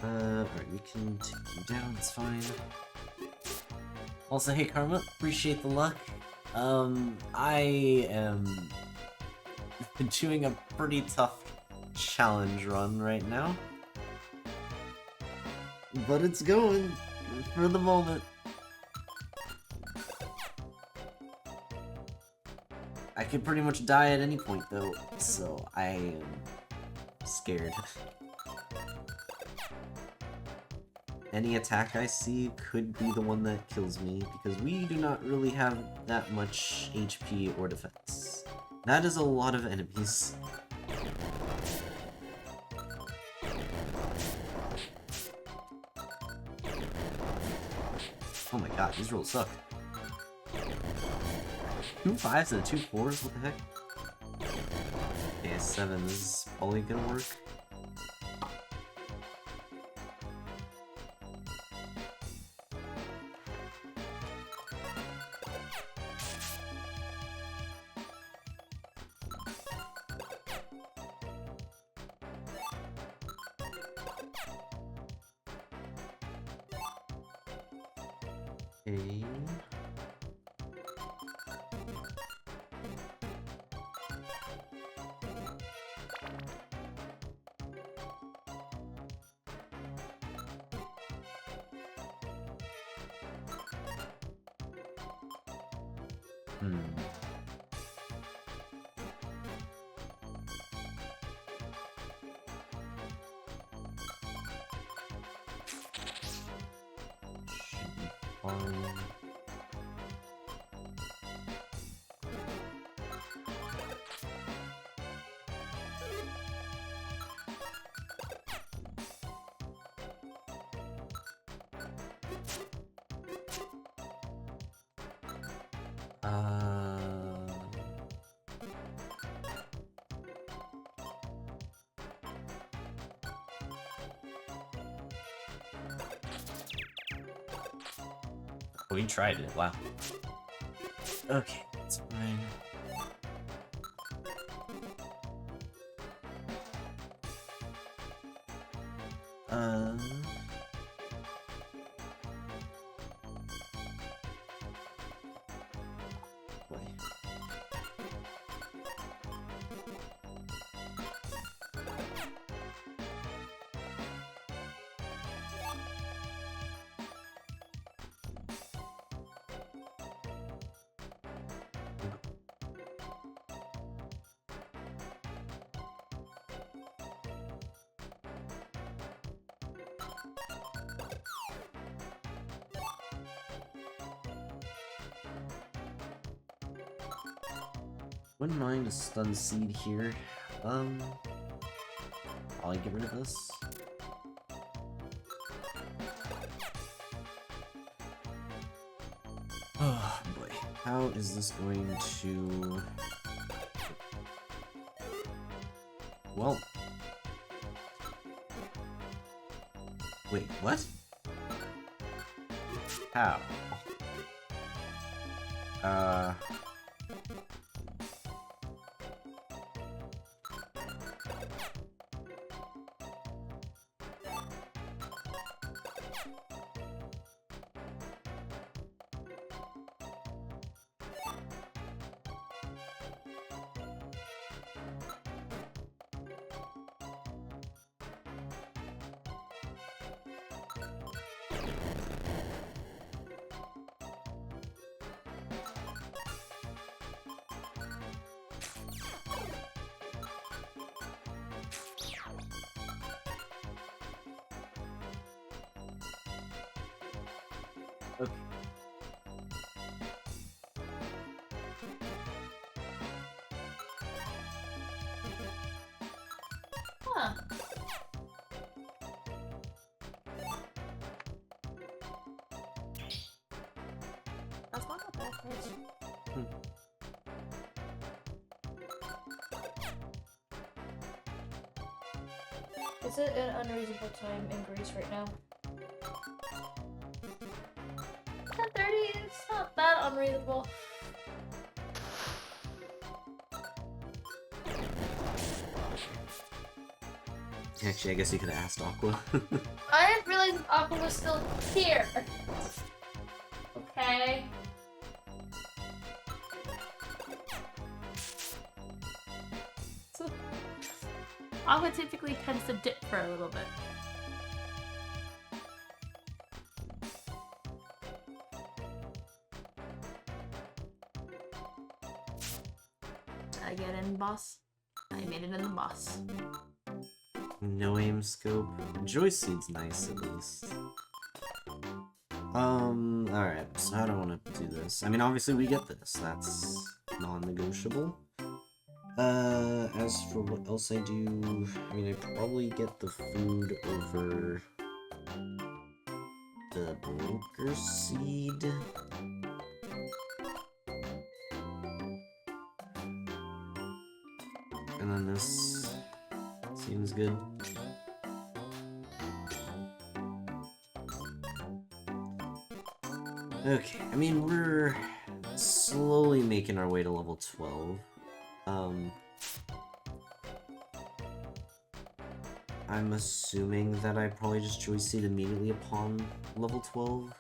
Alright, we can take you down, it's fine. Also, hey Karma, appreciate the luck. I am doing a pretty tough challenge run right now. But it's going, for the moment. I could pretty much die at any point though, so I am scared. Any attack I see could be the one that kills me, because we do not really have that much HP or defense. That is a lot of enemies. Oh my god, these rolls suck. 2 5s and 2 4s? What the heck? Okay, 7 is probably gonna work. Okay. Should be fine. We tried it. Wow. Okay, that's fine. Boy. Wouldn't mind a stun seed here. I'll get rid of this. Oh boy, how is this going to... Well... Wait, what? How? Okay. Huh. That's not a bad place. Is it an unreasonable time in Greece right now? 10:30, it's not that unreasonable. Actually, I guess you could have asked Aqua. I didn't realize Aqua was still here. Okay. Aqua typically tends to dip for a little bit. Did I get in, boss? I made it in the boss. No aim scope. Joy Seed's nice at least. Alright, so how do I want to do this? I mean, obviously we get this. That's non-negotiable. As for what else I do, I mean, I probably get the food over the broker seed. And then this seems good. Okay, I mean, we're slowly making our way to level 12. I'm assuming that I probably just choice seed immediately upon level 12.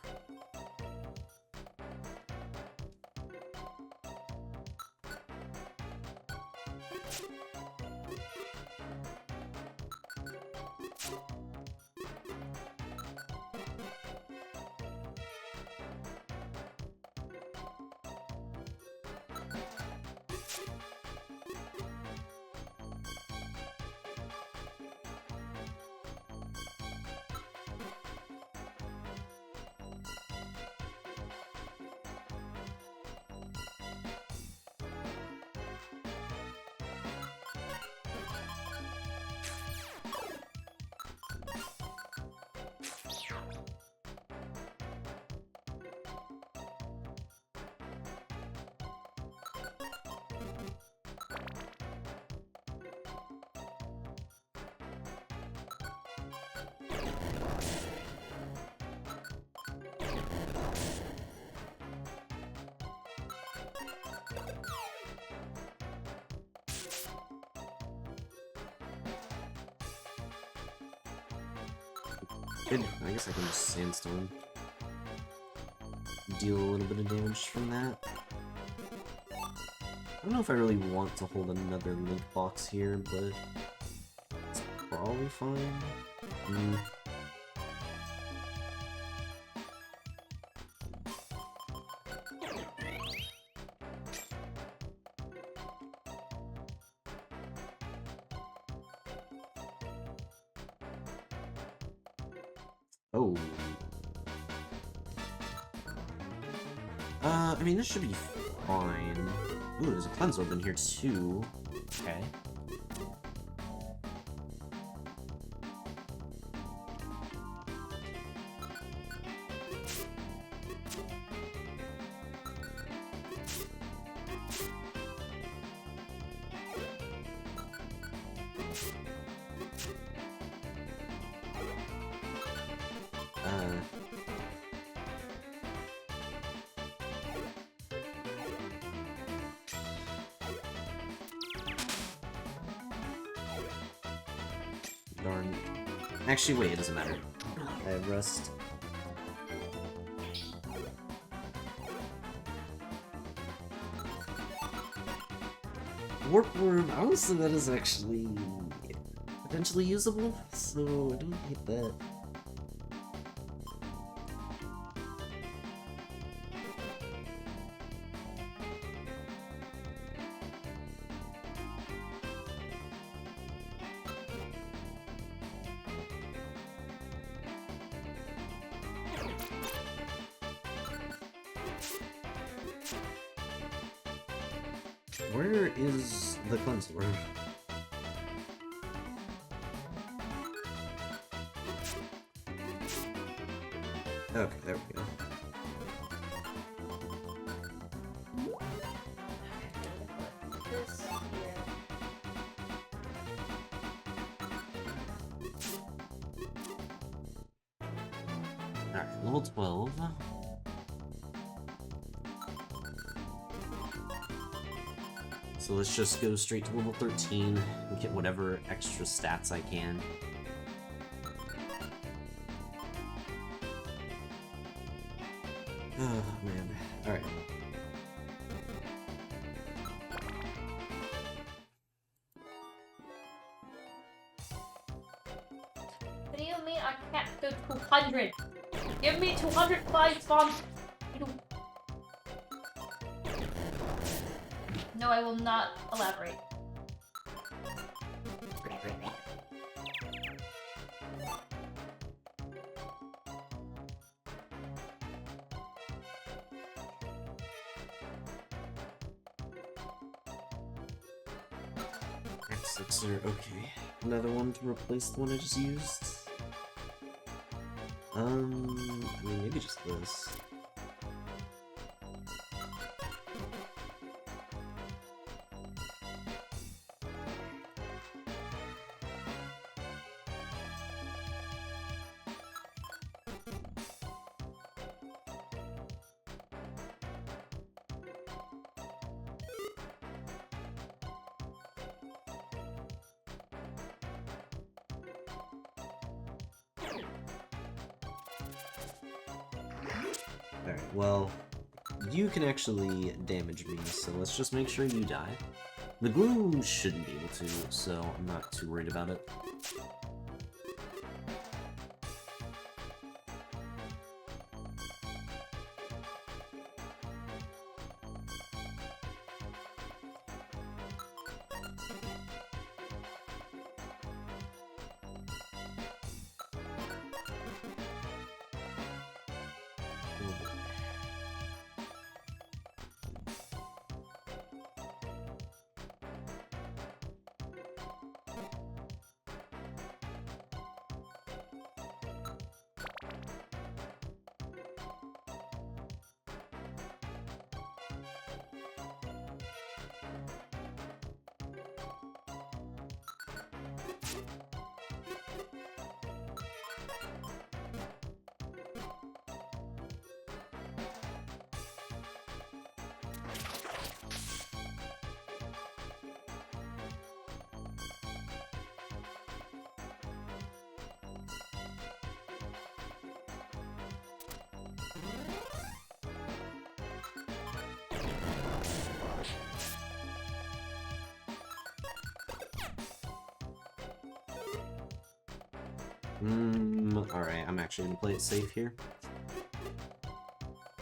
Good. I guess I can just Sandstorm. Deal a little bit of damage from that. I don't know if I really want to hold another Link box here, but it's probably fine. Oh. I mean, this should be fine. Ooh, there's a cleanse orb in here too. Okay. Darn. Actually, wait, it doesn't matter. I have rest. Warp Worm, I would say that is actually potentially usable, so I don't hate that. Where is the cleanse orb? Okay, there we go. This here. Alright, level 12. So let's just go straight to level 13 and get whatever extra stats I can. Oh man. Alright. What do you mean I can't do 200? Give me 200 points, Mom! No, I will not elaborate. X6er, okay. Another one to replace the one I just used. I mean, maybe just this. Alright, well, you can actually damage me, so let's just make sure you die. The glue shouldn't be able to, so I'm not too worried about it. Alright, I'm actually gonna play it safe here.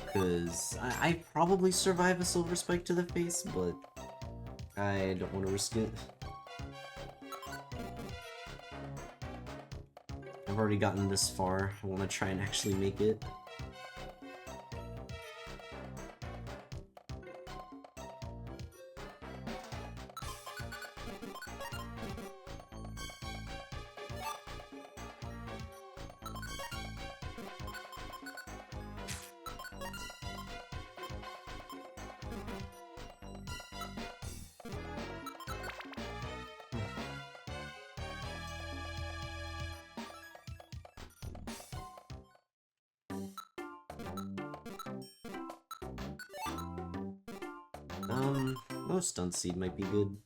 Because I probably survive a silver spike to the face, but I don't want to risk it. I've already gotten this far. I want to try and actually make it. No stun seed might be good.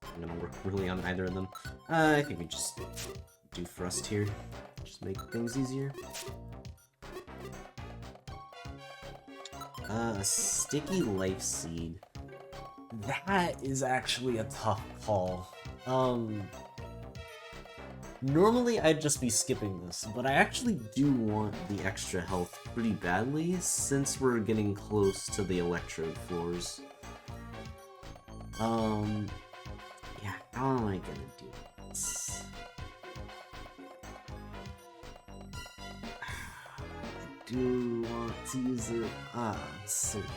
I don't work really on either of them. I think we just do Thrust here. Just make things easier. A Sticky Life Seed. That is actually a tough call. Normally I'd just be skipping this, but I actually do want the extra health pretty badly since we're getting close to the electrode floors. Yeah, how am I gonna do this? I do want to use it. I'm so worried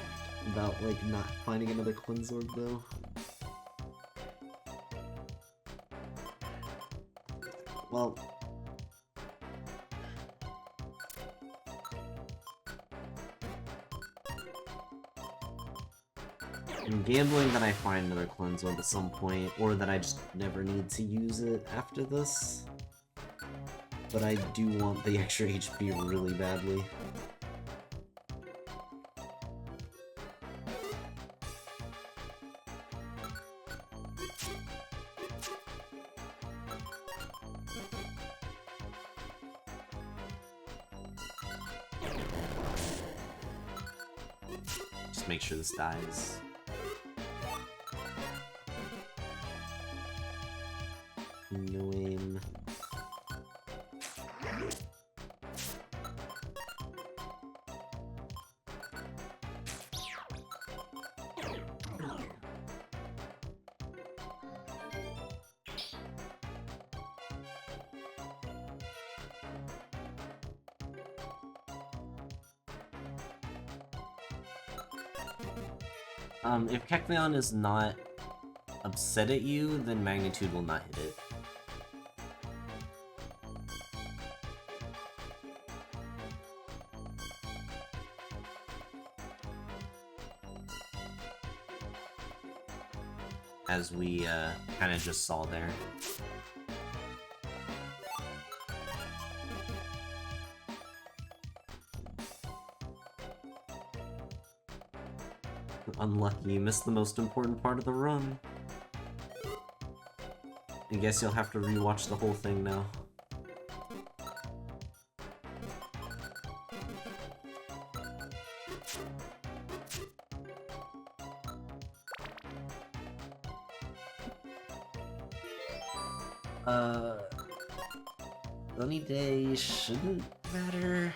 about, like, not finding another Cleanse Orb, though. Well... I'm gambling that I find another Cleanse Orb at some point, or that I just never need to use it after this. But I do want the extra HP really badly. Just make sure this dies. No aim. If Kecleon is not upset at you, then Magnitude will not hit it. As we kind of just saw there. Unlucky, you missed the most important part of the run. I guess you'll have to rewatch the whole thing now. Sunny day shouldn't matter.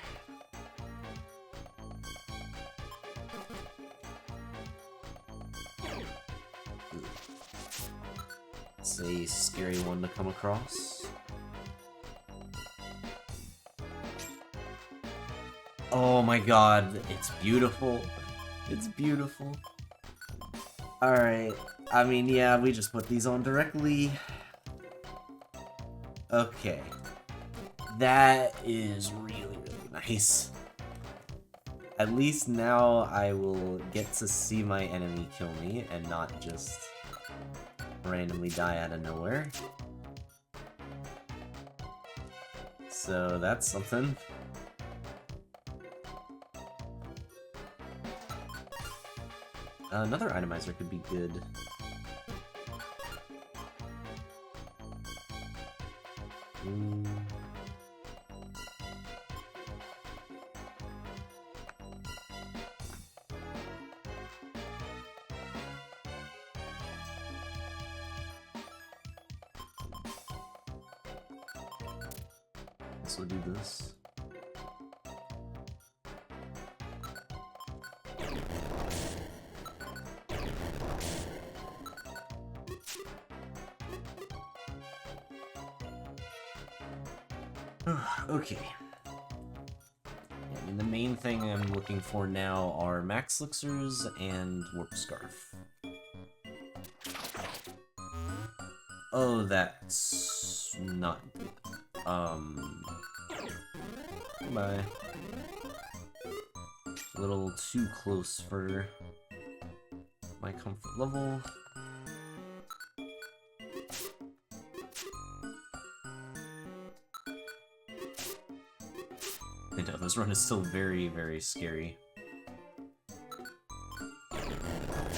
It's a scary one to come across. Oh my god, it's beautiful. It's beautiful. Alright, I mean, yeah, we just put these on directly. Okay. That is really, really nice. At least now I will get to see my enemy kill me and not just randomly die out of nowhere. So that's something. Another itemizer could be good. Mm. So do this. Okay. I mean, the main thing I'm looking for now are max elixirs and warp scarf. Oh, that's not good. Goodbye. A little too close for my comfort level. I know, this run is still very, very scary.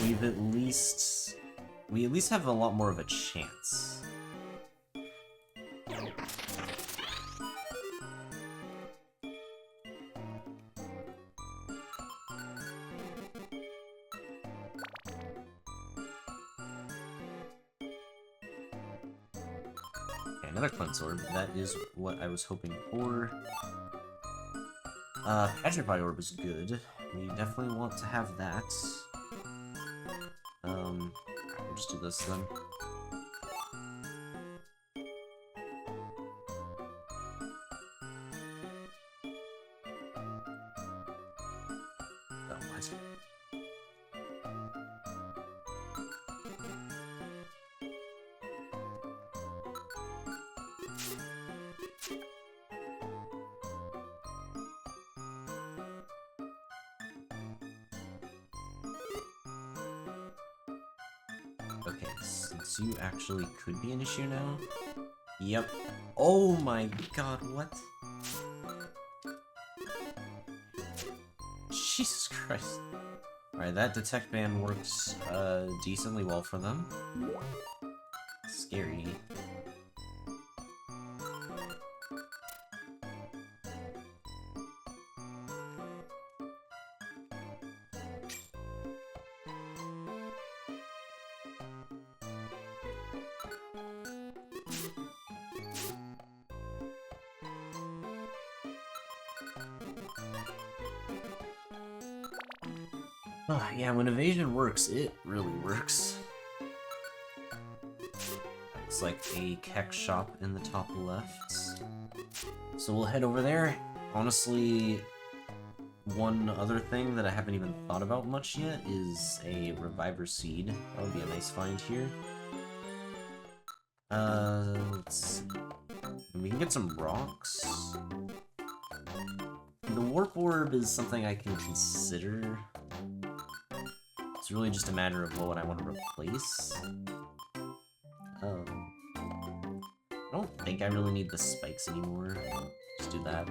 We at least have a lot more of a chance. Another cleanse orb. That is what I was hoping for. Petrify orb is good. We definitely want to have that. We'll just do this then. Oh, what? Okay, since you actually could be an issue now. Yep. Oh my god, what? Jesus Christ. Alright, that detect ban works decently well for them. Scary. Oh, yeah, when evasion works, it really works. Looks like a Keck shop in the top left. So we'll head over there. Honestly, one other thing that I haven't even thought about much yet is a Reviver Seed. That would be a nice find here. Let's see. We can get some rocks. The Warp Orb is something I can consider. It's really just a matter of what I want to replace. I don't think I really need the spikes anymore. Just do that.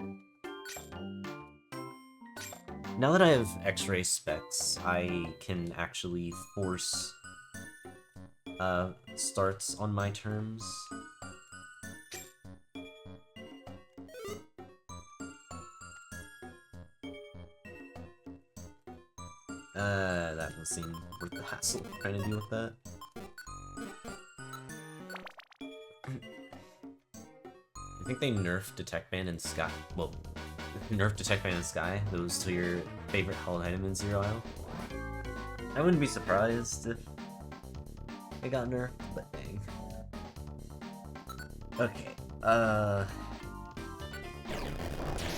Now that I have X-ray specs, I can actually force starts on my terms. That doesn't seem worth the hassle trying to deal with that. I think they nerfed Detect Ban in Sky. Well, nerfed Detect Ban in Sky. Those to your favorite held item in Zero Isle. I wouldn't be surprised if it got nerfed, but dang. Okay,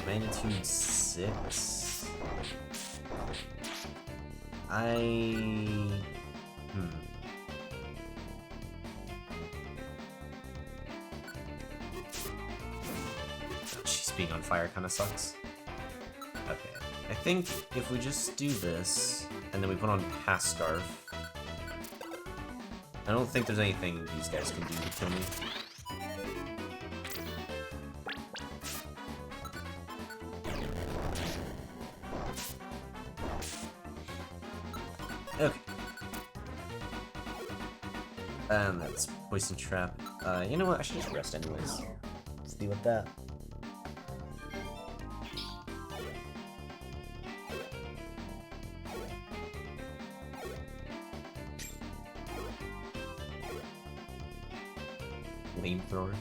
Magnitude 6. Jeez, being on fire kind of sucks. Okay, I think if we just do this, and then we put on Pass Scarf, I don't think there's anything these guys can do to kill me. Okay. And that's Poison Trap. You know what? I should just rest anyways. Let's deal with that. Flamethrower.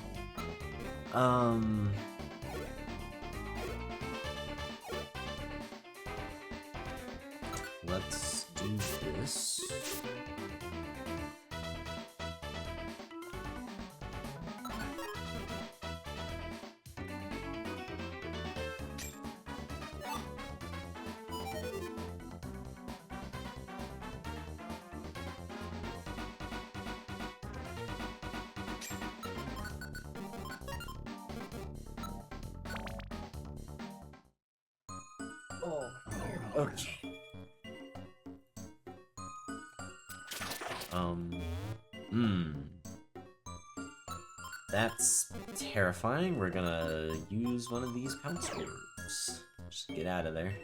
Let's do this. Oh, okay. That's terrifying. We're gonna use one of these pounce orbs. Just get out of there.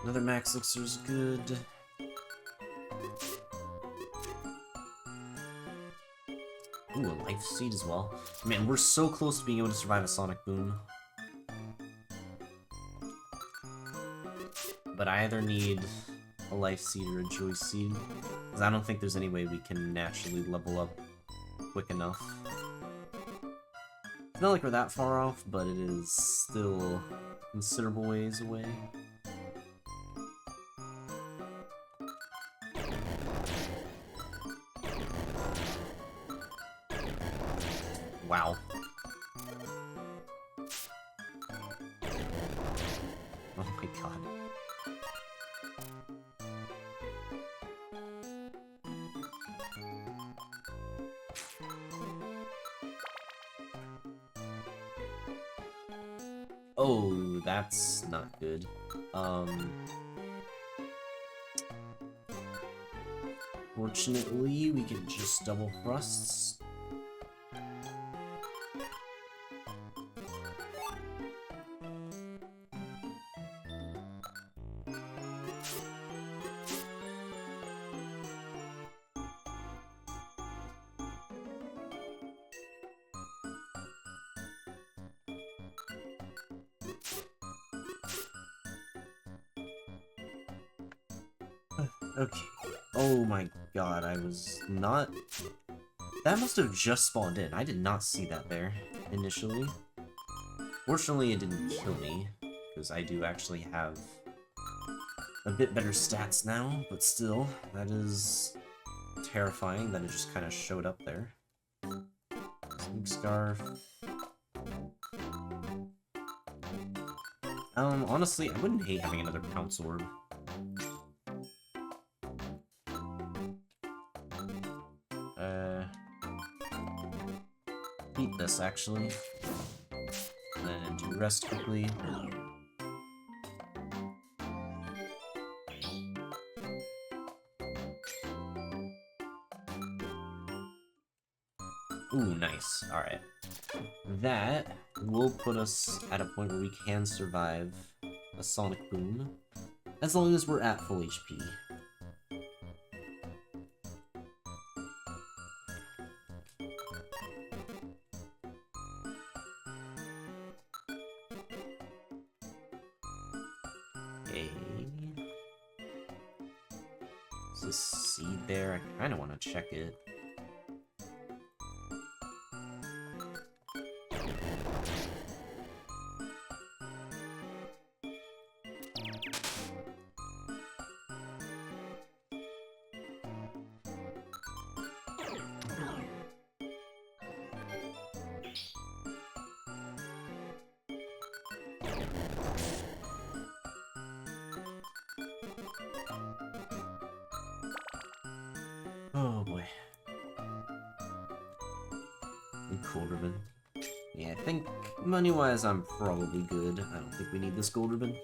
Another max elixir's good. Ooh, a life seed as well. Man, we're so close to being able to survive a sonic boom. But I either need a life seed or a joy seed, because I don't think there's any way we can naturally level up quick enough. It's not like we're that far off, but it is still considerable ways away. Wow. Oh my god. Oh, that's not good. Fortunately, we can just double thrusts. Okay. Oh my god, I was not... That must have just spawned in. I did not see that there initially. Fortunately, it didn't kill me, because I do actually have a bit better stats now, but still, that is terrifying that it just kind of showed up there. Sneak Scarf. Honestly, I wouldn't hate having another Pounce Orb. Beat this, actually. And then do rest quickly. Ooh, nice. Alright. That will put us at a point where we can survive a Sonic Boom, as long as we're at full HP. Okay. There's a seed there. I kind of want to check it. Oh boy. And gold ribbon. Yeah, I think money-wise I'm probably good. I don't think we need this gold ribbon.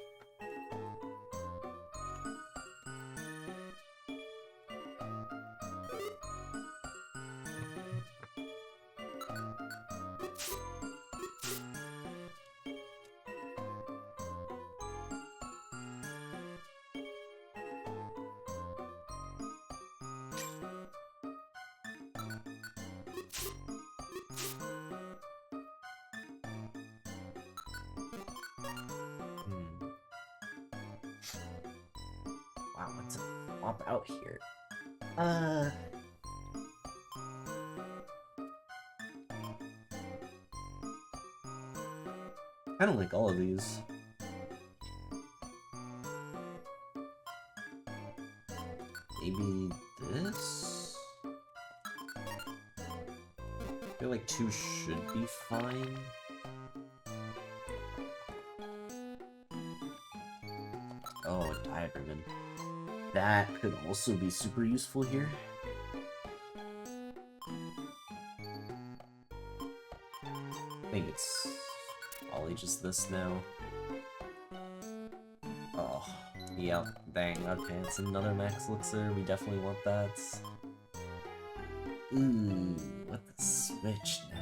Wow, let's swap out here. I don't like all of these. Maybe this? I feel like 2 should be fine. Oh, a diet ribbon. That could also be super useful here. I think it's probably just this now. Oh, yep, dang, okay, it's another max elixir, we definitely want that. Ooh, what the switch now?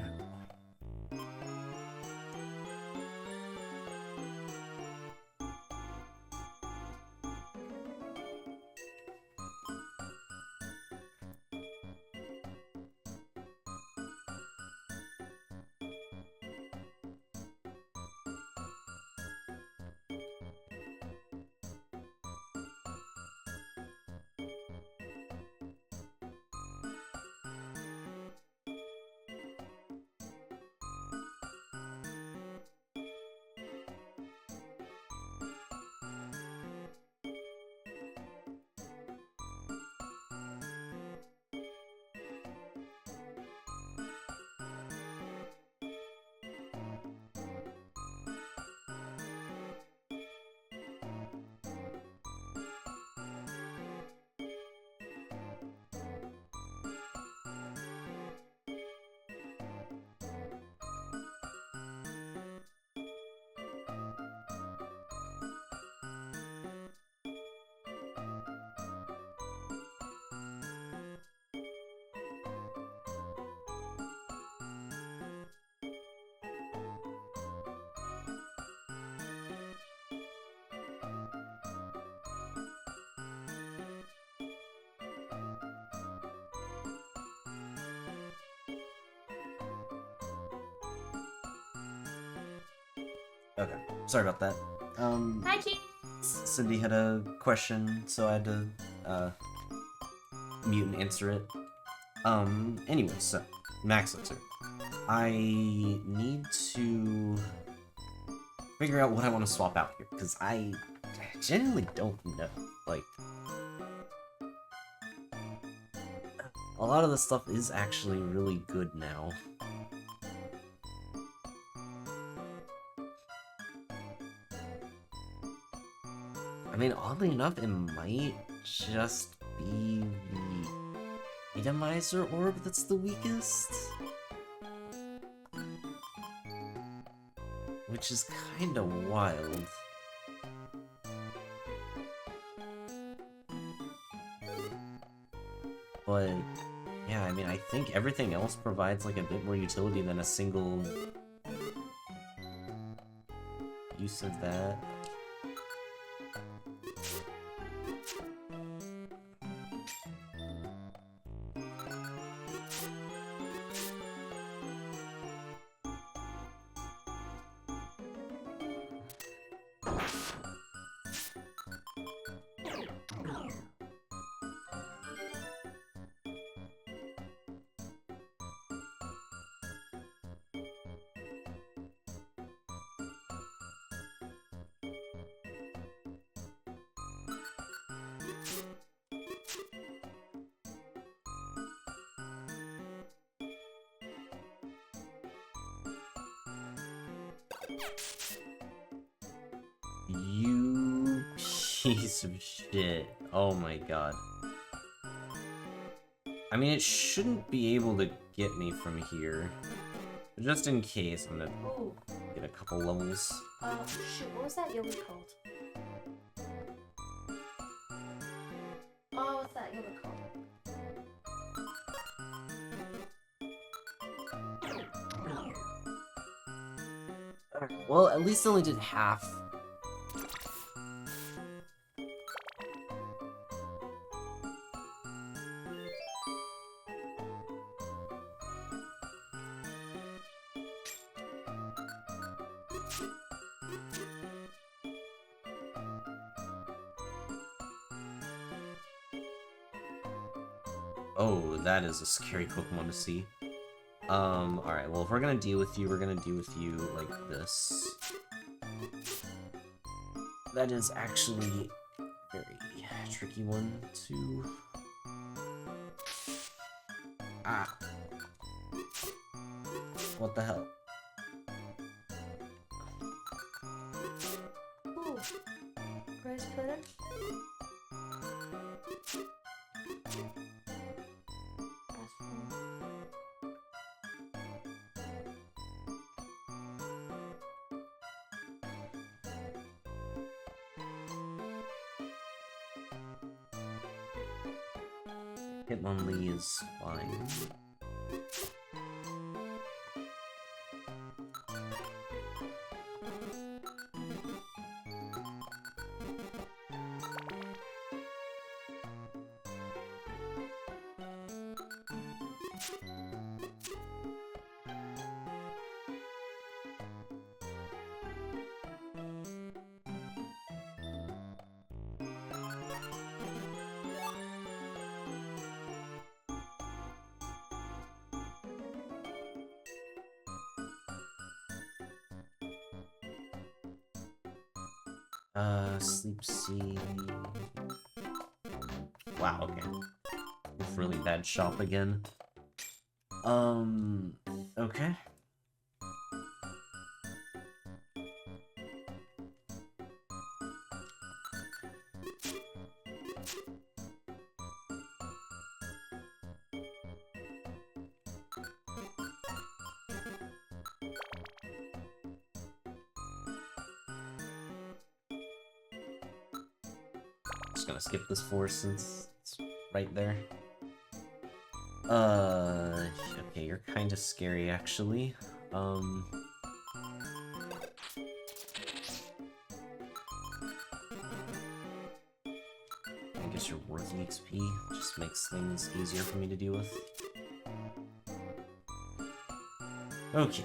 Okay, sorry about that. Hi, Cheese. Cindy had a question, so I had to mute and answer it. Anyway, so max elixir. I need to figure out what I want to swap out here because I genuinely don't know. Like, a lot of the stuff is actually really good now. I mean, oddly enough, it might just be the Atomizer Orb that's the weakest. Which is kinda wild. But, yeah, I mean, I think everything else provides like a bit more utility than a single use of that. You piece of shit. Oh my god. I mean, it shouldn't be able to get me from here. But just in case, I'm gonna Ooh. get a couple levels. Shoot, what was that yogurt called? Oh, what's that yogurt called? Well, at least I only did half. Oh, that is a scary Pokemon to see. Alright, well, if we're gonna deal with you, we're gonna deal with you like this. That is actually a very tricky one to... Ah. What the hell? Ooh. Rice pudding? Hitmonlee is fine. Sleep Seed. Wow, okay. Really bad shop again. Okay. Just gonna skip this forest since it's right there. Okay, you're kind of scary actually. I guess you're worth XP, just makes things easier for me to deal with. Okay,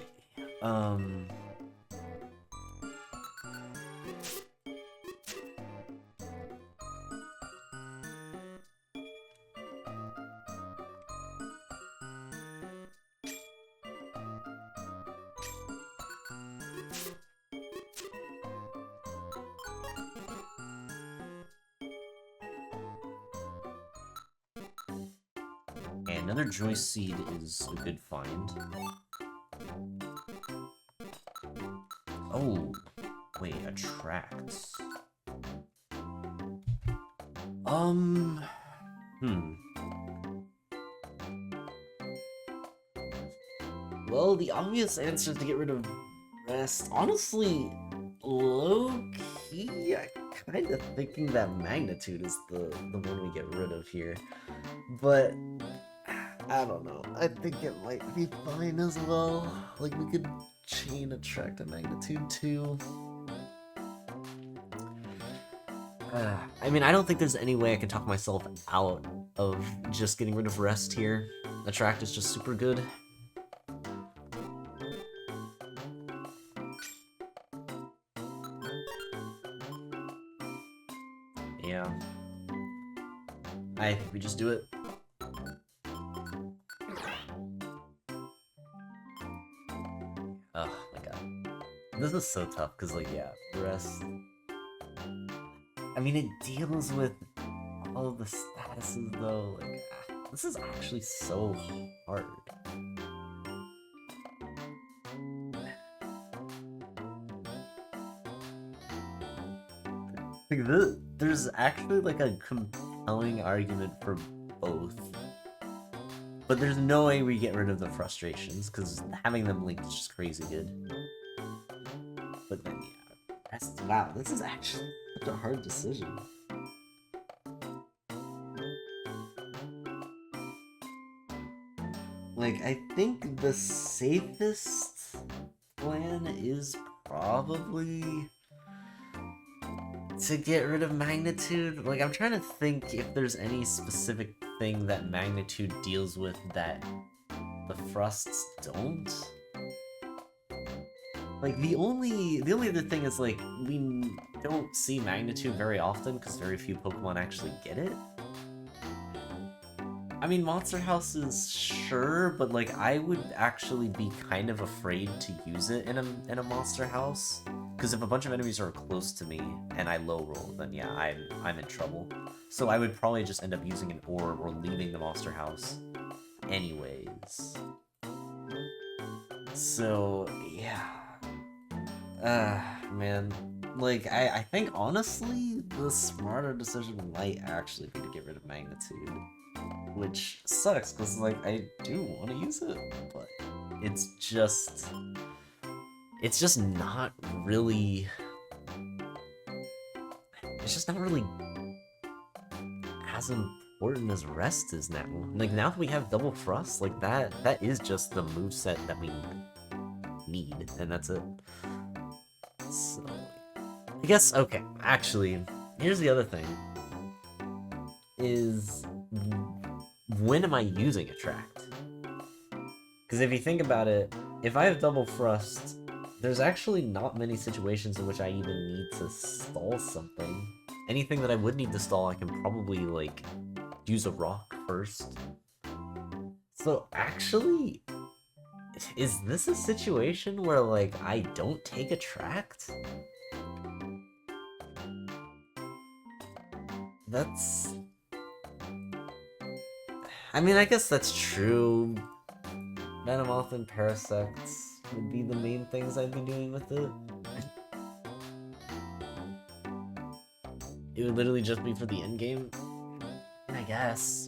another Joy Seed is a good find. Oh, wait, attracts. Well, the obvious answer is to get rid of Rest. Honestly, low-key, I kind of thinking that Magnitude is the one we get rid of here. But I don't know. I think it might be fine as well. Like, we could chain attract a Magnitude too. I mean, I don't think there's any way I can talk myself out of just getting rid of Rest here. Attract is just super good. Yeah. I think we just do it. Oh my god. This is so tough, because, like, yeah, Rest... I mean, it deals with all of the statuses though. Like, this is actually so hard. Like, there's actually like a compelling argument for both. But there's no way we get rid of the frustrations, because having them linked is just crazy good. But then, yeah, wow, this is actually such a hard decision. Like, I think the safest plan is probably to get rid of magnitude. Like, I'm trying to think if there's any specific thing that magnitude deals with that the thrusts don't. Like, the only other thing is, like, we don't see magnitude very often because very few Pokemon actually get it. I mean, monster houses, sure, but like I would actually be kind of afraid to use it in a monster house, because if a bunch of enemies are close to me and I low roll, then yeah, I'm in trouble. So I would probably just end up using an orb or leaving the monster house, anyways. So yeah, man, like I think honestly the smarter decision might actually be to get rid of magnitude. Which sucks, because, like, I do want to use it, but it's just not really... It's just not really as important as rest is now. Like, now that we have double thrust, like, that is just the moveset that we need, and that's it. So, I guess, okay, actually, here's the other thing. Is... when am I using Attract? Because if you think about it, if I have double thrust, there's actually not many situations in which I even need to stall something. Anything that I would need to stall, I can probably, like, use a rock first. So, actually, is this a situation where, like, I don't take Attract? That's... I mean, I guess that's true. Venomoth and Parasects would be the main things I'd be doing with it. It would literally just be for the endgame, I guess.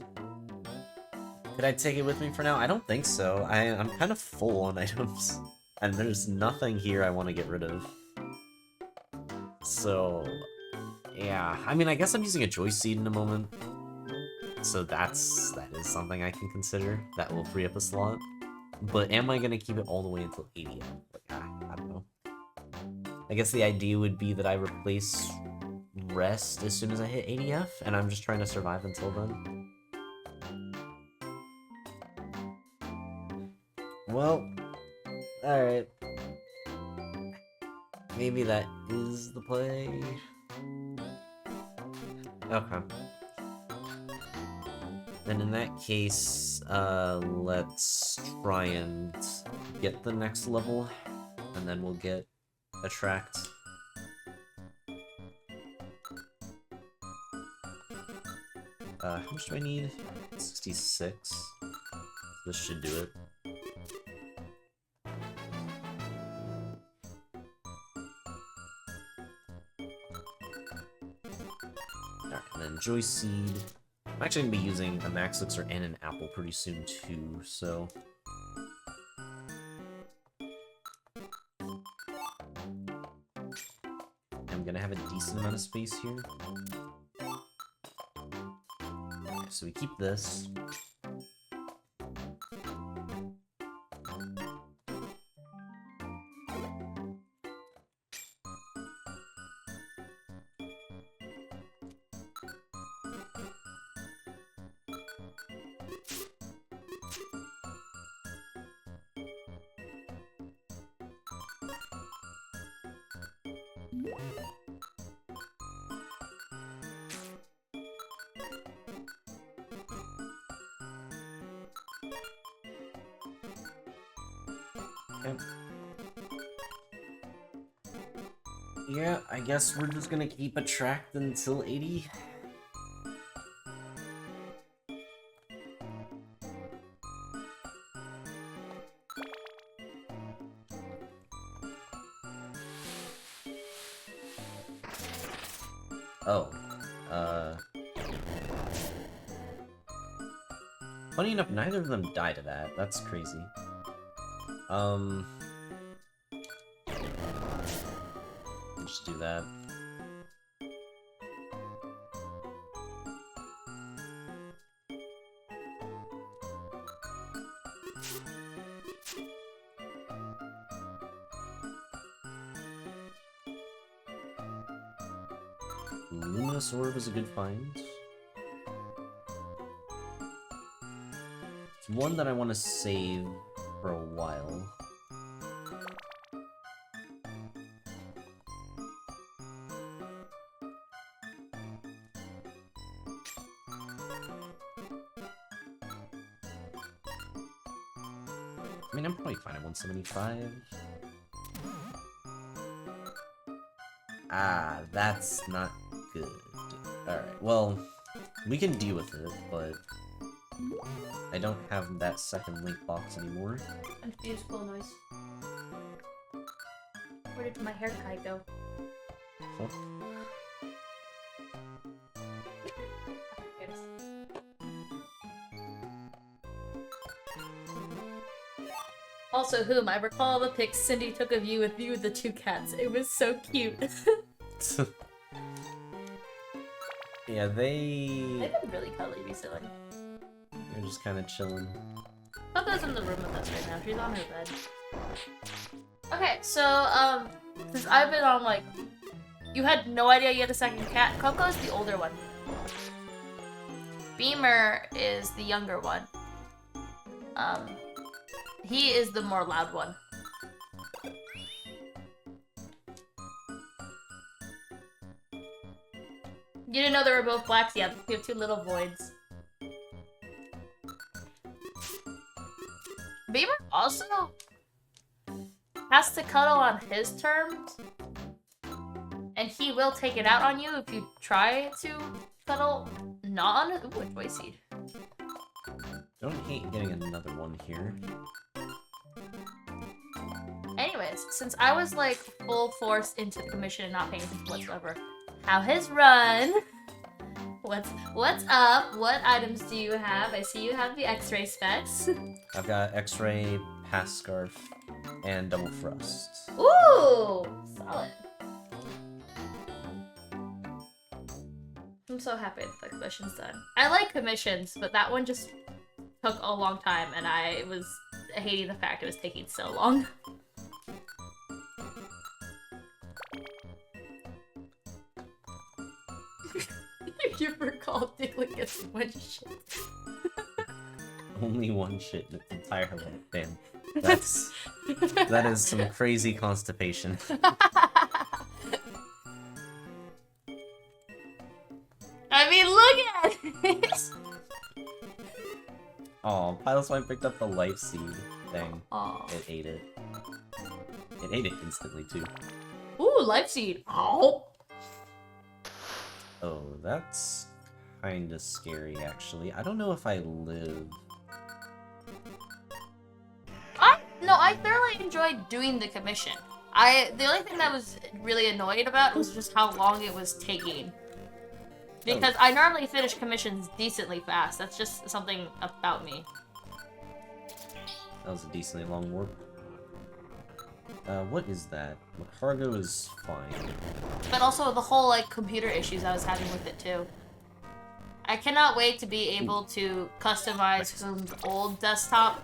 Could I take it with me for now? I don't think so. I'm kind of full on items, and there's nothing here I want to get rid of. So, yeah. I mean, I guess I'm using a Joy Seed in a moment. So that is something I can consider. That will free up a slot. But am I gonna keep it all the way until 80? Like, I don't know. I guess the idea would be that I replace rest as soon as I hit 80F, and I'm just trying to survive until then. Well, alright. Maybe that is the play. Okay. Then in that case, let's try and get the next level, and then we'll get Attract. How much do I need? 66. This should do it. Alright, and then Joy Seed. I'm actually going to be using a Max Elixir and an Apple pretty soon too, so... I'm going to have a decent amount of space here. Okay, so we keep this. Okay. Yeah, I guess we're just gonna keep a track until 80. Oh, funny enough, neither of them died to that. That's crazy. Just do that. Luminous Orb is a good find. It's one that I want to save for a while. I mean, I'm probably fine at 175. Ah, that's not good. Alright, well, we can deal with it, but I don't have that second link box anymore. Confused cool noise. Where did my hair tie go? Huh? Also, whom I recall the pic Cindy took of you with the two cats. It was so cute. Yeah, They've been really cuddly recently. they're just kind of chilling. Coco's in the room with us right now. She's on her bed. Okay, so, since I've been on, like, you had no idea you had a second cat. Coco's the older one. Beamer is the younger one. He is the more loud one. You didn't know they were both blacks? Yeah, we have two little voids. Beamer also has to cuddle on his terms. And he will take it out on you if you try to cuddle not on it. Ooh, a joy seed. Don't hate getting another one here. Anyways, since I was like full force into the commission and not paying attention whatsoever, how his run? What's up? What items do you have? I see you have the X-ray specs. I've got X-ray, Pass Scarf, and Double Thrust. Ooh, solid. I'm so happy that the commission's done. I like commissions, but that one just took a long time, and I was hating the fact it was taking so long. You recall Diglett gets one shit. Only one shit in its entire life. Damn. That is some crazy constipation. I mean, look at it! Aw, Piloswine picked up the life seed thing. Aw. It ate it. It ate it instantly, too. Ooh, life seed. Oh. Oh, that's kinda scary, actually. I don't know if I live. I thoroughly enjoyed doing the commission. The only thing that was really annoyed about was just how long it was taking. Because I normally finish commissions decently fast. That's just something about me. That was a decently long warp. What is that? Cargo is fine. But also the whole, like, computer issues I was having with it, too. I cannot wait to be able to customize some old desktop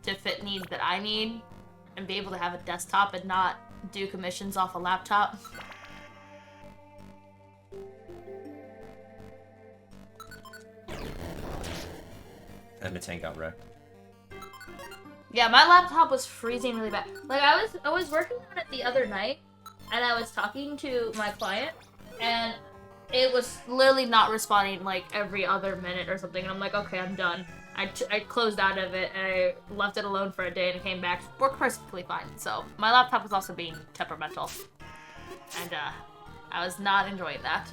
to fit needs that I need, and be able to have a desktop and not do commissions off a laptop. And the tank got wrecked. Yeah, my laptop was freezing really bad. Like, I was working on it the other night, and I was talking to my client, and it was literally not responding, like, every other minute or something, and I'm like, okay, I'm done. I closed out of it, and I left it alone for a day, and it came back. Worked perfectly fine, so my laptop was also being temperamental. And I was not enjoying that.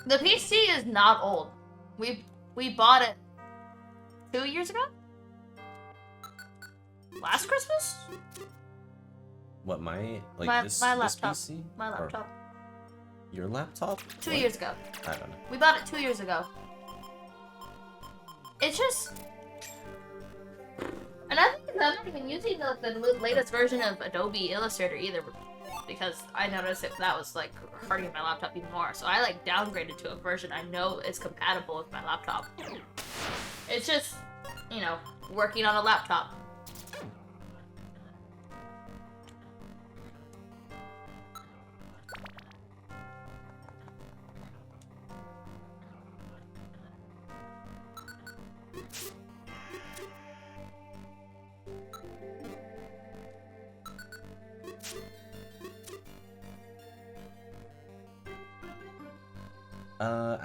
The PC is not old. We bought it 2 years ago? Last Christmas? What, my My laptop. this PC? My Or laptop. your laptop? 2 What? years ago. I don't know. We bought it 2 years ago. It's just... And I think I'm not even using the latest version of Adobe Illustrator either, because I noticed that was like hurting my laptop even more. So I like downgraded to a version I know is compatible with my laptop. It's just, you know, working on a laptop.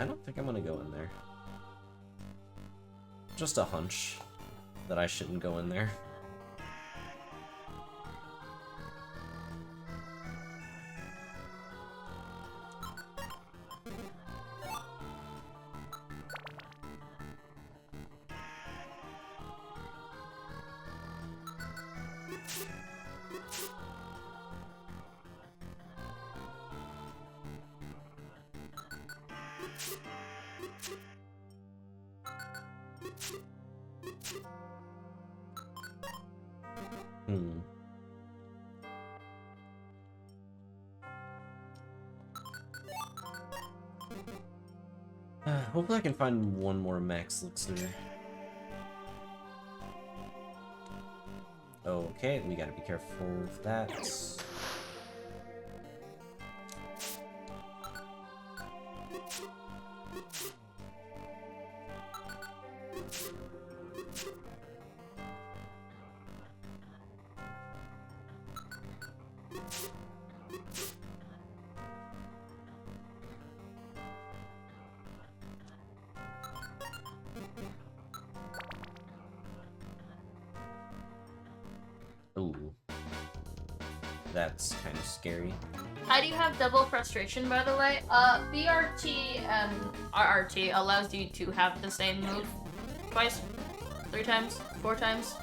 I don't think I'm gonna go in there. Just a hunch that I shouldn't go in there. Hopefully I can find one more max elixir. Okay, we gotta be careful with that. Ooh. That's kind of scary. How do you have double frustration, by the way? BRT and RRT allows you to have the same move twice, 3 times, 4 times.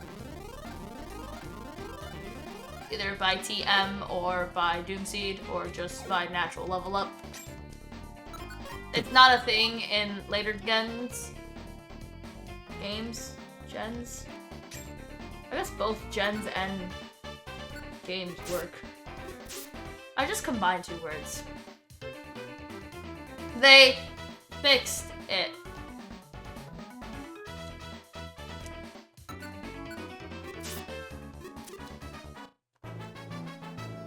Either by TM or by Doomseed or just by natural level up. It's not a thing in later gens. Gens? I guess both gens and games work. I just combined 2 words. They fixed it.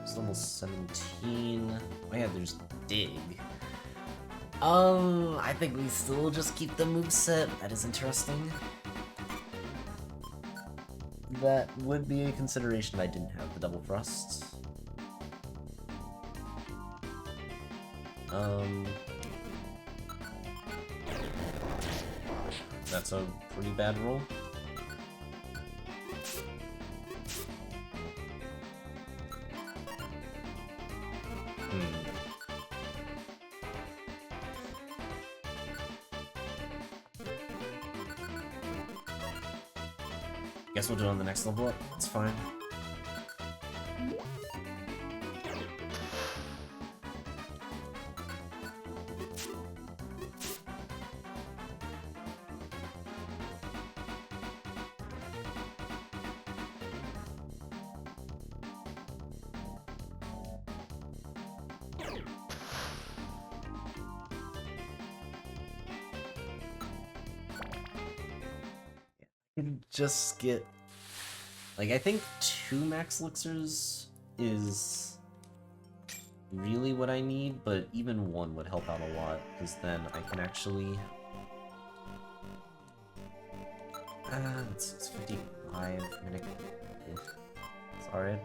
It's level 17. Oh yeah, there's Dig. I think we still just keep the moveset. That is interesting. That would be a consideration if I didn't have the double thrust. That's a pretty bad roll. Guess we'll do it on the next level up. It's fine. Just get, like, I think 2 max elixirs is really what I need, but even 1 would help out a lot, because then I can actually... it's 55 minute. It's alright.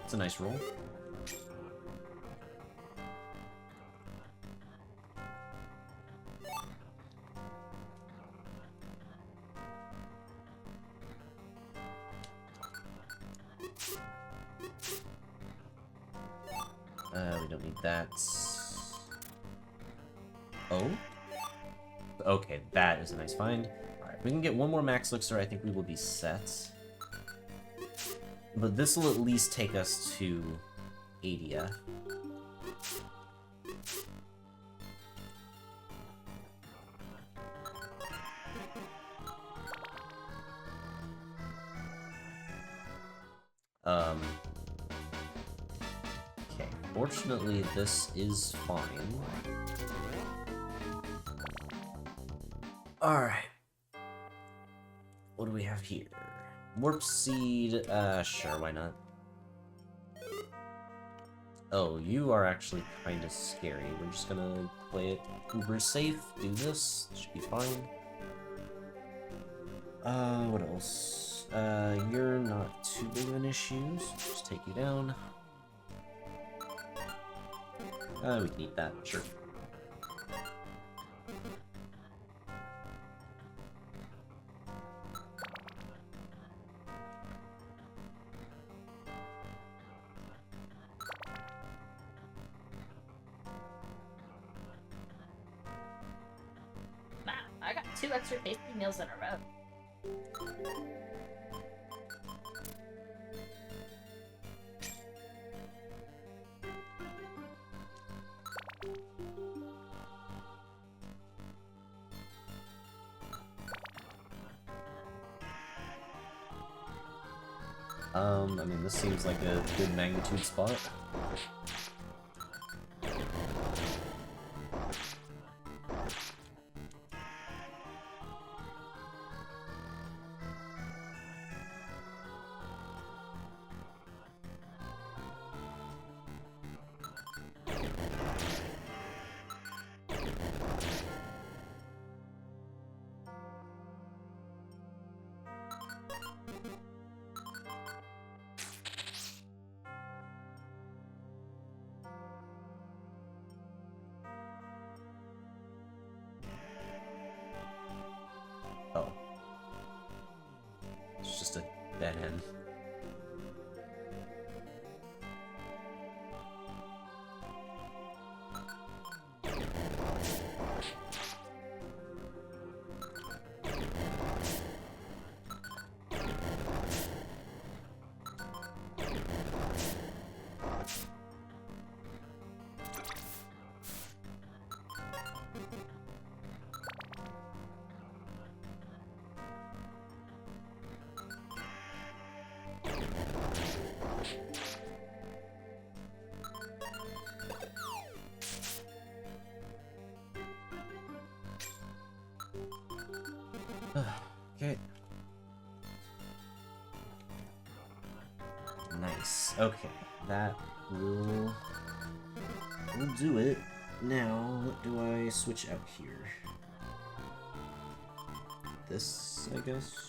It's a nice roll. don't need that. Oh? Okay, that is a nice find. Alright, we can get one more max elixir, I think we will be set. But this will at least take us to 80th. Okay, fortunately this is fine. Alright. What do we have here? Warp Seed, sure, why not? Oh, you are actually kind of scary. We're just gonna play it uber safe, do this, should be fine. What else? You're not too big of an issue, so just take you down. We can eat that, sure. Man, I got 2 extra tasty meals in a row. I mean, this seems like a good magnitude spot. Oh. It's just a dead end. Okay. Nice. Okay, that will do it. Now, what do I switch out here? This, I guess.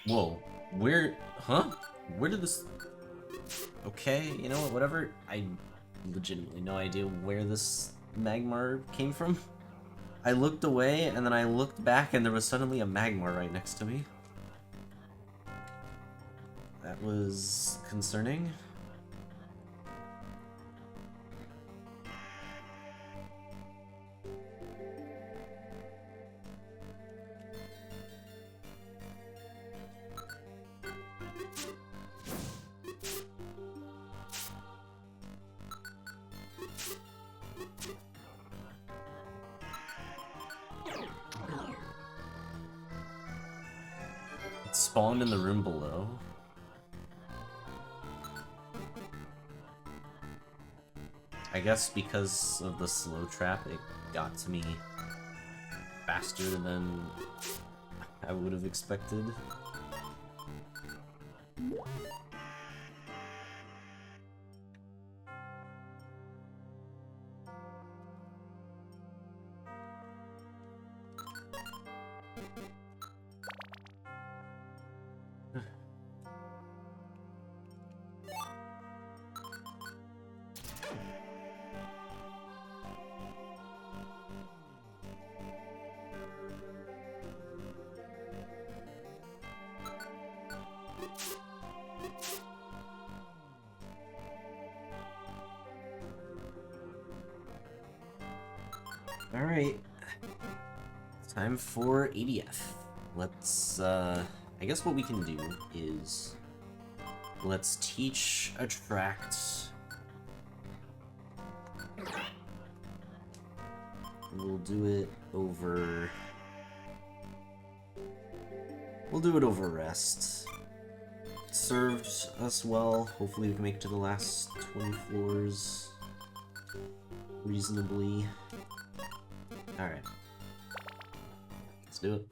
Whoa. Where... Huh? Where did this... Okay, you know what, whatever. I legitimately no idea where this Magmar came from. I looked away, and then I looked back, and there was suddenly a Magmar right next to me. That was concerning. It spawned in the room below. I guess because of the slow trap, it got to me faster than I would have expected. Alright. Time for ADF. Let's, I guess what we can do is... Let's teach Attract. We'll do it over... We'll do it over Rest. It served us well. Hopefully we can make it to the last 20 floors reasonably. Alright. Let's do it.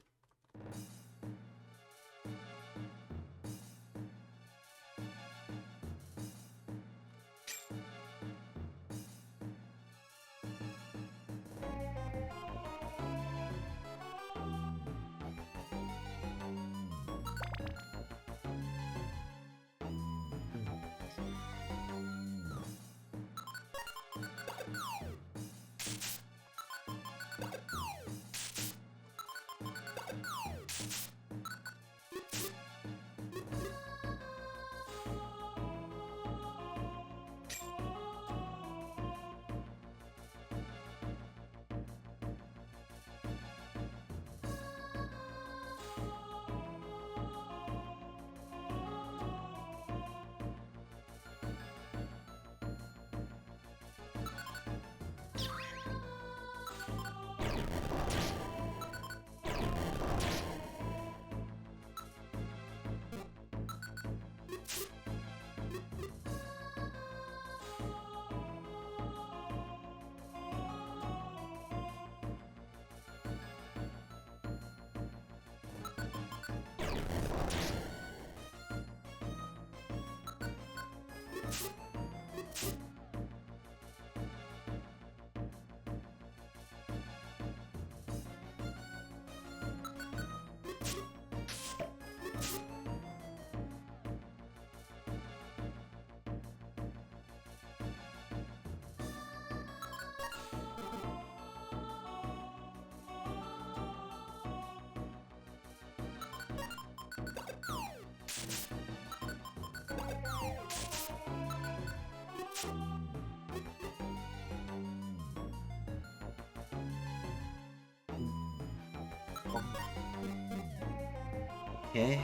Okay,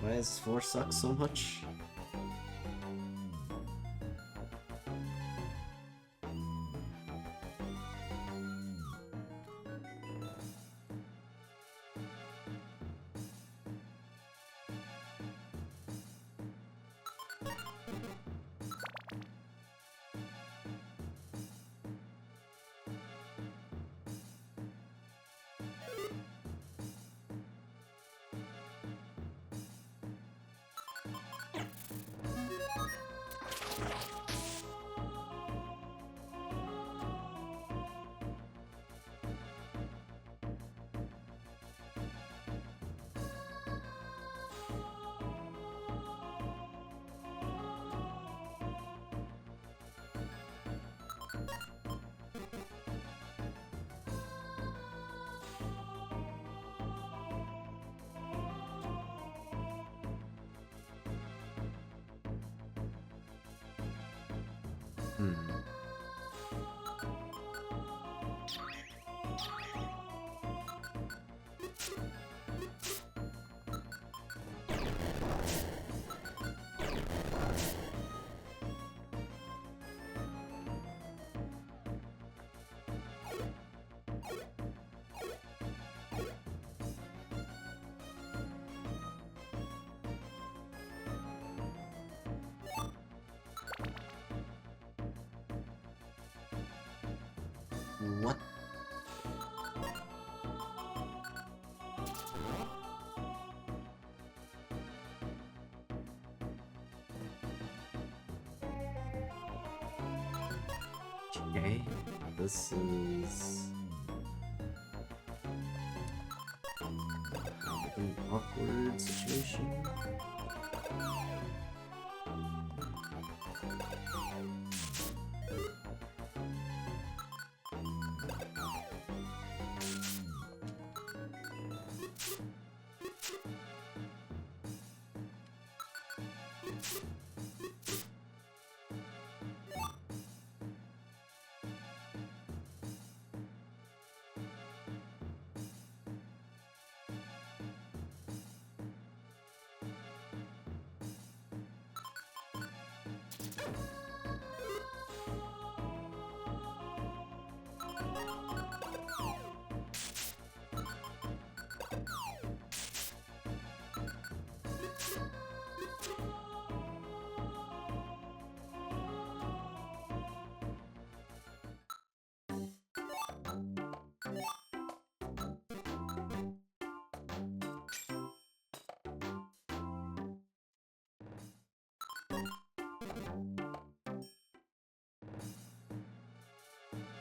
why does 4 suck so much? What? Okay, this is an awkward situation.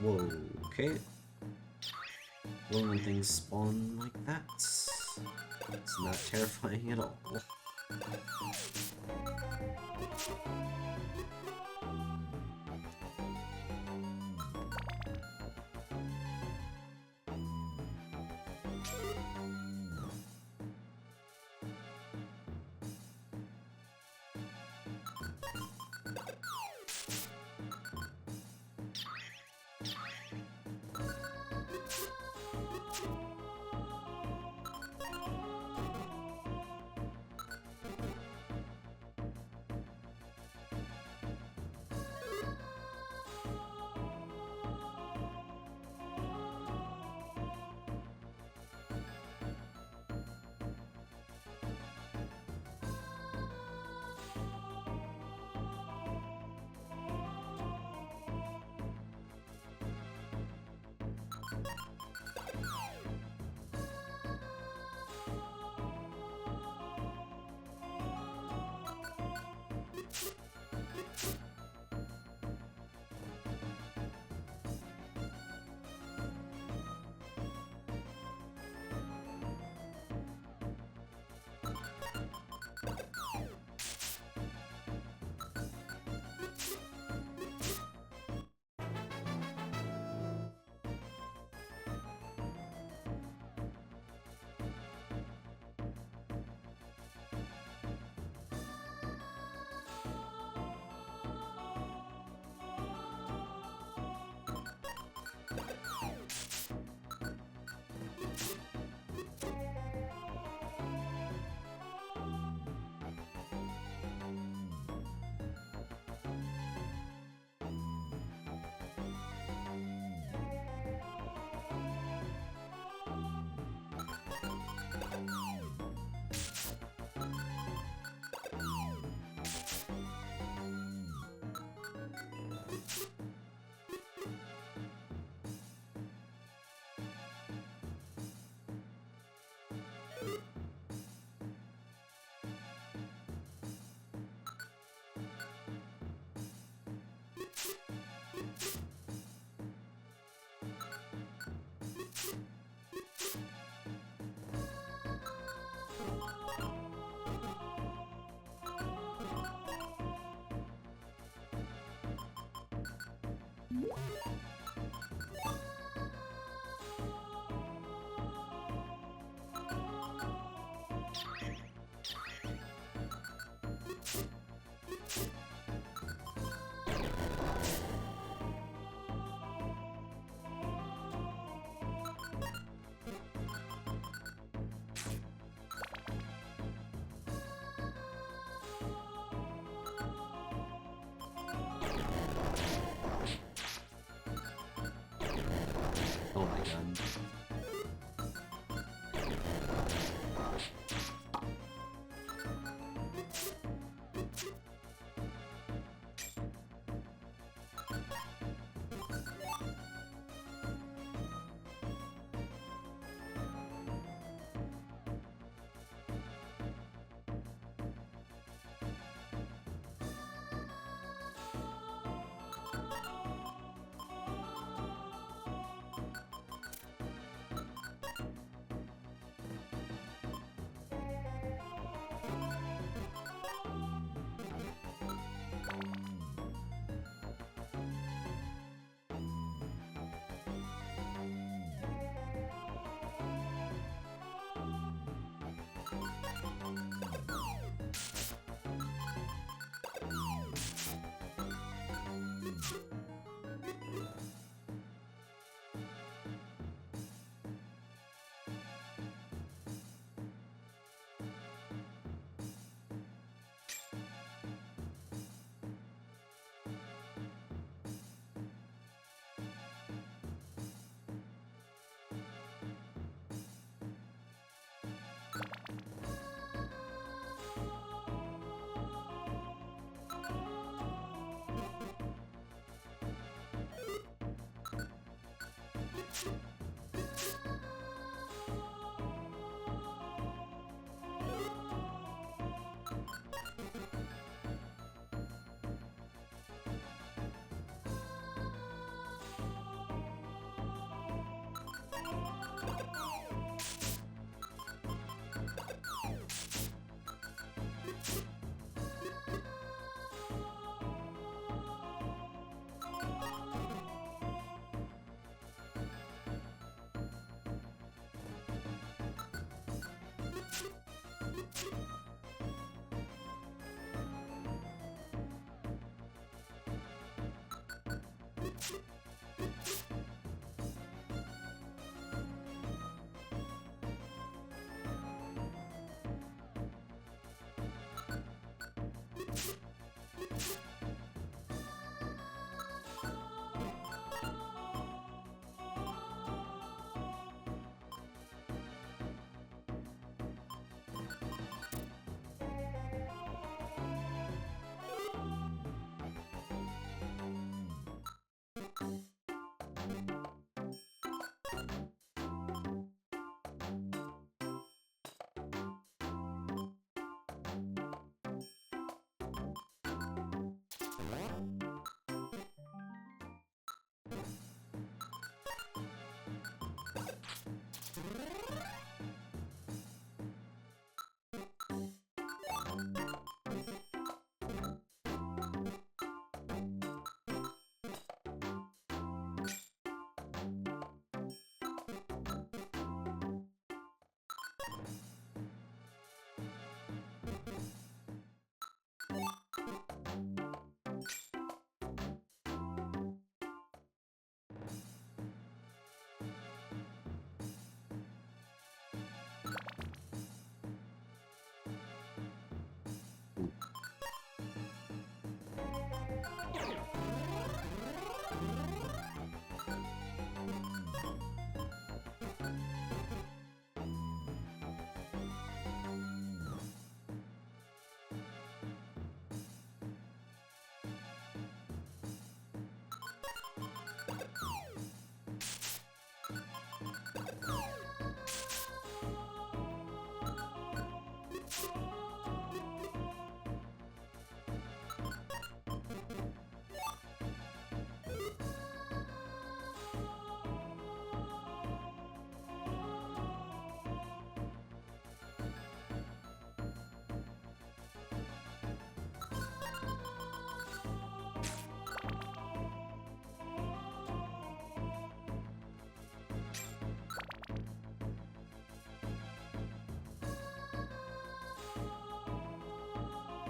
Whoa, okay. Well, when things spawn like that, it's not terrifying at all. Oh my god.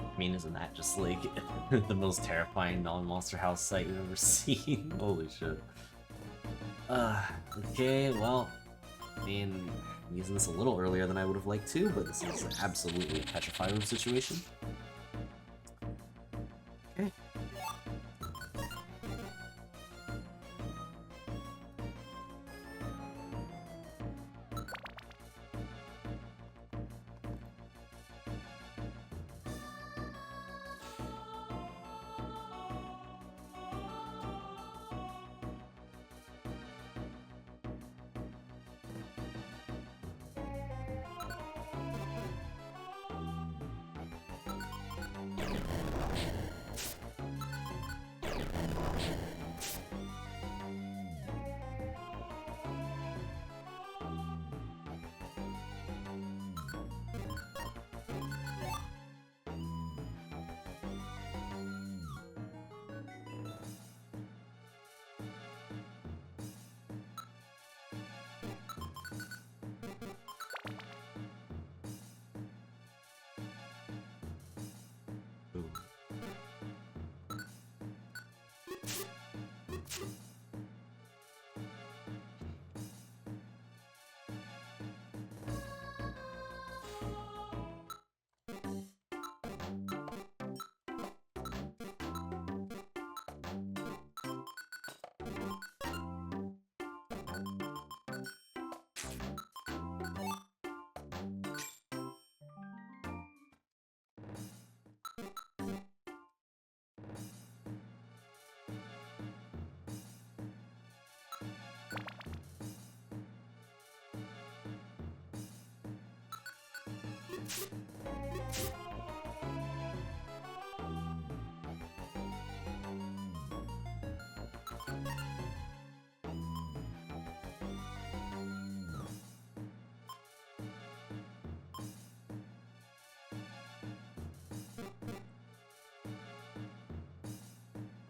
I mean, isn't that just like the most terrifying non-Monster House site you've ever seen? Holy shit. Okay, well, I mean, I'm using this a little earlier than I would have liked to, but this is absolutely a Petrify Room situation. Okay.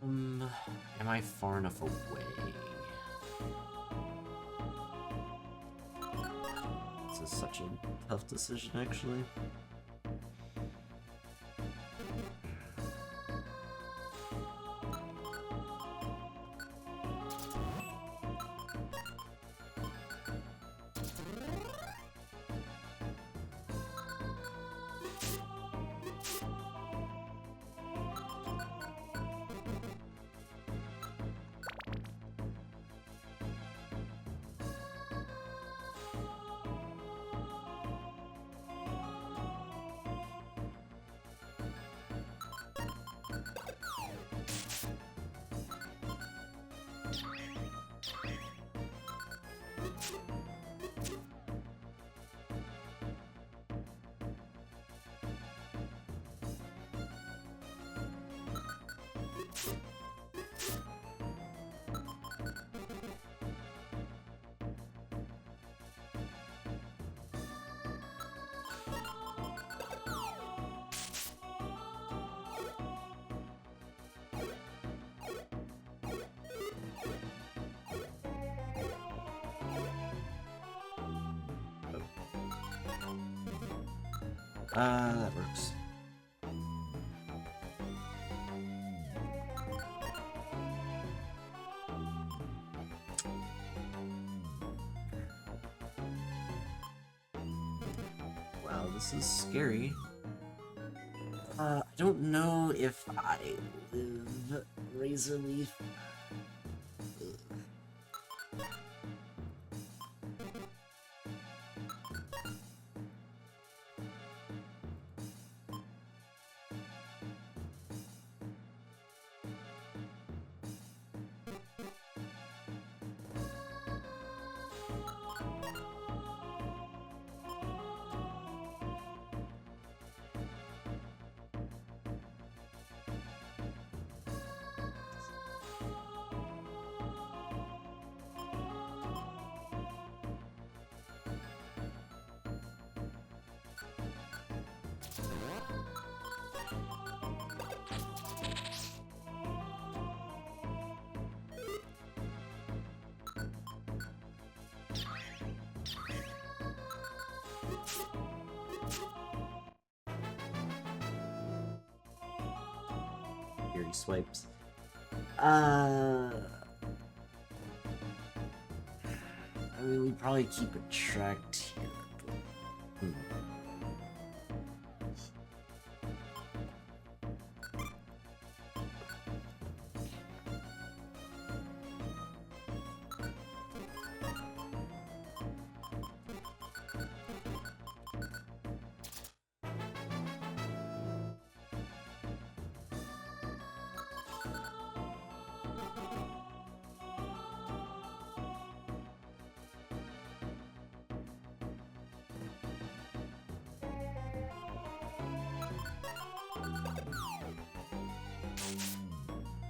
Am I far enough away? This is such a tough decision, actually. That works. Wow, this is scary. I don't know if I live Razor Leaf. He swipes. I mean, we probably keep it tracked here.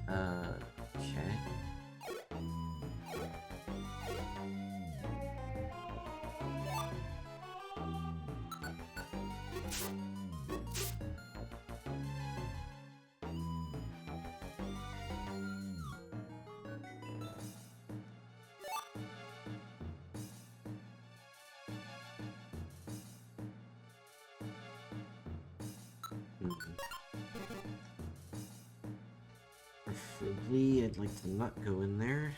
But, okay. Preferably, I'd like to not go in there.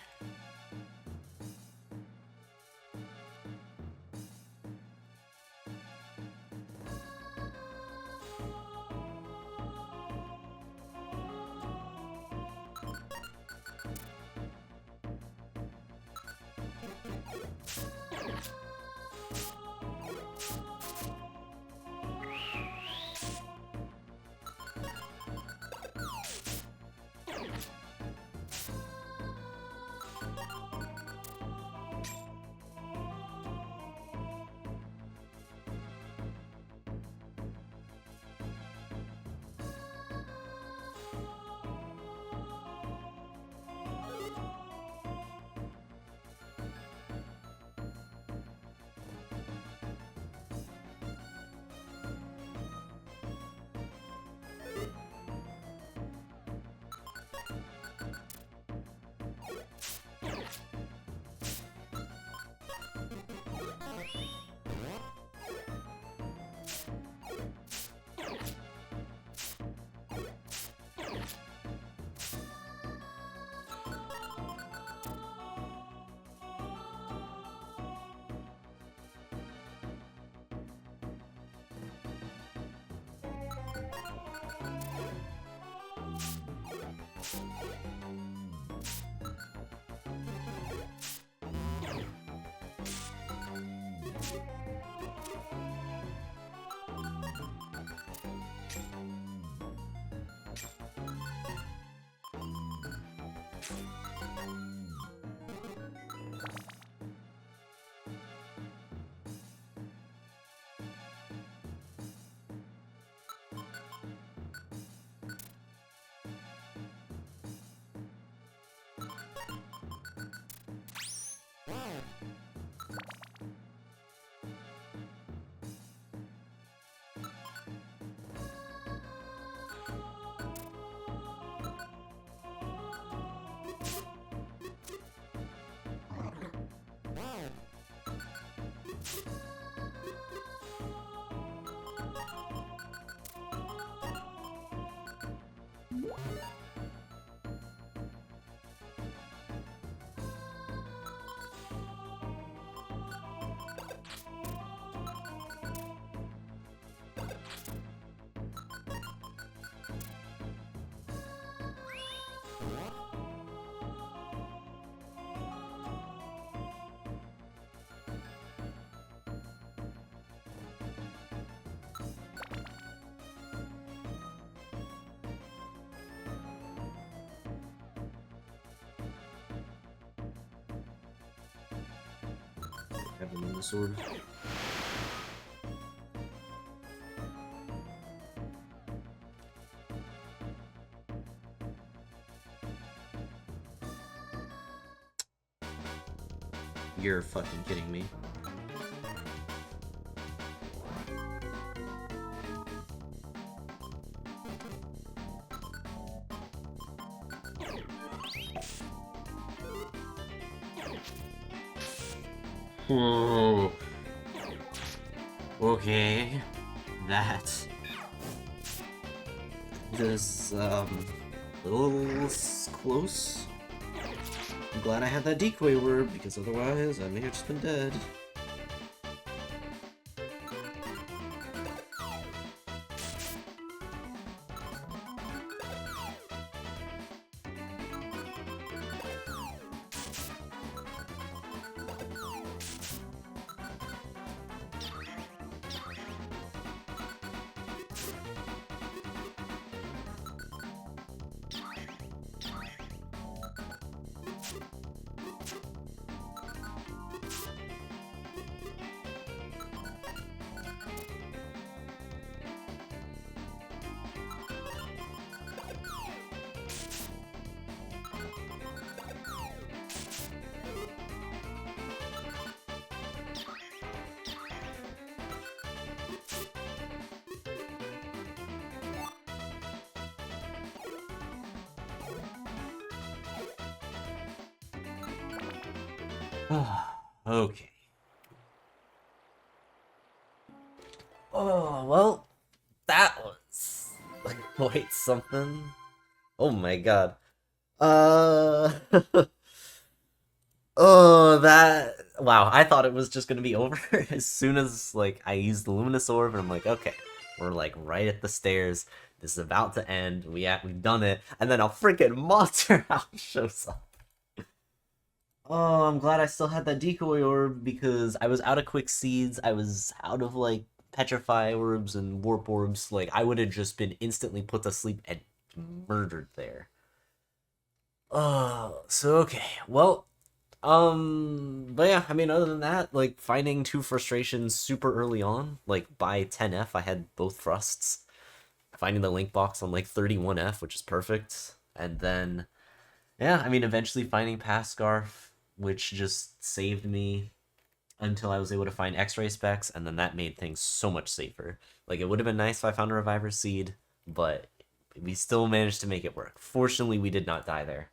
Have another sword. You're fucking kidding me. Whoa. Okay. That is a little close. I'm glad I had that decoy word, because otherwise I may have just been dead. Okay. Oh, well, that was like quite something. Oh my god. Oh, that. Wow, I thought it was just gonna be over as soon as, like, I used the Luminous Orb, and I'm like, okay, we're, like, right at the stairs. This is about to end. We've done it. And then a freaking monster house shows up. Oh, I'm glad I still had that decoy orb, because I was out of quick seeds, I was out of, like, petrify orbs and warp orbs. Like, I would have just been instantly put to sleep and murdered there. So okay, well, but yeah, I mean, other than that, like, finding two frustrations super early on, like, by 10F, I had both thrusts. Finding the link box on, like, 31F, which is perfect. And then, yeah, I mean, eventually finding Pass Scarf, which just saved me until I was able to find X-ray specs, and then that made things so much safer. Like, it would have been nice if I found a Reviver Seed, but we still managed to make it work. Fortunately, we did not die there,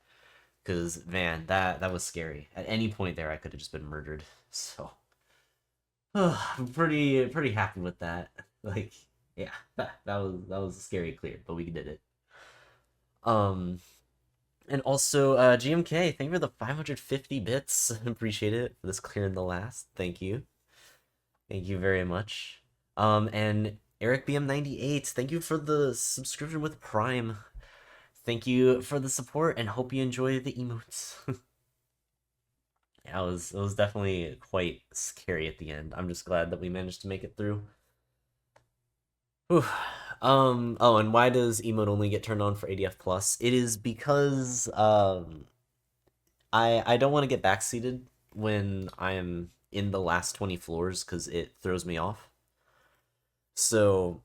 because, man, that was scary. At any point there, I could have just been murdered, so... I'm pretty happy with that. Like, yeah, that was a scary clear, but we did it. And also, GMK, thank you for the 550 bits. Appreciate it for this clear in the last. Thank you. Thank you very much. And Eric BM98, thank you for the subscription with Prime. Thank you for the support, and hope you enjoy the emotes. Yeah, it was definitely quite scary at the end. I'm just glad that we managed to make it through. Whew. Oh, and why does emote only get turned on for ADF plus? It is because I don't want to get backseated when I'm in the last 20 floors because it throws me off. So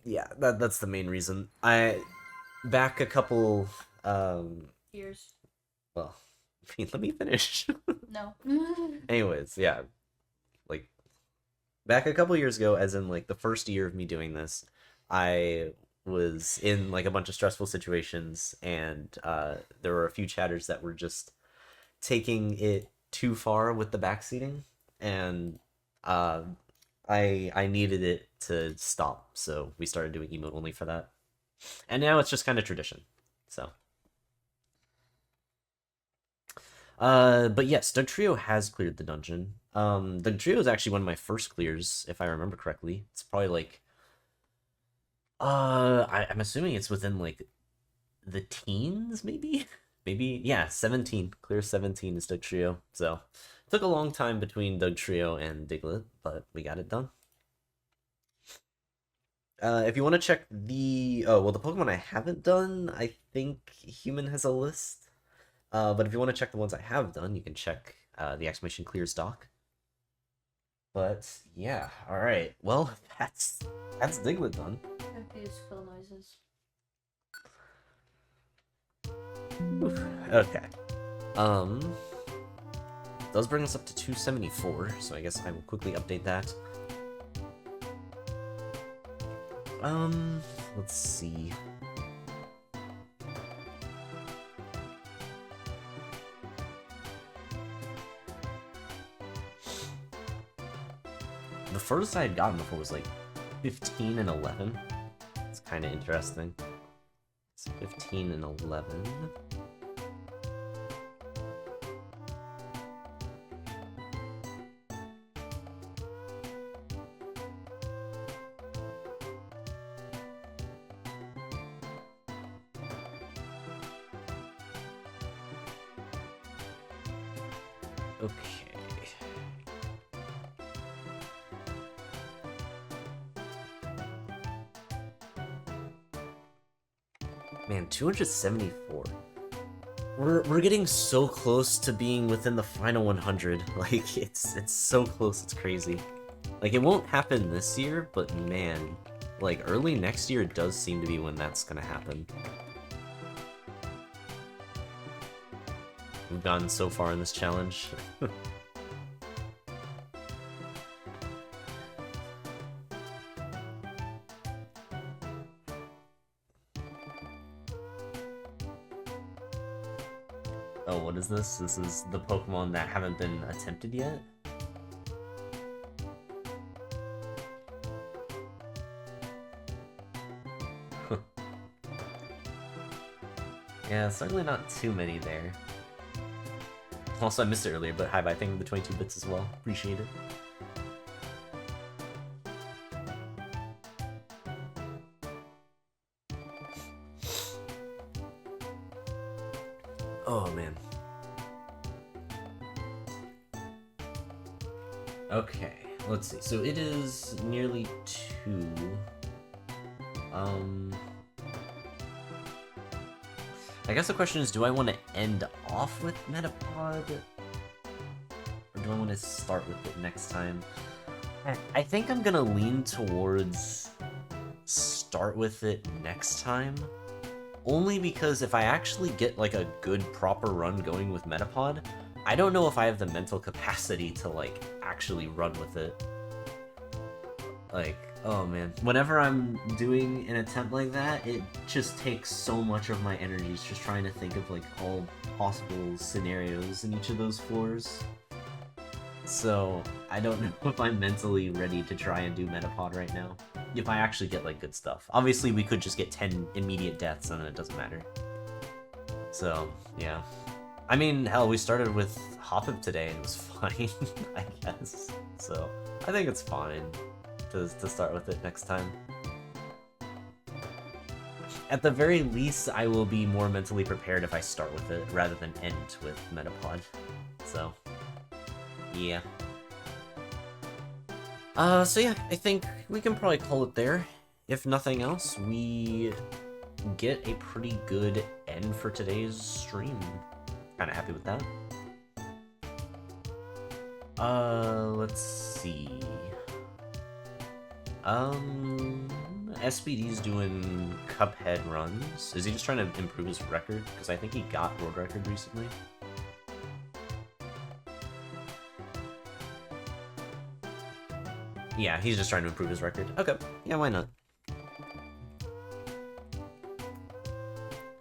yeah, that's the main reason. I back a couple Years. well, let me finish. No. Anyways, yeah. Like back a couple years ago, as in like the first year of me doing this, I was in like a bunch of stressful situations, and there were a few chatters that were just taking it too far with the backseating, and I needed it to stop, so we started doing emote only for that, and now it's just kind of tradition. So, but yes, Doug Trio has cleared the dungeon. Doug Trio is actually one of my first clears, if I remember correctly. It's probably like, I'm assuming it's within like the teens, maybe. Maybe, yeah, 17. Clear 17 is Doug Trio. So, it took a long time between Doug Trio and Diglett, but we got it done. If you want to check the... Oh, well, the Pokemon I haven't done, I think Human has a list. But if you want to check the ones I have done, you can check the exclamation clears doc. But, yeah, alright. Well, that's Diglett done. These fill noises. Oof, okay. Does bring us up to 274, so I guess I will quickly update that. Let's see. The furthest I had gotten before was like 15 and 11. It's kind of interesting. It's 15 and 11. Okay. Man, 274. We're getting so close to being within the final 100. Like it's so close, it's crazy. Like it won't happen this year, but man, like early next year does seem to be when that's gonna happen. We've gotten so far in this challenge. Oh, what is this? This is the Pokemon that haven't been attempted yet? Yeah, certainly not too many there. Also, I missed it earlier, but hi, bye. Thank you for the 22 bits as well. Appreciate it. Oh, man. Okay, let's see. So it is nearly 2. I guess the question is, do I want to end off with Metapod? Or do I want to start with it next time? I think I'm gonna lean towards start with it next time. Only because if I actually get like a good proper run going with Metapod, I don't know if I have the mental capacity to like actually run with it. Like, oh man. Whenever I'm doing an attempt like that, it just takes so much of my energies just trying to think of like all possible scenarios in each of those floors. So, I don't know if I'm mentally ready to try and do Metapod right now. If I actually get like good stuff. Obviously we could just get 10 immediate deaths and it doesn't matter. So, yeah. I mean, hell, we started with Hoppip today and it was fine, I guess. So, I think it's fine to start with it next time. At the very least, I will be more mentally prepared if I start with it rather than end with Metapod. So, yeah. So yeah, I think we can probably call it there. If nothing else, we get a pretty good end for today's stream. kind of happy with that. Let's see. SPD's doing Cuphead runs. Is he just trying to improve his record? Because I think he got world record recently. Yeah, he's just trying to improve his record. Okay, yeah, why not?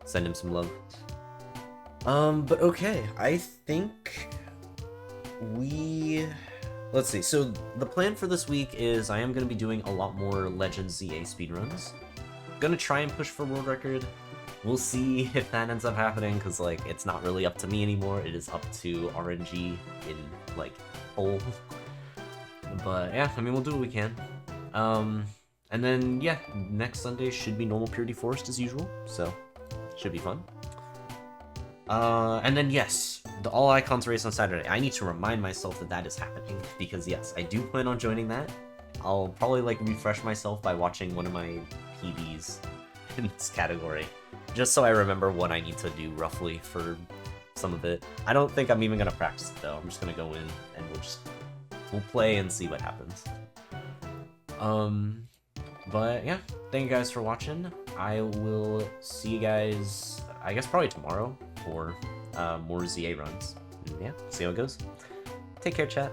Send him some love. But okay, I think let's see, so the plan for this week is I am going to be doing a lot more Legend ZA speedruns. Gonna try and push for world record. We'll see if that ends up happening, because, like, it's not really up to me anymore. It is up to RNG in, like, whole. But, yeah, I mean, we'll do what we can. And then, yeah, next Sunday should be normal Purity Forest as usual, so should be fun. And then, yes, the All Icons race on Saturday. I need to remind myself that that is happening, because, yes, I do plan on joining that. I'll probably, like, refresh myself by watching one of my PBs in this category, just so I remember what I need to do roughly for some of it. I don't think I'm even gonna practice it, though. I'm just gonna go in and we'll play and see what happens. But yeah, thank you guys for watching. I will see you guys, I guess, probably tomorrow for more ZA runs. And yeah, see how it goes. Take care, chat.